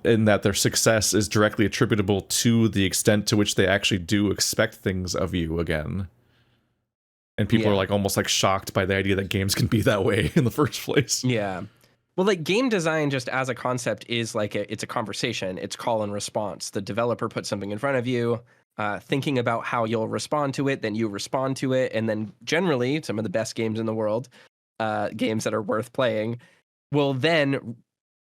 in that their success is directly attributable to the extent to which they actually do expect things of you again. And people are like almost like shocked by the idea that games can be that way in the first place. Yeah. Well, like game design just as a concept is like it's a conversation. It's call and response. The developer puts something in front of you, thinking about how you'll respond to it, then you respond to it. And then generally some of the best games in the world, games that are worth playing, will then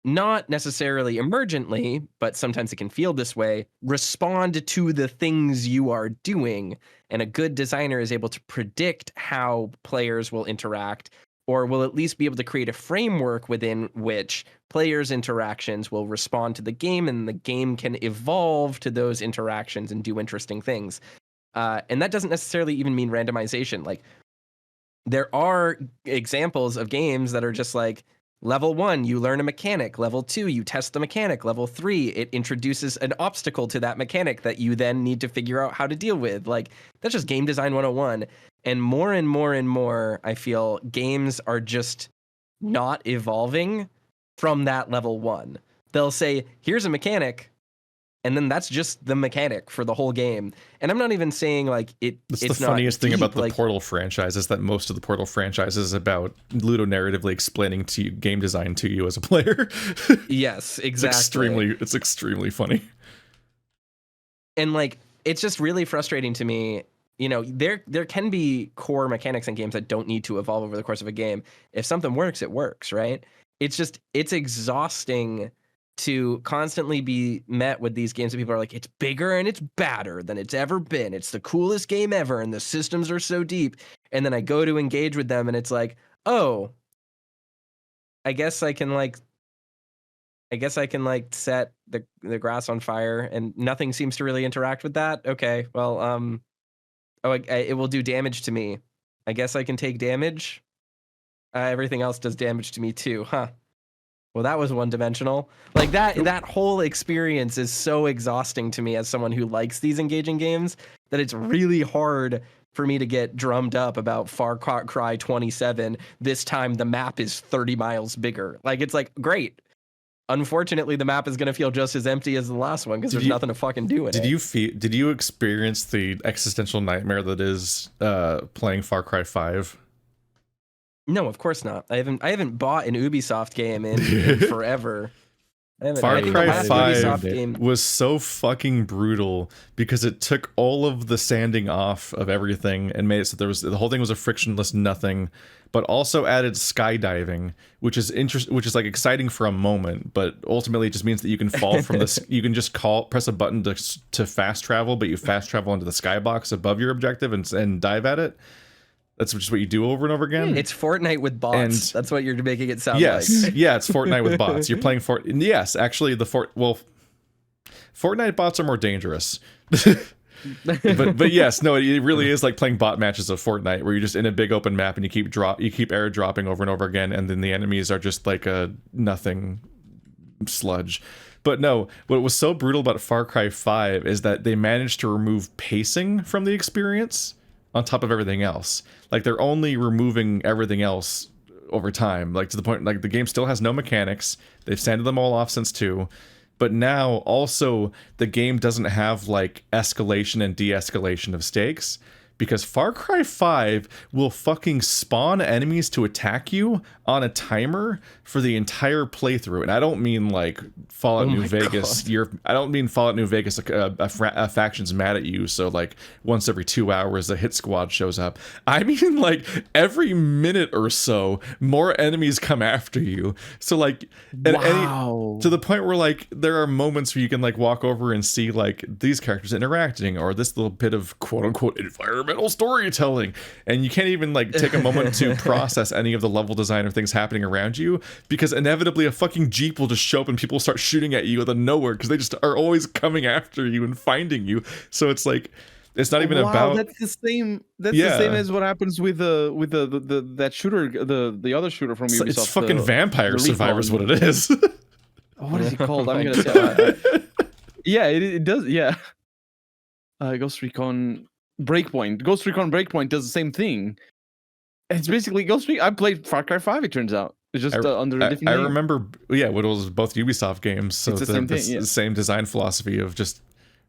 not necessarily emergently, but sometimes it can feel this way, respond to the things you are doing. And a good designer is able to predict how players will interact, or will at least be able to create a framework within which players' interactions will respond to the game, and the game can evolve to those interactions and do interesting things. And that doesn't necessarily even mean randomization. Like, there are examples of games that are just like, level 1, you learn a mechanic. Level 2, you test the mechanic. Level 3, it introduces an obstacle to that mechanic that you then need to figure out how to deal with. Like, that's just game design 101. And more and more and more, I feel games are just not evolving from that level 1. They'll say, here's a mechanic, and then that's just the mechanic for the whole game. And I'm not even saying like it's the funniest thing about the Portal franchise is that most of the Portal franchise is about ludonarratively explaining to you game design to you as a player. Yes, exactly. It's extremely funny. And like it's just really frustrating to me. You know, there can be core mechanics in games that don't need to evolve over the course of a game. If something works, it works, right? It's exhausting to constantly be met with these games that people are like, it's bigger and it's badder than it's ever been. It's the coolest game ever, and the systems are so deep. And then I go to engage with them, and it's like, oh, I guess I can set the grass on fire, and nothing seems to really interact with that. Okay, well, it will do damage to me. I guess I can take damage. Everything else does damage to me too, huh? Well, that was one-dimensional. Like that whole experience is so exhausting to me as someone who likes these engaging games that it's really hard for me to get drummed up about Far Cry 27. This time the map is 30 miles bigger. Like, it's like, great. Unfortunately, the map is going to feel just as empty as the last one because there's nothing to fucking do in it. Did you experience the existential nightmare that is playing Far Cry 5? No, of course not. I haven't bought an Ubisoft game in forever. Far Cry last 5 Ubisoft game. was so fucking brutal because it took all of the sanding off of everything and made it so the whole thing was a frictionless nothing, but also added skydiving, which is like exciting for a moment, but ultimately it just means that you can fall from this. You can just press a button to fast travel, but you fast travel into the skybox above your objective and dive at it. That's just what you do over and over again. It's Fortnite with bots. And that's what you're making it sound yes, like. yeah, it's Fortnite with bots. You're playing Yes, actually, Fortnite bots are more dangerous. but yes, no, it really is like playing bot matches of Fortnite, where you're just in a big open map and you keep airdropping over and over again, and then the enemies are just like a nothing sludge. But no, what was so brutal about Far Cry 5 is that they managed to remove pacing from the experience on top of everything else. Like, they're only removing everything else over time, like to the point like the game still has no mechanics. They've sanded them all off since 2, but now also the game doesn't have like escalation and de-escalation of stakes, because Far Cry 5 will fucking spawn enemies to attack you on a timer for the entire playthrough. And I don't mean like Fallout New Vegas. I don't mean Fallout New Vegas, a faction's mad at you, so like once every 2 hours a hit squad shows up. I mean like every minute or so more enemies come after you. So like to the point where like there are moments where you can like walk over and see like these characters interacting, or this little bit of quote unquote environmental storytelling, and you can't even like take a moment to process any of the level design or things happening around you, because inevitably a fucking jeep will just show up and people start shooting at you out of nowhere because they just are always coming after you and finding you. So it's like it's not even about. That's the same. That's the same as what happens with that shooter, the other shooter from Ubisoft. It's fucking Vampire Survivors, what it is. What is it called? I'm gonna say. Yeah, it does. Yeah, Ghost Recon Breakpoint. Ghost Recon Breakpoint does the same thing. It's basically Ghost Recon. I played Far Cry 5. It turns out it's just under a different name. I remember. Yeah, what was both Ubisoft games. So it's the same thing. The same design philosophy of just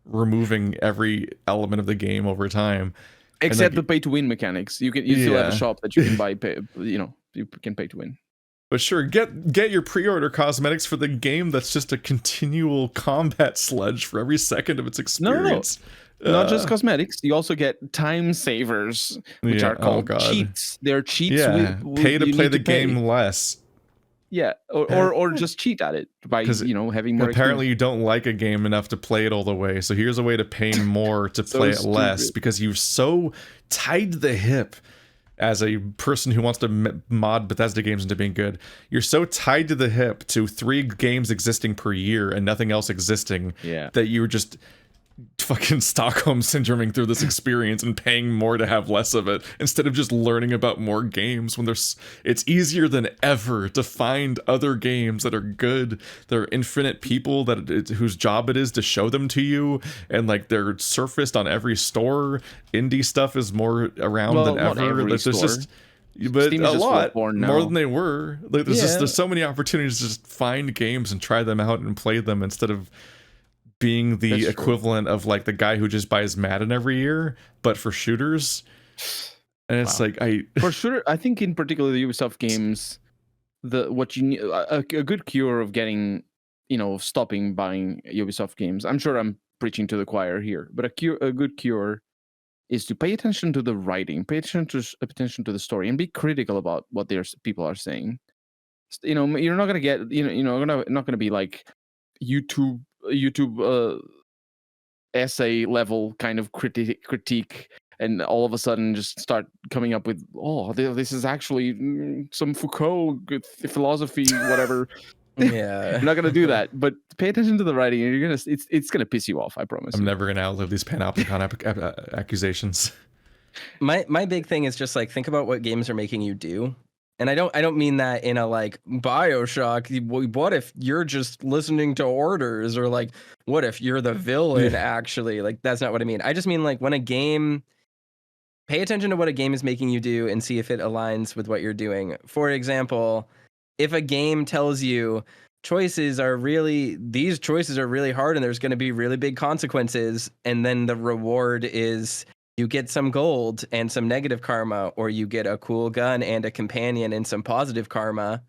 removing every element of the game over time, except the pay to win mechanics. You still have a shop that you can buy. You can pay to win. But sure, get your pre-order cosmetics for the game that's just a continual combat sludge for every second of its experience. No. Not just cosmetics. You also get time savers, which are called cheats. They're cheats. Yeah, pay to play the game less. Yeah, or just cheat at it by having more. Apparently, experience. you don't like a game enough to play it all the way. So here's a way to pay more to play it less, because you're so tied to the hip. As a person who wants to mod Bethesda games into being good, you're so tied to the hip to 3 games existing per year and nothing else existing that you're just fucking Stockholm syndroming through this experience and paying more to have less of it, instead of just learning about more games. When it's easier than ever to find other games that are good. There are infinite people whose job it is to show them to you, and like they're surfaced on every store. Indie stuff is more around than ever. There's just but Steam a lot more than they were. Like there's so many opportunities to just find games and try them out and play them, instead of being the equivalent of like the guy who just buys Madden every year, but for shooters. And it's like for shooter, I think in particular the Ubisoft games, what you need a good cure of getting, stopping buying Ubisoft games. I'm sure I'm preaching to the choir here, but a good cure is to pay attention to the writing, pay attention to the story, and be critical about what people are saying. You're not gonna get not gonna be like YouTube essay level kind of critique, and all of a sudden just start coming up with this is actually some Foucault philosophy, whatever. You're not gonna do that, but pay attention to the writing, and it's gonna piss you off. I promise. I'm never gonna outlive these panopticon accusations. My big thing is just like, think about what games are making you do. And I don't mean that in a like BioShock. What if you're just listening to orders, or like, what if you're the villain actually? Like, that's not what I mean. I just mean like when a game, pay attention to what a game is making you do and see if it aligns with what you're doing. For example, if a game tells you these choices are really hard and there's going to be really big consequences, and then the reward is you get some gold and some negative karma, or you get a cool gun and a companion and some positive karma.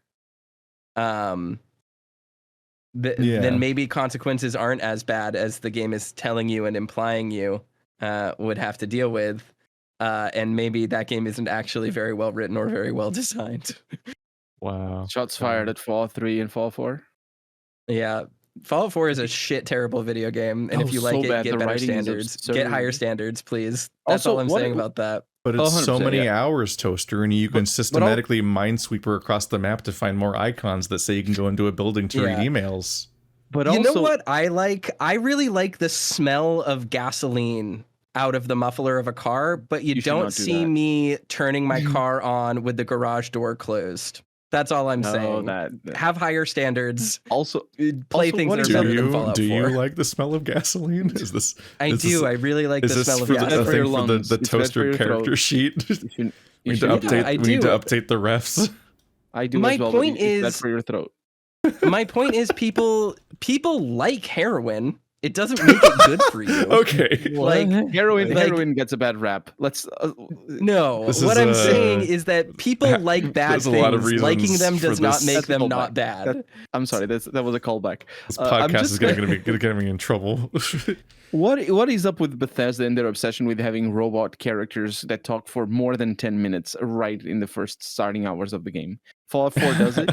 then maybe consequences aren't as bad as the game is telling you and implying you would have to deal with. And maybe that game isn't actually very well written or very well designed. Wow. Shots fired at Fallout 3 and Fallout 4. Yeah. Fallout 4 is a terrible video game. And if you like it, get better standards. Get higher standards, please. That's all I'm saying about that. But it's so many hours, Toaster, and you can systematically minesweeper across the map to find more icons that say you can go into a building to read emails. But you know what I like? I really like the smell of gasoline out of the muffler of a car, but you don't see me turning my car on with the garage door closed. That's all I'm saying. Have higher standards. Also, play things that are better than Fallout 4. Do you like the smell of gasoline? Is this? I really like the smell of gasoline. Is this for the Toaster character sheet? We need to update the refs. I do. My point is that's for your throat. My point is, people like heroin. It doesn't make it good for you. Okay. Like heroin gets a bad rap. Let's no. What I'm saying is that people like bad things. Liking them does not make them not bad. I'm sorry. That was a callback. This podcast is going to get me in trouble. What is up with Bethesda and their obsession with having robot characters that talk for more than 10 minutes right in the first starting hours of the game? Fallout 4 does it.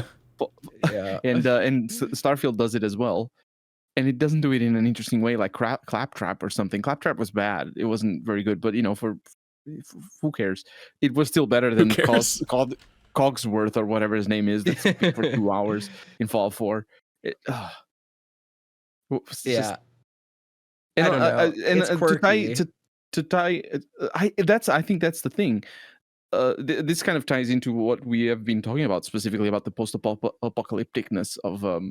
Yeah. And Starfield does it as well. And it doesn't do it in an interesting way, like Claptrap or something. Claptrap was bad; it wasn't very good. But for who cares? It was still better than Cogsworth or whatever his name is. That's for 2 hours in Fallout 4. I don't know. It's quirky. I think that's the thing. This kind of ties into what we have been talking about, specifically about the post-apocalypticness of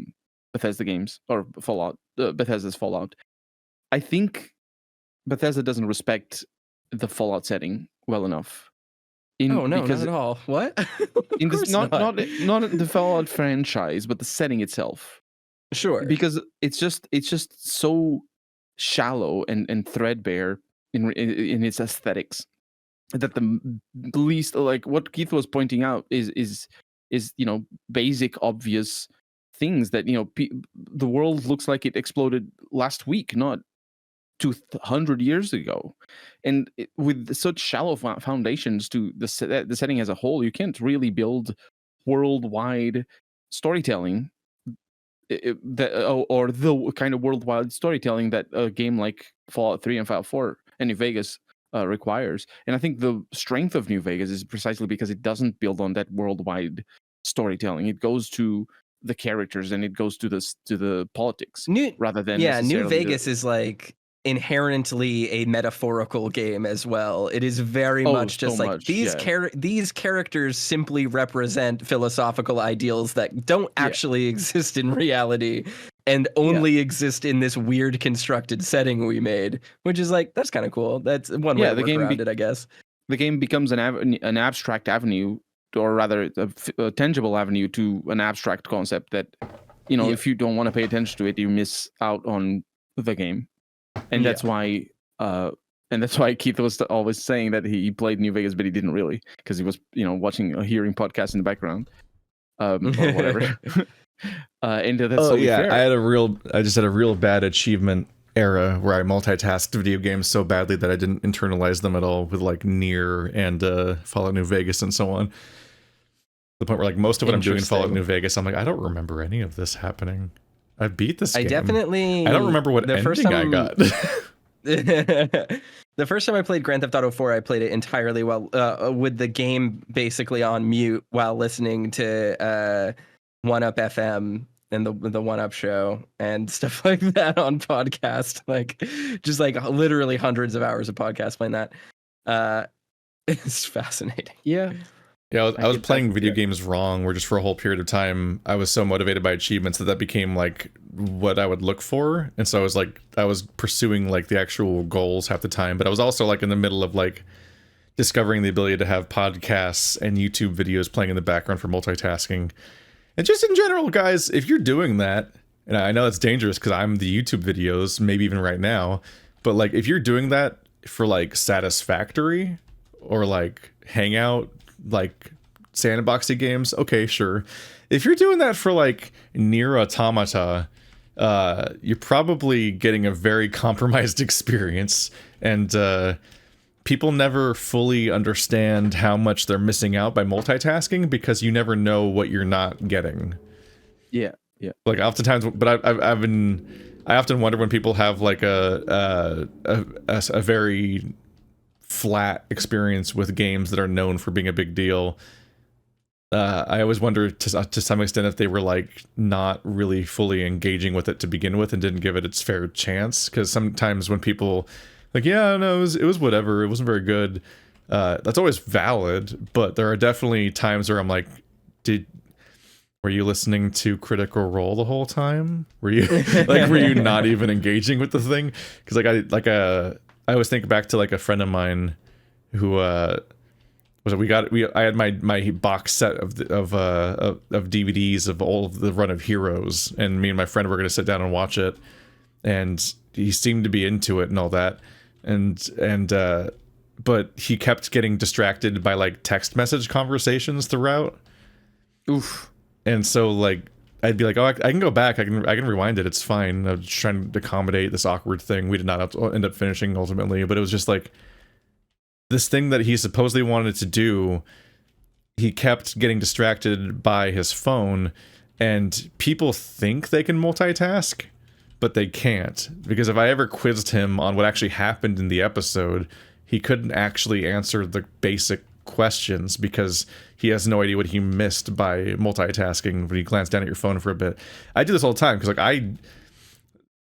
Bethesda games or Fallout, Bethesda's Fallout. I think Bethesda doesn't respect the Fallout setting well enough. Not at all. What? In this, not the Fallout franchise, but the setting itself. Sure. Because it's just so shallow and threadbare in its aesthetics that the least, like what Keith was pointing out, is basic, obvious things that the world looks like it exploded last week, not 200 years ago, and with such shallow foundations to the setting as a whole, you can't really build worldwide storytelling or the kind of worldwide storytelling that a game like Fallout 3 and Fallout 4 and New Vegas requires. And I think the strength of New Vegas is precisely because it doesn't build on that worldwide storytelling. It goes to the characters and it goes to the politics rather than New Vegas is like inherently a metaphorical game as well. It is very much just like these characters simply represent philosophical ideals that don't actually exist in reality and only exist in this weird constructed setting we made, which is like, that's kind of cool. That's one way to work around it, I guess. The game becomes an abstract avenue, or rather a tangible avenue to an abstract concept that, if you don't want to pay attention to it, you miss out on the game. And that's why Keith was always saying that he played New Vegas, but he didn't really, because he was, watching a hearing podcast in the background, or whatever. And that's fair. I just had a real bad achievement era where I multitasked video games so badly that I didn't internalize them at all with like Nier and Fallout New Vegas and so on. The point where like most of what I'm doing in Fallout New Vegas, I'm like, I don't remember any of this happening. I beat this game. I don't remember what ending I got. The first time I played Grand Theft Auto 4, I played it entirely with the game basically on mute while listening to 1UP FM and the 1UP show and stuff like that on podcast. Like just like literally hundreds of hours of podcast playing that. It's fascinating. Yeah. Yeah, I was playing video games wrong, where just for a whole period of time, I was so motivated by achievements that became like what I would look for. And so I was pursuing like the actual goals half the time, but I was also like in the middle of like discovering the ability to have podcasts and YouTube videos playing in the background for multitasking. And just in general, guys, if you're doing that, and I know it's dangerous because I'm the YouTube videos, maybe even right now, but like if you're doing that for like satisfactory or like hangout, like sandboxy games, okay, sure. If you're doing that for like Nier Automata you're probably getting a very compromised experience, and people never fully understand how much they're missing out by multitasking because you never know what you're not getting. Yeah. Like oftentimes, but I often wonder when people have like a very flat experience with games that are known for being a big deal. I always wonder to some extent if they were like not really fully engaging with it to begin with and didn't give it its fair chance. Because sometimes when people like, yeah, no, it was whatever, it wasn't very good. That's always valid, but there are definitely times where I'm like, were you listening to Critical Role the whole time? Were you were you not even engaging with the thing? Because I always think back to like a friend of mine who I had my box set of DVDs of all of the run of Heroes, and me and my friend were going to sit down and watch it, and he seemed to be into it and all that, and but he kept getting distracted by like text message conversations throughout. Oof. And so like I'd be like, oh, I can go back, I can rewind it, it's fine. I was trying to accommodate this awkward thing. We did not end up finishing ultimately, but it was just like this thing that he supposedly wanted to do. He kept getting distracted by his phone, and people think they can multitask, but they can't. Because if I ever quizzed him on what actually happened in the episode, he couldn't actually answer the basic questions because he has no idea what he missed by multitasking when you glance down at your phone for a bit. I do this all the time because like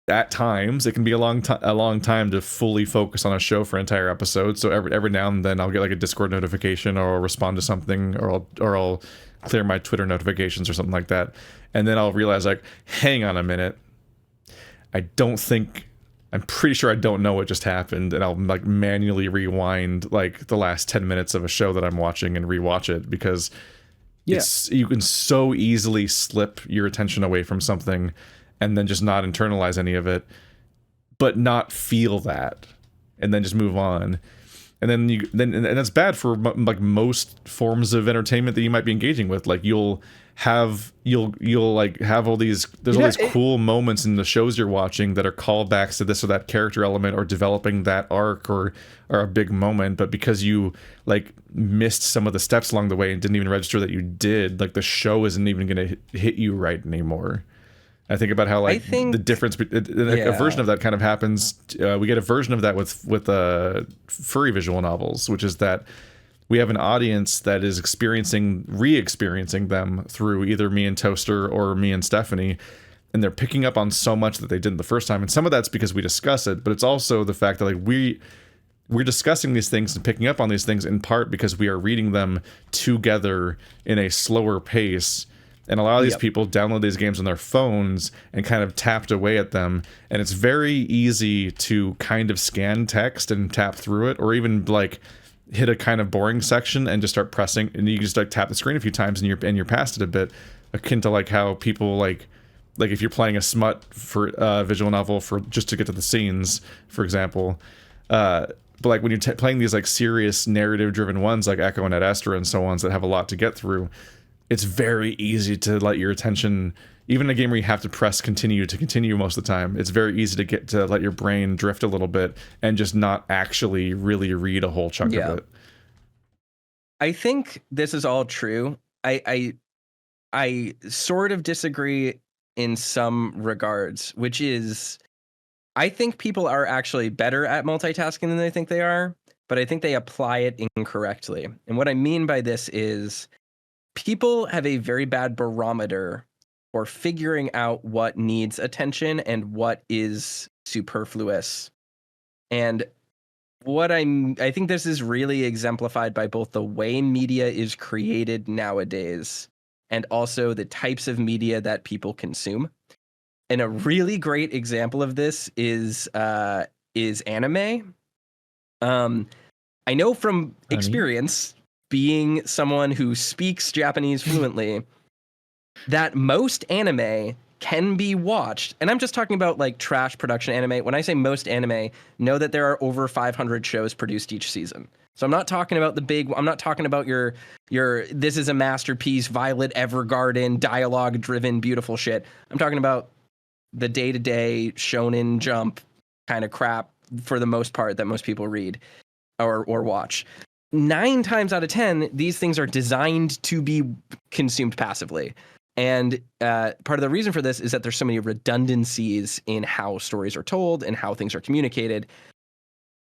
at times it can be a long time to fully focus on a show for an entire episode. So every now and then I'll get like a Discord notification, or I'll respond to something, or I'll clear my Twitter notifications or something like that, and then I'll realize like, hang on a minute, I'm pretty sure I don't know what just happened, and I'll like manually rewind like the last 10 minutes of a show that I'm watching and rewatch it, because you can so easily slip your attention away from something and then just not internalize any of it, but not feel that, and then just move on. And then that's bad for like most forms of entertainment that you might be engaging with. Like you'll have all these, there's all these cool moments in the shows you're watching that are callbacks to this or that character element, or developing that arc, or a big moment, but because you like missed some of the steps along the way and didn't even register that you did, like the show isn't even going to hit you right anymore. I think about how like the difference, a version of that kind of happens. We get a version of that with furry visual novels, which is that we have an audience that is re-experiencing them through either me and Toaster or me and Stephanie, and they're picking up on so much that they didn't the first time. And some of that's because we discuss it, but it's also the fact that like we're discussing these things and picking up on these things in part because we are reading them together in a slower pace. And a lot of these people download these games on their phones and kind of tapped away at them. And it's very easy to kind of scan text and tap through it, or even like hit a kind of boring section and just start pressing, and you just like tap the screen a few times and you're past it a bit, akin to like how people like if you're playing a smut for visual novel for just to get to the scenes, for example. But like when you're playing these like serious narrative driven ones like Echo and Ad Astra and so on that have a lot to get through, it's very easy to let your attention, even in a game where you have to press continue most of the time, it's very easy to let your brain drift a little bit and just not actually really read a whole chunk of it. I think this is all true. I sort of disagree in some regards, which is I think people are actually better at multitasking than they think they are, but I think they apply it incorrectly. And what I mean by this is people have a very bad barometer for figuring out what needs attention and what is superfluous. And I think this is really exemplified by both the way media is created nowadays and also the types of media that people consume. And a really great example of this is anime. I know from experience, being someone who speaks Japanese fluently, that most anime can be watched, and I'm just talking about like trash production anime. When I say most anime, know that there are over 500 shows produced each season. So I'm not talking about I'm not talking about your this is a masterpiece, Violet Evergarden, dialogue driven, beautiful shit. I'm talking about the day-to-day shonen jump kind of crap for the most part that most people read or watch. 9 times out of 10, these things are designed to be consumed passively. And part of the reason for this is that there's so many redundancies in how stories are told and how things are communicated.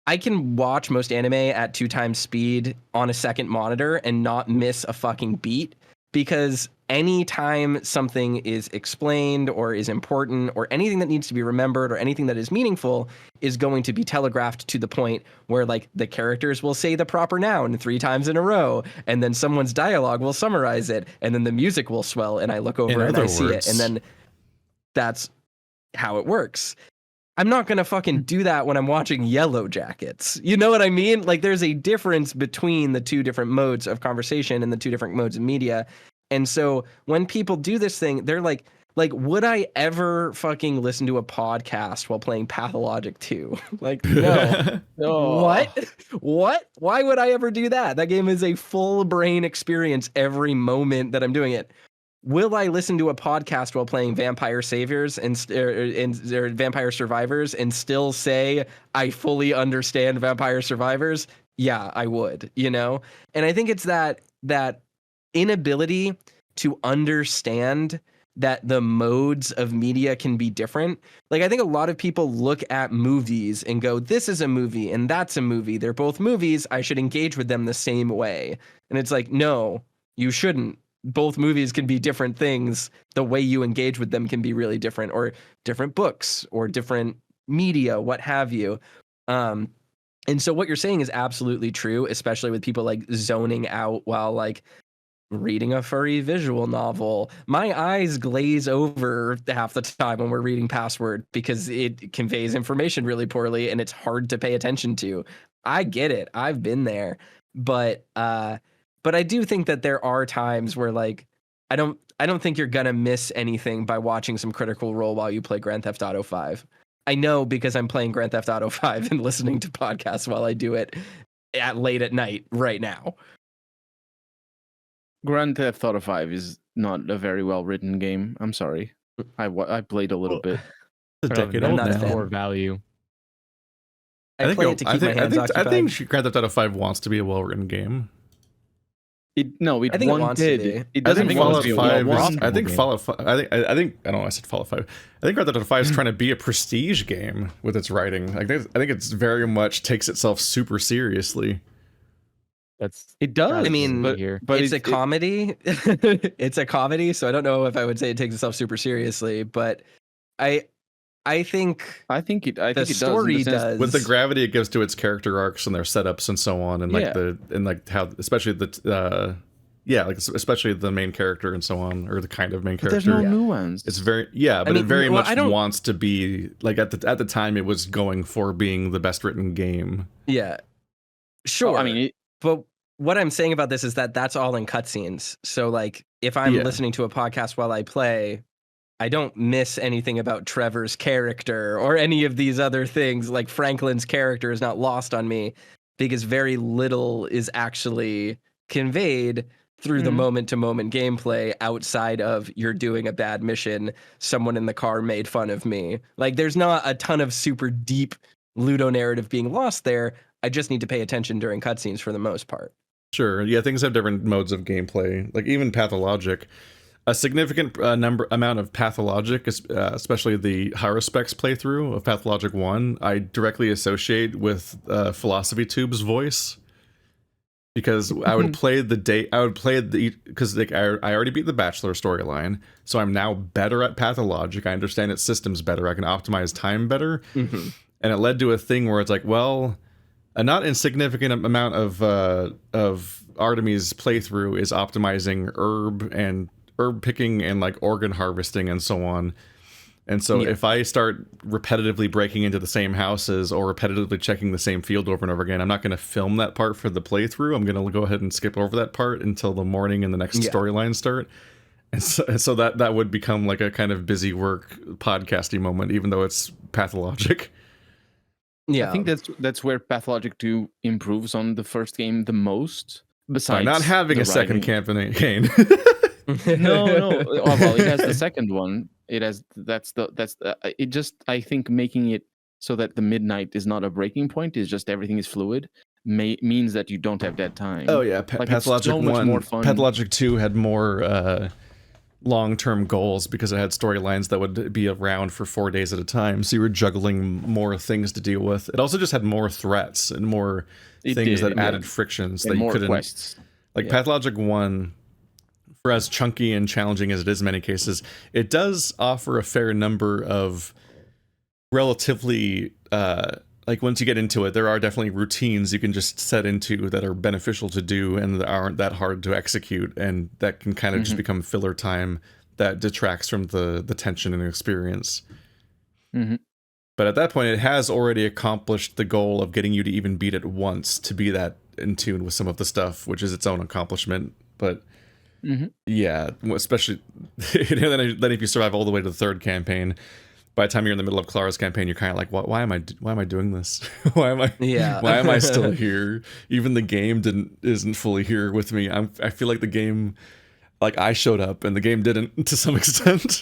I can watch most anime at 2 times speed on a second monitor and not miss a fucking beat, because anytime something is explained or is important or anything that needs to be remembered or anything that is meaningful is going to be telegraphed to the point where like the characters will say the proper noun 3 times in a row, and then someone's dialogue will summarize it, and then the music will swell and I look over and I see it, and then that's how it works. I'm not going to fucking do that when I'm watching Yellow Jackets. You know what I mean? Like, there's a difference between the 2 different modes of conversation and the 2 different modes of media. And so when people do this thing, they're like, would I ever fucking listen to a podcast while playing Pathologic 2? Like, no. What? Why would I ever do that? That game is a full brain experience every moment that I'm doing it. Will I listen to a podcast while playing Vampire Saviors and Vampire Survivors and still say I fully understand Vampire Survivors? Yeah, I would, you know? And I think it's that inability to understand that the modes of media can be different. Like, I think a lot of people look at movies and go, this is a movie and that's a movie. They're both movies. I should engage with them the same way. And it's like, no, you shouldn't. Both movies can be different things. The way you engage with them can be really different, or different books or different media, what have you. And so what you're saying is absolutely true, especially with people like zoning out while like reading a furry visual novel. My eyes glaze over half the time when we're reading Password because it conveys information really poorly and it's hard to pay attention to. I get it. I've been there. But I do think that there are times where like I don't think you're gonna miss anything by watching some Critical Role while you play Grand Theft Auto 5. I know, because I'm playing Grand Theft Auto 5 and listening to podcasts while I do it late at night right now. Grand Theft Auto 5 is not a very well written game. I'm sorry. I played a little bit. It's a decade I'm old not now. for value. I play it to keep my hands occupied. I think Grand Theft Auto 5 wants to be a well-written game. I think it wants to be. It doesn't I think want to Fallout be a 5 well-written I think game. Fallout 5 I think I don't know, I said Fallout 5. I think Grand Theft Auto 5 is trying to be a prestige game with its writing. Like, I think it's very much takes itself super seriously. It does. I mean, but it's a comedy. It's a comedy, so I don't know if I would say it takes itself super seriously, but I think the story does. With the gravity it gives to its character arcs and their setups and so on, and like how especially especially the main character and so on, or the kind of main character. There's no nuance. It's very it very much wants to be like at the time it was going for being the best written game. Yeah, sure. I mean, but what I'm saying about this is that that's all in cutscenes. So like, if I'm listening to a podcast while I play, I don't miss anything about Trevor's character or any of these other things. Like, Franklin's character is not lost on me because very little is actually conveyed through the moment-to-moment gameplay outside of you're doing a bad mission, someone in the car made fun of me. Like, there's not a ton of super deep ludonarrative being lost there. I just need to pay attention during cutscenes for the most part. Sure, yeah, things have different modes of gameplay. Like, even Pathologic, a significant amount of Pathologic, especially the Haruspex playthrough of Pathologic 1, I directly associate with Philosophy Tube's voice. Because I would play because like I already beat the Bachelor storyline, so I'm now better at Pathologic. I understand its systems better. I can optimize time better, and it led to a thing where it's like, well, a not insignificant amount of Artemis' playthrough is optimizing herb picking and like organ harvesting and so on. And so if I start repetitively breaking into the same houses or repetitively checking the same field over and over again, I'm not going to film that part for the playthrough. I'm going to go ahead and skip over that part until the morning and the next storyline start. And so that would become like a kind of busy work podcasty moment, even though it's Pathologic. Yeah, I think that's where Pathologic 2 improves on the first game the most. Besides by not having a second campaign. No. Oh, well, it has the second one. It has it just, I think, making it so that the midnight is not a breaking point, is just everything is fluid, means that you don't have dead time. Oh yeah, Like, Pathologic it's so much 1, more fun. Pathologic 2 had more long-term goals because it had storylines that would be around for 4 days at a time, so you were juggling more things to deal with. It also just had more threats and more things that added frictions and that you more couldn't. quests. Like Pathologic 1, for as chunky and challenging as it is in many cases, it does offer a fair number of relatively like once you get into it, there are definitely routines you can just set into that are beneficial to do and that aren't that hard to execute, and that can kind of just become filler time that detracts from the tension and experience. But at that point, it has already accomplished the goal of getting you to even beat it once, to be that in tune with some of the stuff, which is its own accomplishment. But yeah, especially then if you survive all the way to the third campaign, by the time you're in the middle of Clara's campaign, you're kind of like, why am I doing this? why am I still here? Even the game isn't fully here with me. I feel like the game, like I showed up and the game didn't, to some extent.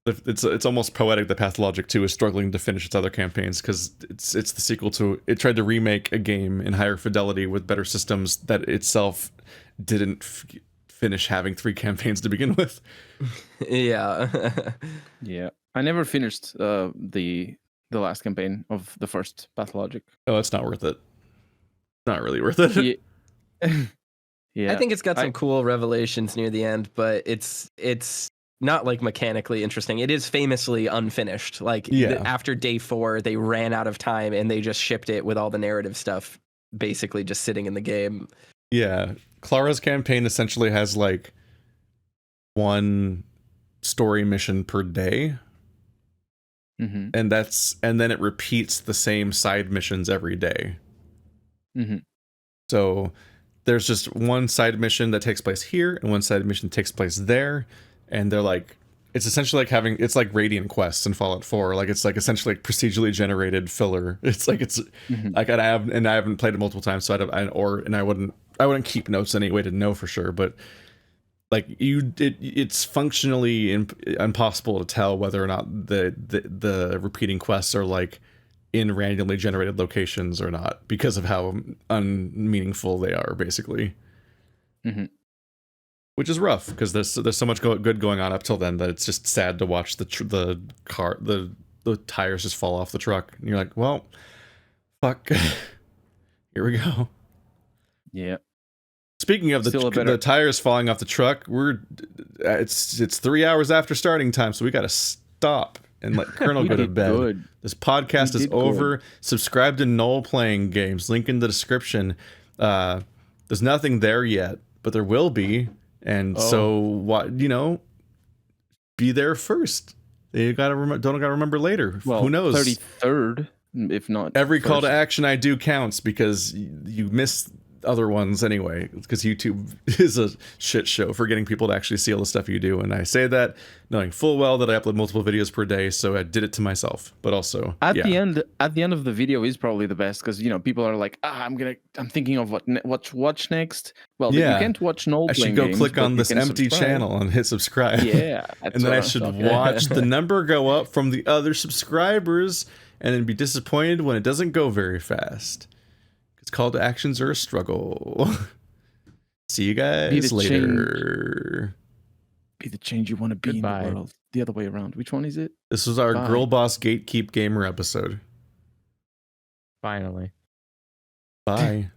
It's almost poetic that Pathologic 2 is struggling to finish its other campaigns, because it's the sequel to, it tried to remake a game in higher fidelity with better systems that itself didn't finish having 3 campaigns to begin with. Yeah. I never finished the last campaign of the first Pathologic. Oh, it's not worth it. Not really worth it. Yeah. I think it's got some cool revelations near the end, but it's not like mechanically interesting. It is famously unfinished. Like after day 4, they ran out of time and they just shipped it with all the narrative stuff basically just sitting in the game. Yeah. Clara's campaign essentially has like 1 story mission per day. And then it repeats the same side missions every day. So there's just 1 side mission that takes place here and 1 side mission takes place there, and they're like, it's essentially like it's like Radiant quests in Fallout 4. Like it's like essentially like procedurally generated filler. It's like like I haven't played it multiple times, so I wouldn't keep notes anyway to know for sure, but like it's functionally impossible to tell whether or not the repeating quests are like in randomly generated locations or not, because of how unmeaningful they are, basically. Which is rough, because there's so much good going on up till then that it's just sad to watch the tires just fall off the truck, and you're like, well, fuck. Here we go. Yeah. Speaking of the tires falling off the truck, it's 3 hours after starting time, so we got to stop and let Colonel go to bed. Good. This podcast is over. Subscribe to Noel Playing Games. Link in the description. There's nothing there yet, but there will be. And so, what, be there first. You don't gotta remember later. Well, who knows? 33rd, if not. Every call to action I do counts, because you miss other ones anyway, because YouTube is a shit show for getting people to actually see all the stuff you do. And I say that knowing full well that I upload multiple videos per day, so I did it to myself. But also at the end of the video is probably the best, because people are like, I'm thinking of what watch next. Well, you can't watch Noel Playing Games. I should go click on this empty channel and hit subscribe. Yeah, and then I should watch the number go up from the other subscribers, and then be disappointed when it doesn't go very fast. Call to actions are a struggle. See you guys later. Be the change you want to be in the world. The other way around. Which one is it? This was our Girl Boss Gatekeep Gamer episode. Finally. Bye.